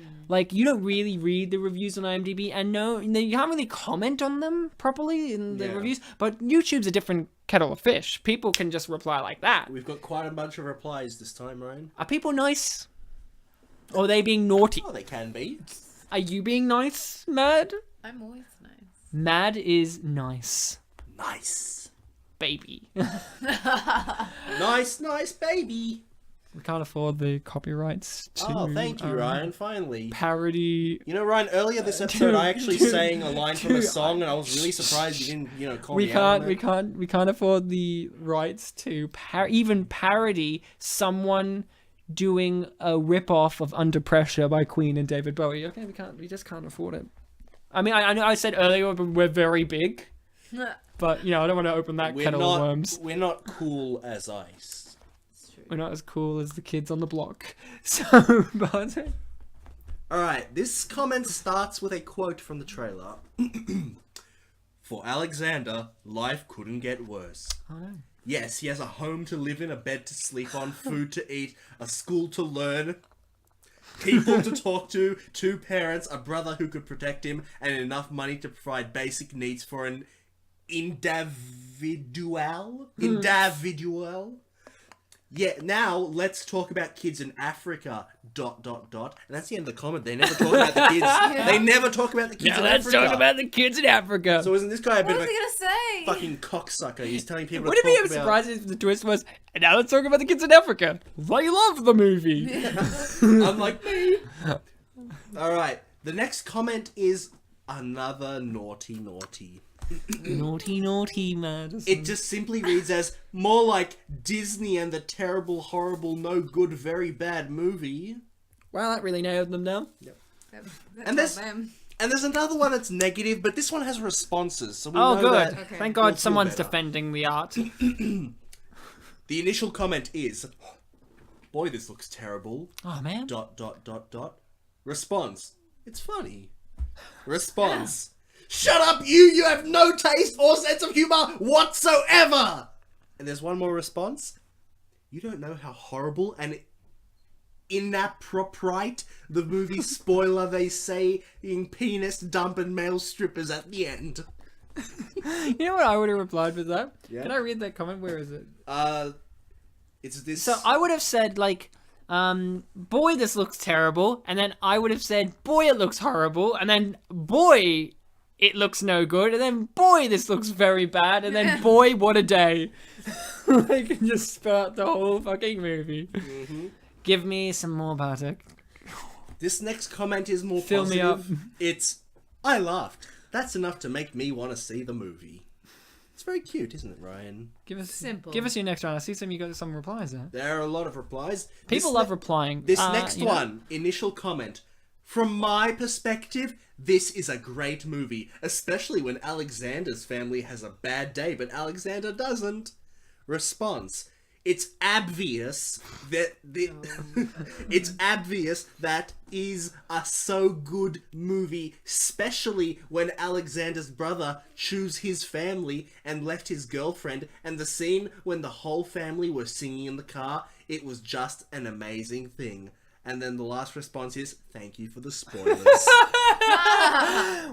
you don't really read the reviews on IMDb, and you can't really comment on them properly in the reviews. But YouTube's a different kettle of fish. People can just reply like that. We've got quite a bunch of replies this time, Ryan. Are people nice? Or are they being naughty? Oh, they can be. Are you being nice, Mad? I'm always nice. Mad is nice. Nice. Baby. Nice, baby. We can't afford the copyrights to Oh, thank you, Ryan. Finally. parody. You know, Ryan, earlier this episode, I actually sang a line from a song, and I was really surprised you didn't, call me out on it. We can't afford the rights to even parody someone doing a rip-off of Under Pressure by Queen and David Bowie. Okay, we just can't afford it. I mean, I know I said earlier we're very big, but, I don't want to open that kettle of worms. We're not cool as ice. It's true. We're not as cool as the kids on the block. So, but... Alright, this comment starts with a quote from the trailer. For Alexander, life couldn't get worse. Oh, no. Yes, he has a home to live in, a bed to sleep on, food to eat, a school to learn, people to talk to, 2 parents, a brother who could protect him, and enough money to provide basic needs for an individual. Yeah, now let's talk about kids in Africa. ... And that's the end of the comment. They never talk about the kids. They never talk about the kids in Let's Africa. talk about the kids in Africa. So isn't this guy a bit What of was a he gonna say? fucking cocksucker? He's telling people Would to it be talk about... surprising if the twist was, and now let's talk about the kids in Africa? They love the movie. Unlike me. Alright, the next comment is another naughty. Naughty, Madison. It just simply reads as more like Disney and the terrible, horrible, no good, very bad movie. Well, that really nailed them down. And there's another one that's negative, but this one has responses. So we Oh, know good. that Okay. Thank we'll God feel someone's better. defending the art. The initial comment is, boy, this looks terrible. Oh, man. ... Response, it's funny. Response, shut up, you have no taste or sense of humor whatsoever. And there's one more response. You don't know how horrible and inappropriate the movie spoiler they say in penis dumping male strippers at the end. You know what I would have replied with that? Yeah. Can I read that comment? Where is it? It's this. So I would have said, like, boy, this looks terrible. And then I would have said, boy, it looks horrible. And then, boy, it looks no good. And then, boy, this looks very bad. And then, boy, what a day. I can just spell out the whole fucking movie. Mm-hmm. Give me some more, Bartek. This next comment is more Fill me positive. up. It's, I laughed. That's enough to make me want to see the movie. It's very cute, isn't it, Ryan? Give us Simple. Give us your next round. I see you got some replies there. There are a lot of replies. People love replying. This next you know. one, initial comment. From my perspective, this is a great movie, especially when Alexander's family has a bad day, but Alexander doesn't. Response. It's obvious that it's obvious that is a so good movie, especially when Alexander's brother chose his family and left his girlfriend, and the scene when the whole family were singing in the car, it was just an amazing thing. And then the last response is, thank you for the spoilers.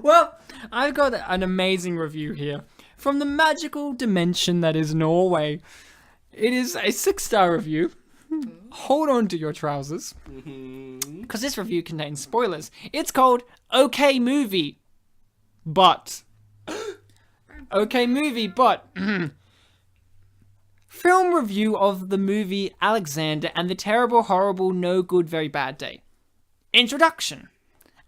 Well, I've got an amazing review here from the magical dimension that is Norway. It is a 6-star review. Hold on to your trousers. Because this review contains spoilers. It's called Okay Movie, but... Okay Movie, but... Film review of the movie Alexander and the Terrible, Horrible, No Good, Very Bad Day. Introduction.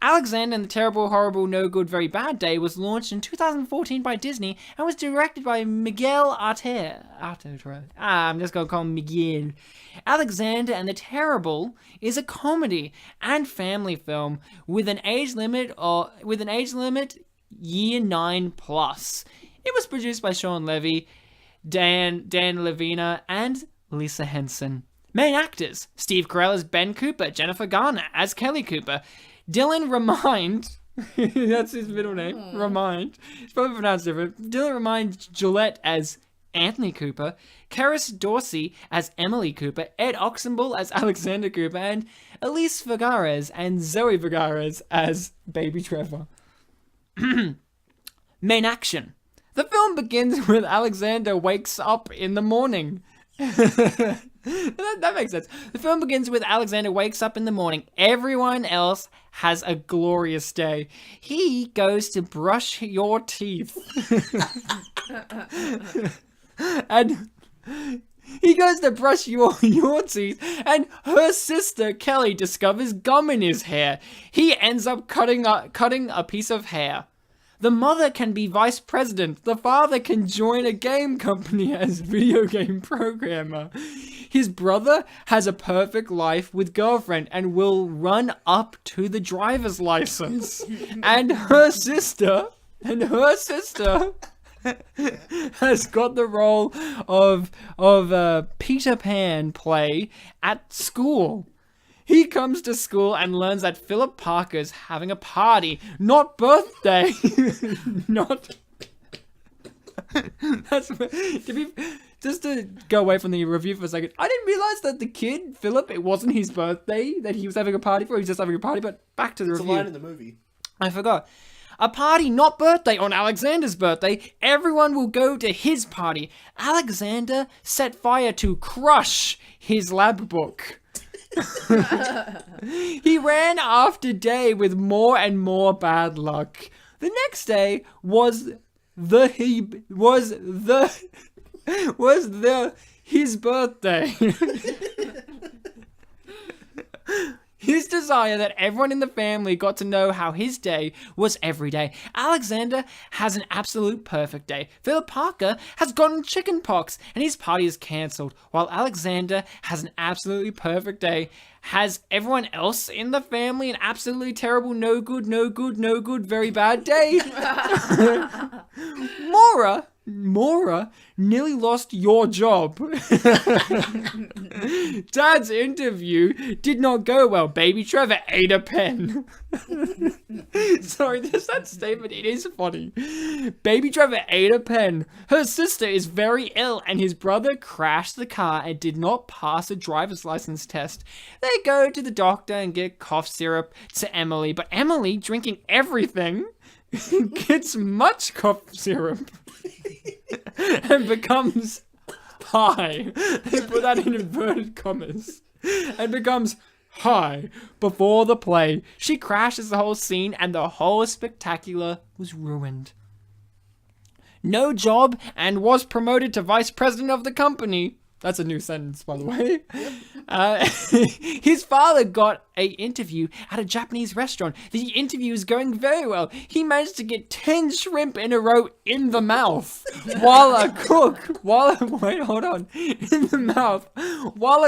Alexander and the Terrible, Horrible, No Good, Very Bad Day was launched in 2014 by Disney and was directed by Miguel Artero. I'm just going to call him Miguel. Alexander and the Terrible is a comedy and family film with an age limit year 9 plus. It was produced by Sean Levy, Dan Levina, and Lisa Henson. Main actors: Steve Carell as Ben Cooper, Jennifer Garner as Kelly Cooper, Dylan Remind, that's his middle name, Remind, it's probably pronounced different, Dylan Remind Gillette as Anthony Cooper, Kerris Dorsey as Emily Cooper, Ed Oxenbould as Alexander Cooper, and Elise Vergara's and Zoe Vergara's as Baby Trevor. Main action. The film begins with Alexander wakes up in the morning. That makes sense. The film begins with Alexander wakes up in the morning. Everyone else has a glorious day. He goes to brush your teeth. And he goes to brush your teeth, and her sister Kelly discovers gum in his hair. He ends up cutting a piece of hair. The mother can be vice president. The father can join a game company as video game programmer. His brother has a perfect life with girlfriend and will run up to the driver's license. And her sister has got the role of Peter Pan play at school. He comes to school and learns that Philip Parker's having a party, not birthday. Not. Just to go away from the review for a second, I didn't realize that the kid, Philip, it wasn't his birthday that he was having a party for. He was just having a party, but back to the review. It's a line in the movie. I forgot. A party, not birthday, on Alexander's birthday. Everyone will go to his party. Alexander set fire to crush his lab book. He ran after day with more and more bad luck. The next day was his birthday. His desire that everyone in the family got to know how his day was every day. Alexander has an absolute perfect day. Philip Parker has gotten chicken pox and his party is cancelled, while Alexander has an absolutely perfect day. Has everyone else in the family an absolutely terrible, no good, very bad day? Maura nearly lost your job. Dad's interview did not go well. Baby Trevor ate a pen. Sorry, there's that statement. It is funny. Baby Trevor ate a pen. Her sister is very ill and his brother crashed the car and did not pass a driver's license test. They go to the doctor and get cough syrup to Emily, but Emily, drinking everything, gets much cough syrup and becomes high. They put that in inverted commas. And becomes high before the play. She crashes the whole scene and the whole spectacular was ruined. No job and was promoted to vice president of the company. That's a new sentence, by the way. His father got an interview at a Japanese restaurant. The interview is going very well. He managed to get 10 shrimp in a row in the mouth while a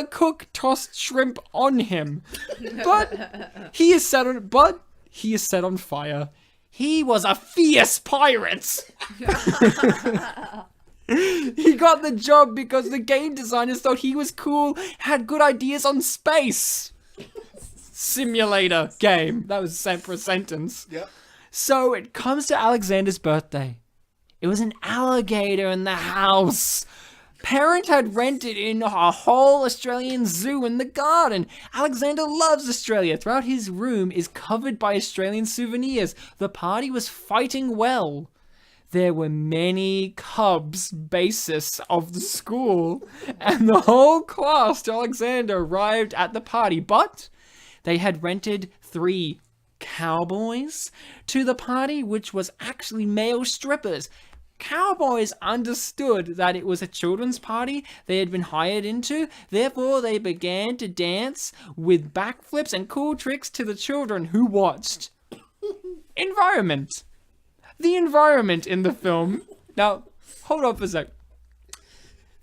cook tossed shrimp on him. But he is set on fire. He was a fierce pirate. He got the job because the game designers thought he was cool, had good ideas on space. Simulator game. That was sent for a sentence. Yep. So it comes to Alexander's birthday. It was an alligator in the house. Parent had rented in a whole Australian zoo in the garden. Alexander loves Australia. Throughout his room is covered by Australian souvenirs. The party was fighting well. there were many cubs basis of the school, and the whole class to Alexander arrived at the party, but they had rented 3 cowboys to the party, which was actually male strippers. Cowboys understood that it was a children's party they had been hired into, therefore they began to dance with backflips and cool tricks to the children who watched. Environment. The environment in the film. Now, hold on for a sec.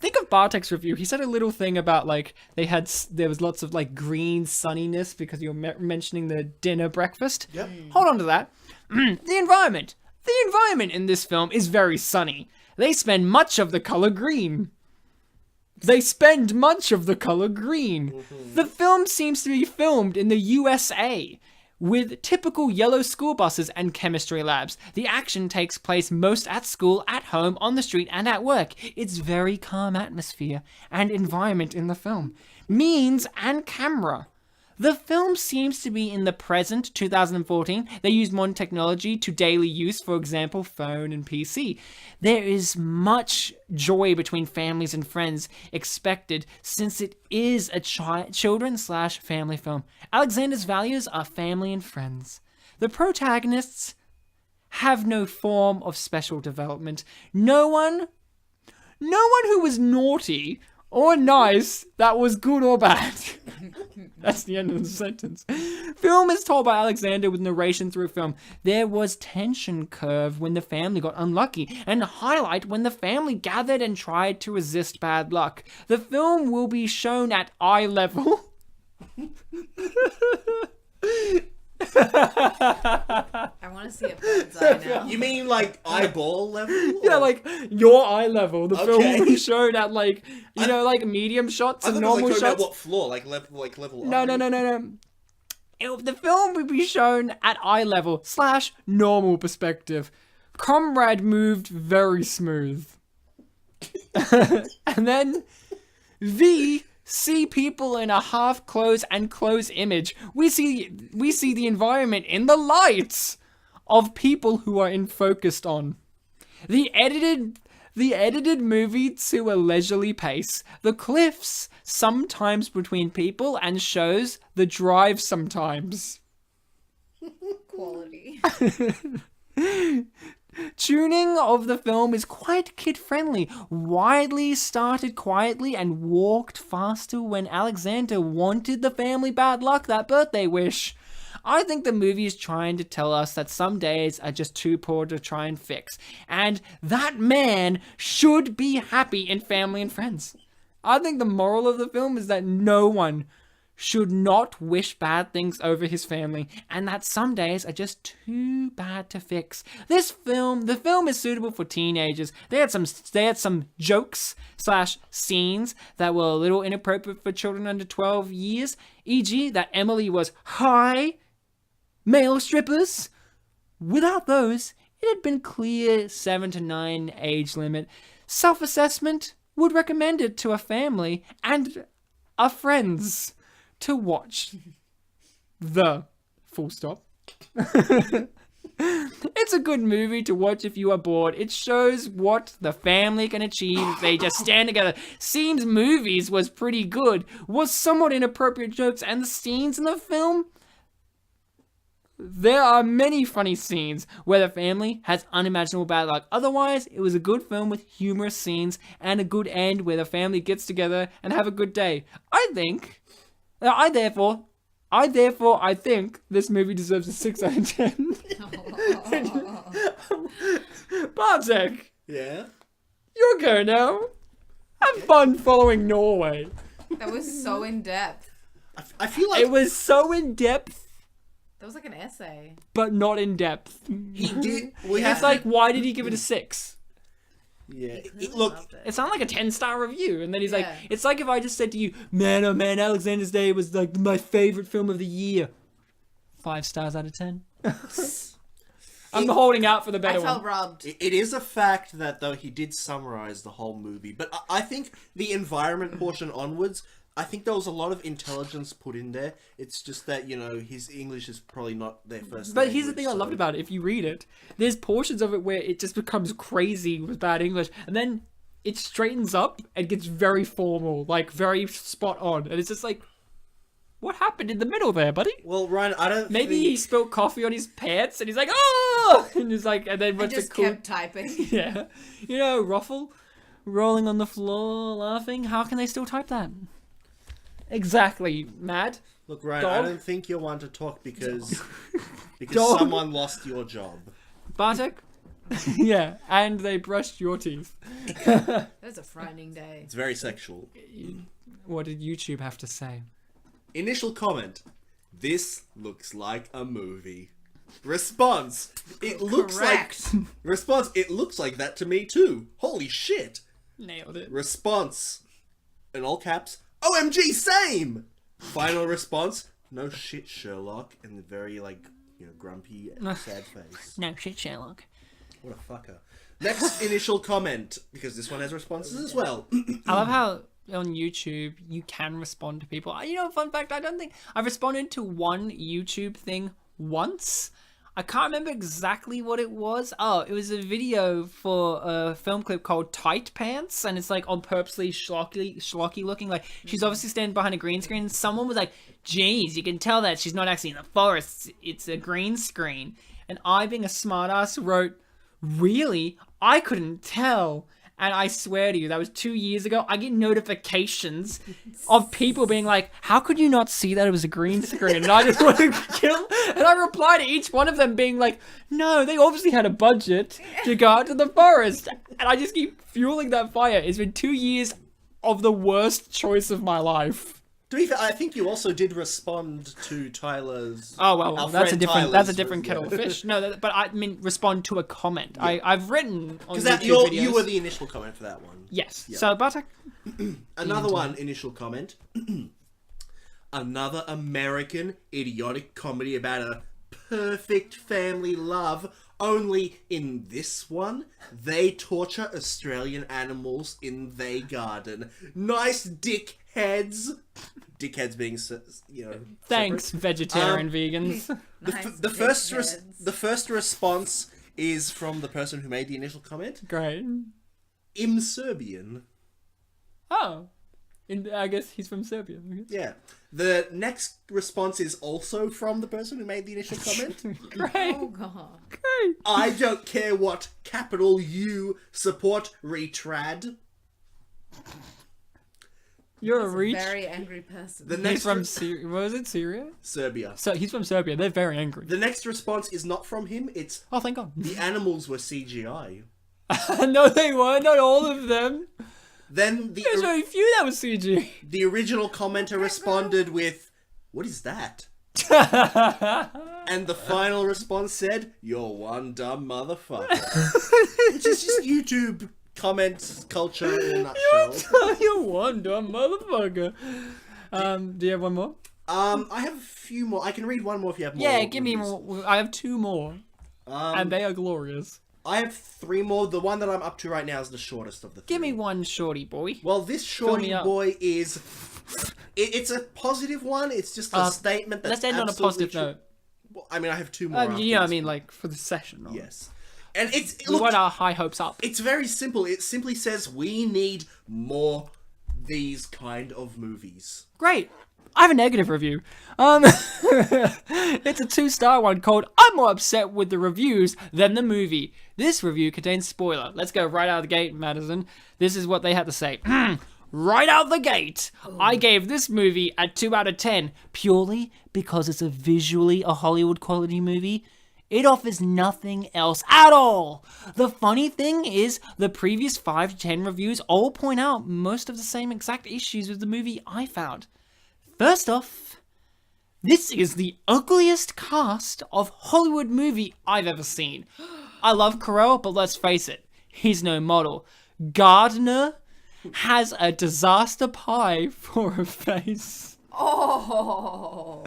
Think of Bartek's review. He said a little thing about, like, there was lots of, like, green sunniness because you're mentioning the dinner breakfast. Yep. Hold on to that. The environment. The environment in this film is very sunny. They spend much of the color green. The film seems to be filmed in the USA, with typical yellow school buses and chemistry labs. The action takes place most at school, at home, on the street, and at work. It's very calm atmosphere and environment in the film. Means and camera. The film seems to be in the present, 2014. They use modern technology to daily use, for example, phone and PC. There is much joy between families and friends expected, since it is a children/family film. Alexander's values are family and friends. The protagonists have no form of special development. No one who was naughty or nice that was good or bad. That's the end of the sentence. Film is told by Alexander with narration through film. There was tension curve when the family got unlucky, and highlight when the family gathered and tried to resist bad luck. The film will be shown at eye level. I want to see a bird's eye now. You mean like eyeball level? Yeah, or- like your eye level. The film Okay. will be shown at, like, like medium shots I and thought it was normal like talking about shots. what floor? Like level. No. The film will be shown at eye level / normal perspective. Comrade moved very smooth. And then V see people in a half close and close image. We see the environment in the lights of people who are focused on. The edited movie to a leisurely pace. The cliffs sometimes between people and shows the drive sometimes. Quality. Tuning of the film is quite kid-friendly. Widely started quietly and walked faster when Alexander wanted the family bad luck that birthday wish. I think the movie is trying to tell us that some days are just too poor to try and fix, and that man should be happy in family and friends. I think the moral of the film is that no one should not wish bad things over his family, and that some days are just too bad to fix. The film is suitable for teenagers. They had some jokes / scenes that were a little inappropriate for children under 12 years, e.g. that Emily was high, male strippers. Without those, it had been clear 7 to 9 age limit. Self-assessment would recommend it to a family and a friends to watch. The full stop. It's a good movie to watch if you are bored. It shows what the family can achieve if they just stand together. Seems movies was pretty good. Was somewhat inappropriate jokes and the scenes in the film. There are many funny scenes where the family has unimaginable bad luck. Otherwise, it was a good film with humorous scenes and a good end where the family gets together and have a good day. I think this movie deserves a 6 out of 10. Bartek, Yeah. your go now. Have fun following Norway. That was so in depth. I feel like It was so in depth, That was like an essay. but not in depth. he did. We It's have like, why did he give it a 6? yeah. Really Look, loved it. It sounded like a 10-star review, and then he's like, Yeah. it's like if I just said to you, man, oh man, Alexander's Day was like my favorite film of the year. 5 stars out of 10. I'm holding out for the I better felt one. robbed. it is a fact that though he did summarize the whole movie, but I think the environment portion onwards, I think there was a lot of intelligence put in there. It's just that, his English is probably not their first But here's the language, thing I loved about it. If you read it, there's portions of it where it just becomes crazy with bad English, and then it straightens up and gets very formal, like very spot on, and it's just like, what happened in the middle there, buddy? Well, Ryan, I don't Maybe think... he spilled coffee on his pants, and he's like, oh, and he's like, and then I went just to cool. kept typing. Yeah, Ruffle, rolling on the floor, laughing. How can they still type that? Exactly, Matt. Look, Ryan, Dog. I don't think you're one to talk because Dog. someone lost your job. Bartek. Yeah, and they brushed your teeth. That was a frightening day. It's very sexual. What did YouTube have to say? Initial comment. This looks like a movie. Response. It looks Correct. like... Response. It looks like that to me too. Holy shit. Nailed it. Response. In all caps. OMG, same! Final response. No shit, Sherlock. And the very, grumpy, sad face. No shit, Sherlock. What a fucker. Next initial comment. Because this one has responses as well. I love how on YouTube you can respond to people. Fun fact, I don't think I've responded to one YouTube thing once. I can't remember exactly what it was. Oh, it was a video for a film clip called Tight Pants, and it's like on purposely schlocky looking. Like she's obviously standing behind a green screen. And someone was like, "Geez, you can tell that she's not actually in the forest. It's a green screen." And I, being a smartass, wrote, "Really? I couldn't tell." And I swear to you, that was 2 years ago. I get notifications of people being like, how could you not see that it was a green screen? And I just want to kill. And I reply to each one of them being like, no, they obviously had a budget to go out to the forest. And I just keep fueling that fire. It's been 2 years of the worst choice of my life. To be fair, I think you also did respond to Tyler's... Oh, well, our that's a friend different Tyler's kettle of yeah. fish. No, but I mean respond to a comment. Yeah. I've written on Because YouTube videos. you were the initial comment for that one. Yes. Yeah. So, Bartek. Another one, initial comment. Another American idiotic comedy about a perfect family love. Only in this one, they torture Australian animals in their garden. Nice dickheads. Dickheads being, Thanks, separate. vegetarian vegans. The first response is from the person who made the initial comment. Great. Im Serbian. Oh. I guess he's from Serbia. I guess. Yeah. The next response is also from the person who made the initial comment. Great. Oh god. Great. I don't care what capital U support retrad. You're a That's reach. very angry person. The He's next from Syria. Was it Syria? Serbia. So he's from Serbia. They're very angry. The next response is not from him. It's Oh, thank God. the animals were CGI. No, they weren't. Not all of them. Then There's very few that was CG. the original commenter responded with, "What is that?" And the final response said, "You're one dumb motherfucker." Which is just YouTube comments culture in a nutshell. You one dumb motherfucker. Do you have one more? I have a few more. I can read one more if you have more. Yeah, give me reviews. more. I have two more. And they are glorious. I have three more. The one that I'm up to right now is the shortest of the three. Give me one, shorty boy. Well, this shorty me up. boy is... It's a positive one. It's just a statement that's Let's end on a absolutely positive true. note. Well, I mean, I have two more. after You know what I this mean, one. like, for the session. Or... Yes. And it's... We Look, want our high hopes up. it's very simple. It simply says we need more these kind of movies. Great. I have a negative review. It's a 2-star one called I'm more upset with the reviews than the movie. This review contains spoiler. Let's go right out of the gate, Madison. This is what they had to say. Right out the gate, I gave this movie a 2 out of 10 purely because it's visually a Hollywood quality movie. It offers nothing else at all. The funny thing is, the previous 5 to 10 reviews all point out most of the same exact issues with the movie I found. First off, this is the ugliest cast of Hollywood movie I've ever seen. I love Carell, but let's face it, he's no model. Garner has a disaster pie for a face. Oh.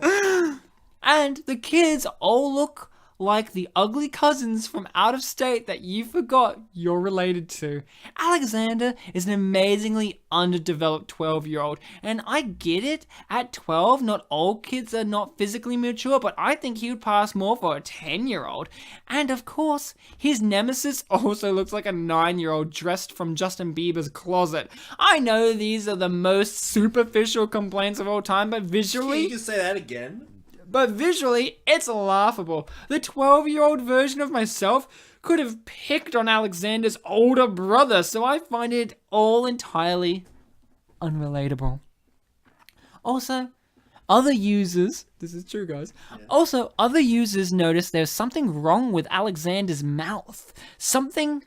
And the kids all look like the ugly cousins from out of state that you forgot you're related to. Alexander is an amazingly underdeveloped 12-year-old, and I get it. At 12, not all kids are not physically mature, but I think he would pass more for a 10-year-old. And of course, his nemesis also looks like a 9-year-old dressed from Justin Bieber's closet. I know these are the most superficial complaints of all time, but visually... You can say that again. But visually, it's laughable. The 12-year-old version of myself could have picked on Alexander's older brother, so I find it all entirely unrelatable. Also, other users, this is true guys, also other users notice there's something wrong with Alexander's mouth. Something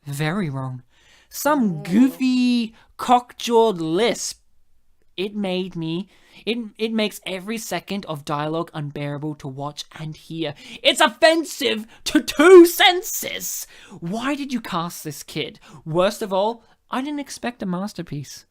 very wrong. Some goofy, cock-jawed lisp. It makes every second of dialogue unbearable to watch and hear. It's offensive to two senses! Why did you cast this kid? Worst of all, I didn't expect a masterpiece.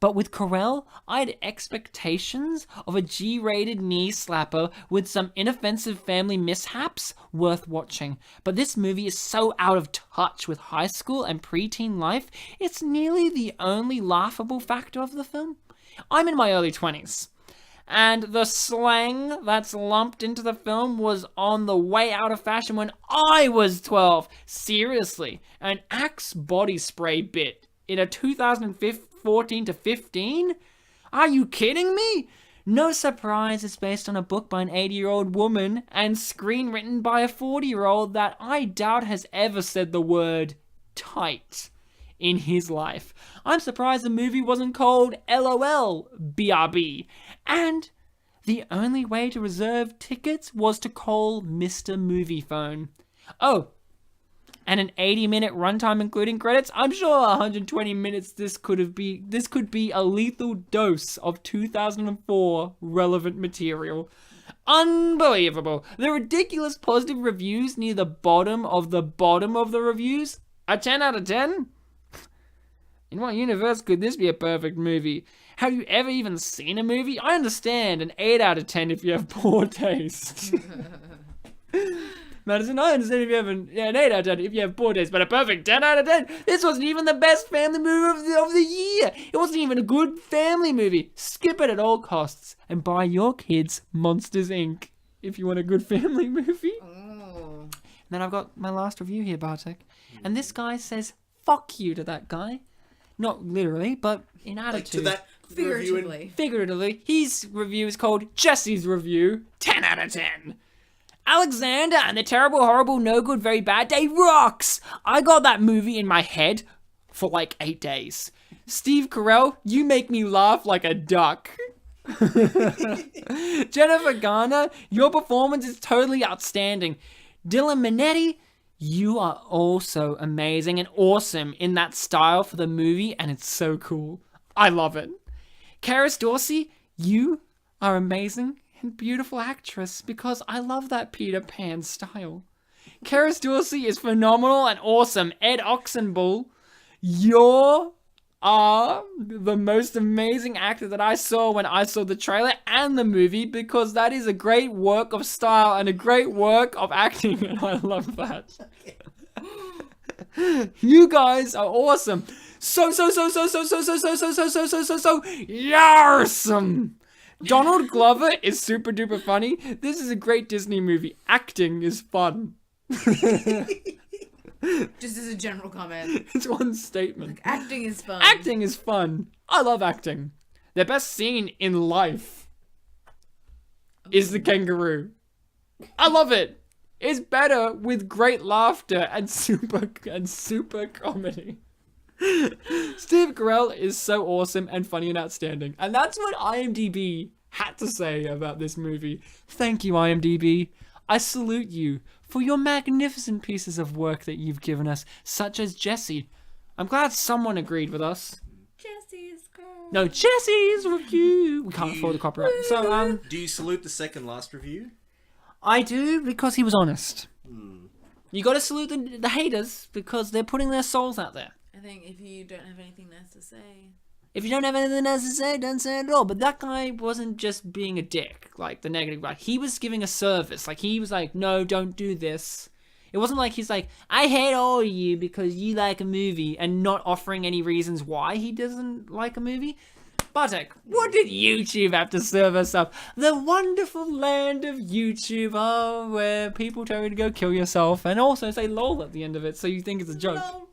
But with Carell, I had expectations of a G-rated knee slapper with some inoffensive family mishaps worth watching. But this movie is so out of touch with high school and preteen life, it's nearly the only laughable factor of the film. I'm in my early 20s, and the slang that's lumped into the film was on the way out of fashion when I was 12. Seriously, an Axe body spray bit in a 2014 to 15? Are you kidding me? No surprise it's based on a book by an 80-year-old woman and screenwritten by a 40-year-old that I doubt has ever said the word tight in his life. I'm surprised the movie wasn't called LOL BRB. And the only way to reserve tickets was to call Mr. Movie Phone. Oh, and an 80-minute runtime including credits. I'm sure 120 minutes this could be a lethal dose of 2004 relevant material. Unbelievable. The ridiculous positive reviews near the bottom of the reviews. A 10 out of 10? In what universe could this be a perfect movie? Have you ever even seen a movie? I understand an 8 out of 10 if you have poor taste. Madison, I understand if you have an 8 out of 10 if you have poor taste, but a perfect 10 out of 10? This wasn't even the best family movie of the year. It wasn't even a good family movie. Skip it at all costs and buy your kids Monsters, Inc. if you want a good family movie. Oh. Then I've got my last review here, Bartek. And this guy says, fuck you to that guy. Not literally, but in attitude. Like to that Figuratively. His review is called Jesse's Review, 10 out of 10. Alexander and the Terrible, Horrible, No Good, Very Bad Day rocks! I got that movie in my head for like 8 days. Steve Carell, you make me laugh like a duck. Jennifer Garner, your performance is totally outstanding. Dylan Minnette, you are also amazing and awesome in that style for the movie, and it's so cool. I love it. Kerris Dorsey, you are amazing and beautiful actress because I love that Peter Pan style. Kerris Dorsey is phenomenal and awesome. Ed Oxenbould, you are the most amazing actor that I saw when I saw the trailer and the movie because that is a great work of style and a great work of acting, and I love that. You guys are awesome. So yarsome. Donald Glover is super duper funny. This is a great Disney movie. Acting is fun. Just as a general comment. It's one statement. Like, acting is fun. Acting is fun. I love acting. The best scene in life is the kangaroo. I love it. It's better with great laughter and super comedy. Steve Carell is so awesome and funny and outstanding. And that's what IMDb had to say about this movie. Thank you, IMDb. I salute you for your magnificent pieces of work that you've given us, such as Jesse. I'm glad someone agreed with us. Jesse's girl. No, Jesse's review. We can't afford the copyright. So, do you salute the second last review? I do, because he was honest. You gotta salute the haters, because they're putting their souls out there. I think if you don't have anything nice to say... If you don't have anything else to say, don't say it at all. But that guy wasn't just being a dick, like the negative guy. He was giving a service. Like, he was like, no, don't do this. It wasn't like he's like, I hate all of you because you like a movie, and not offering any reasons why he doesn't like a movie. Bartek, what did YouTube have to serve us up? The wonderful land of YouTube, where people tell you to go kill yourself and also say lol at the end of it, so you think it's a joke. No,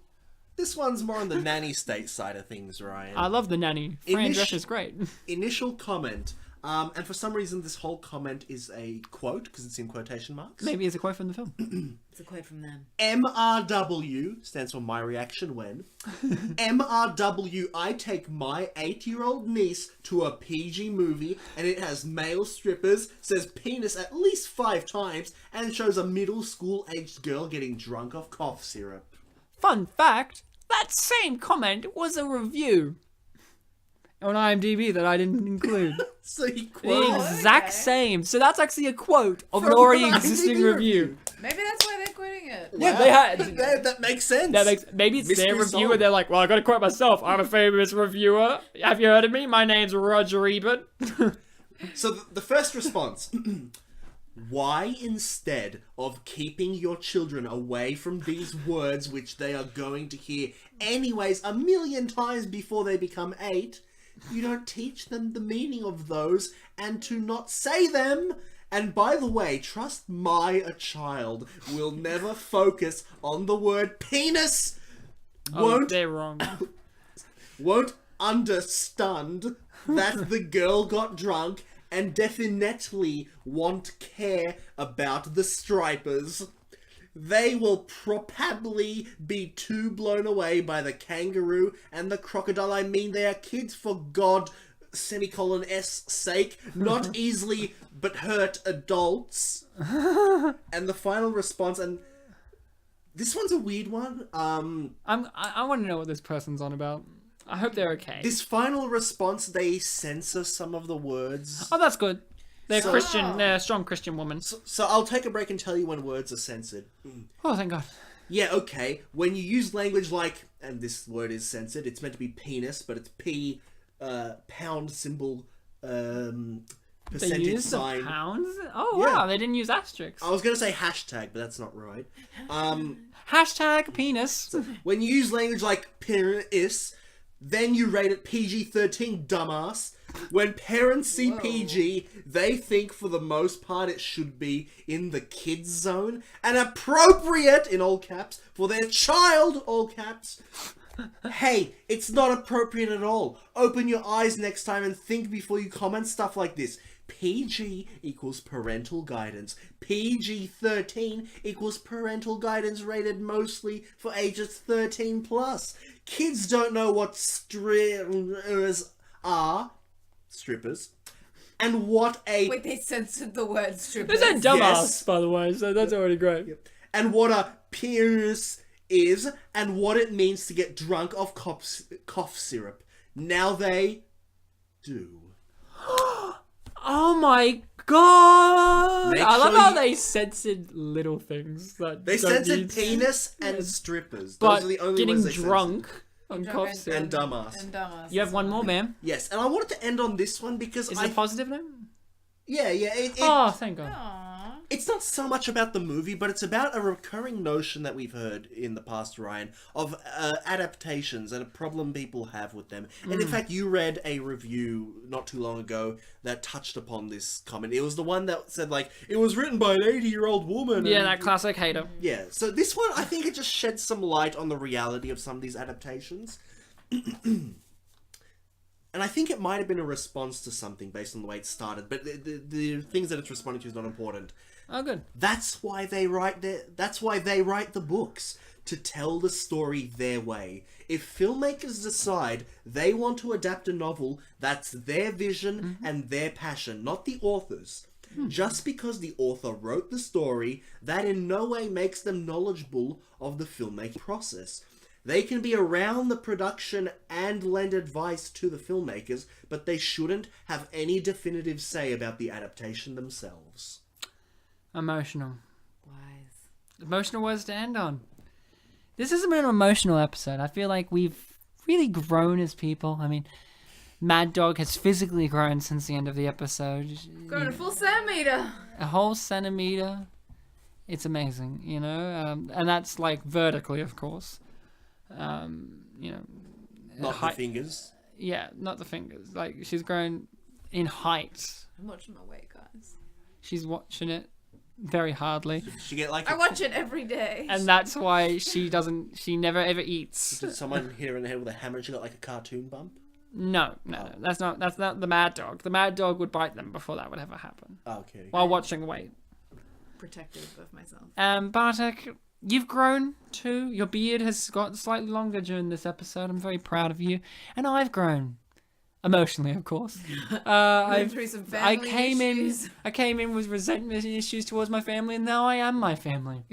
this one's more on the nanny state side of things, Ryan. I love the nanny. Fran Drescher's great. Initial comment, and for some reason this whole comment is a quote, because it's in quotation marks. Maybe it's a quote from the film. It's a quote from them. MRW stands for my reaction when. MRW, I take my 8-year-old niece to a PG movie and it has male strippers, says penis at least 5 times, and shows a middle school aged girl getting drunk off cough syrup. Fun fact, that same comment was a review on IMDb that I didn't include. So he The quoted exact same. So that's actually a quote of an already existing review. Maybe that's why they're quoting it. Yeah, they had. that makes sense. Maybe it's Mystery their review solved. and they're like, well, I gotta quote myself. I'm a famous reviewer. Have you heard of me? My name's Roger Ebert. So the first response. Why, instead of keeping your children away from these words which they are going to hear anyways 1,000,000 times before they become 8, you don't teach them the meaning of those and to not say them? And by the way, trust a child will never focus on the word penis. Oh, they're wrong. Won't understand that the girl got drunk and definitely won't care about the stripers. They will probably be too blown away by the kangaroo and the crocodile. I mean, they are kids, for God, S sake, not easily but hurt adults. And the final response, and this one's a weird one. I want to know what this person's on about. I hope they're okay. This final response, they censor some of the words. Oh, that's good. They're So- Christian. They're a strong Christian woman. So I'll take a break and tell you when words are censored. Oh, thank God. Yeah, okay. When you use language like, and this word is censored, it's meant to be penis, but it's P, pound symbol, They percentage used the sign. pounds? Oh, Yeah. wow. They didn't use asterisks. I was going to say hashtag, but that's not right. Hashtag penis. When you use language like penis, then you rate it PG-13, dumbass. When parents see PG, they think for the most part it should be in the kids zone and appropriate, in all caps, for their child, all caps. Hey, it's not appropriate at all. Open your eyes next time and think before you comment stuff like this. PG equals parental guidance. PG-13 equals parental guidance rated mostly for ages 13 plus. Kids don't know what strippers are. Strippers. And what a... Wait, they censored the word strippers. They said dumbass, Yes. by the way, so that's already great. And what a penis is, and what it means to get drunk off cough syrup. Now they do. Oh my God! Make I love sure how you- they censored little things. That They don't censored need- penis and strippers. Those But are the only getting ones they censored. drunk on Drunk cough and- syrup. And dumbass. And dumbass. You have one more, ma'am. Yes, and I wanted to end on this one because Is it a positive note? yeah. Oh, thank God. Aww. It's not so much about the movie, but it's about a recurring notion that we've heard in the past, Ryan, of adaptations and a problem people have with them. And in fact, you read a review not too long ago that touched upon this comment. It was the one that said, like, it was written by an 80-year-old woman. Yeah, and- that classic hater. Yeah, so this one, I think it just sheds some light on the reality of some of these adaptations. And I think it might have been a response to something based on the way it started, but the things that it's responding to is not important. Oh, good. That's why they write the books, to tell the story their way. If filmmakers decide they want to adapt a novel, that's their vision and their passion, not the author's. Just because the author wrote the story, that in no way makes them knowledgeable of the filmmaking process. They can be around the production and lend advice to the filmmakers, but they shouldn't have any definitive say about the adaptation themselves. Emotional. Wise. Emotional words to end on. This has been an emotional episode. I feel like we've really grown as people. I mean, Mad Dog has physically grown since the end of the episode. Grown a full centimeter. A whole centimeter. It's amazing, you know? And that's like vertically, of course. You know. Not the fingers. Yeah, not the fingers. Like, she's grown in height. I'm watching my weight, guys. She's watching it very hardly. She get like I watch it every day. And that's why she never ever eats. Did someone hit her in the head with a hammer and she got like a cartoon bump? No. That's not the Mad Dog. The Mad Dog would bite them before that would ever happen. Okay. While watching weight. Protective of myself. Bartek, you've grown too. Your beard has got slightly longer during this episode. I'm very proud of you. And I've grown. Emotionally, of course. Through some family issues. I came in with resentment issues towards my family, and now I am my family.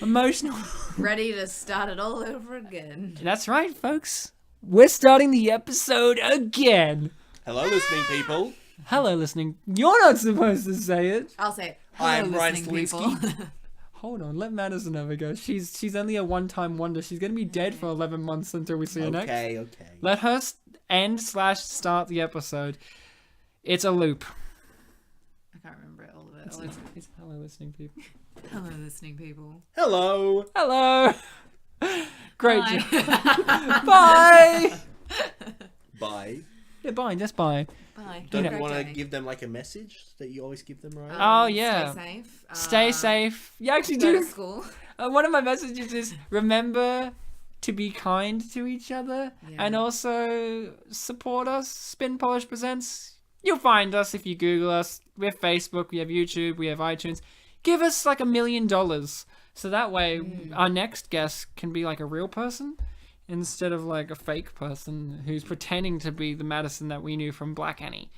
Emotional. Ready to start it all over again. That's right, folks. We're starting the episode again. Hello, listening people. Hello, listening. You're not supposed to say it. I'll say it. Hi, I'm Hello, Ryan listening Sliwinski. people. Hold on, let Madison have a go. She's only a one-time wonder. She's gonna be dead for 11 months until we see her next. Okay. Let her end/start the episode. It's a loop. I can't remember it, all of it. It's hello, listening people. Hello, listening people. Hello. Hello. Great Bye. job. Bye. Bye. Yeah, bye. Just bye. Bye. Don't Have a you great want to day. give them like a message that you always give them, right? Oh, yeah. Stay safe. Stay safe. You actually Go to do. school. One of my messages is remember to be kind to each other Yeah. and also support us. Spin Polish Presents. You'll find us if you Google us. We have Facebook, we have YouTube, we have iTunes. Give us like $1 million. So that way our next guest can be like a real person instead of like a fake person who's pretending to be the Madison that we knew from Black Annie.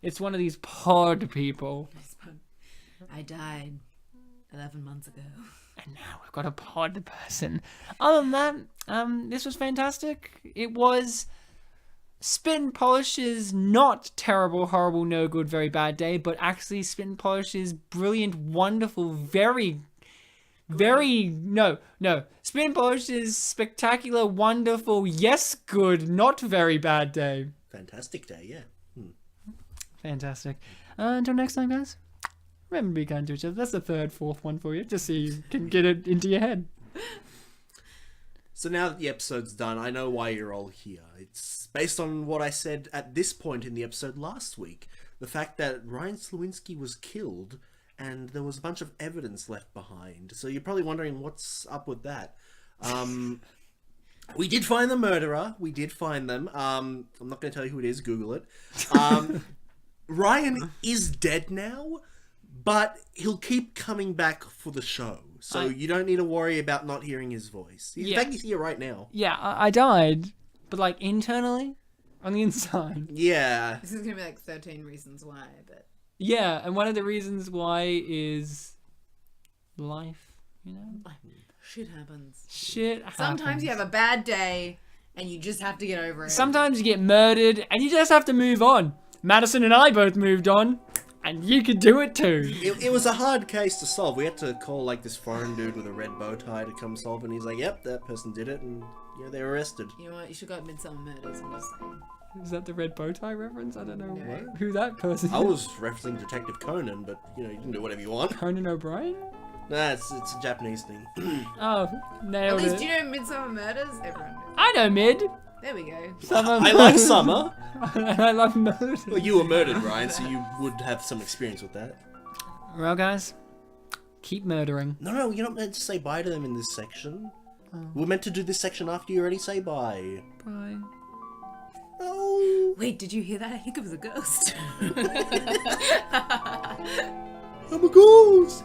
It's one of these pod people. I died 11 months ago. And now we've got a pod person. Other than that, this was fantastic. It was Spin Polish's not terrible, horrible, no good, very bad day, but actually Spin Polish's brilliant, wonderful, Spin Polish's spectacular, wonderful, yes, good, not very bad day. Fantastic day, yeah. Fantastic. Until next time, guys. Remember to be kind to each other. That's the third, fourth one for you, just so you can get it into your head. So now that the episode's done, I know why you're all here. It's based on what I said at this point in the episode last week. The fact that Ryan Sliwinski was killed and there was a bunch of evidence left behind. So you're probably wondering what's up with that. We did find the murderer. We did find them. I'm not going to tell you who it is. Google it. Ryan is dead now, but he'll keep coming back for the show. So you don't need to worry about not hearing his voice. In fact, he's here right now. Yeah, I died, but like internally, on the inside. Yeah. This is going to be like 13 reasons why, but... Yeah, and one of the reasons why is life, you know? Shit happens. Shit happens. Sometimes you have a bad day and you just have to get over it. Sometimes you get murdered and you just have to move on. Madison and I both moved on, and you could do it too. It was a hard case to solve. We had to call like this foreign dude with a red bow tie to come solve it, and he's like, yep, that person did it, and yeah, they were arrested. You know what? You should go at Midsummer Murders. I'm just saying. Is that the red bow tie reference? I don't know No. who that person is. I was referencing Detective Conan, but you know, you can do whatever you want. Conan O'Brien? Nah, it's a Japanese thing. Oh, At nailed least it. do you know Midsummer Murders? Everyone knows. I know Mid. There we go. Summer I like Summer. and I love murder. Well, you were murdered, Ryan, so you would have some experience with that. Well, guys, keep murdering. No, you're not meant to say bye to them in this section. We're meant to do this section after you already say bye. Bye. Oh, Wait, did you hear that? I think it was a ghost. I'm a ghost.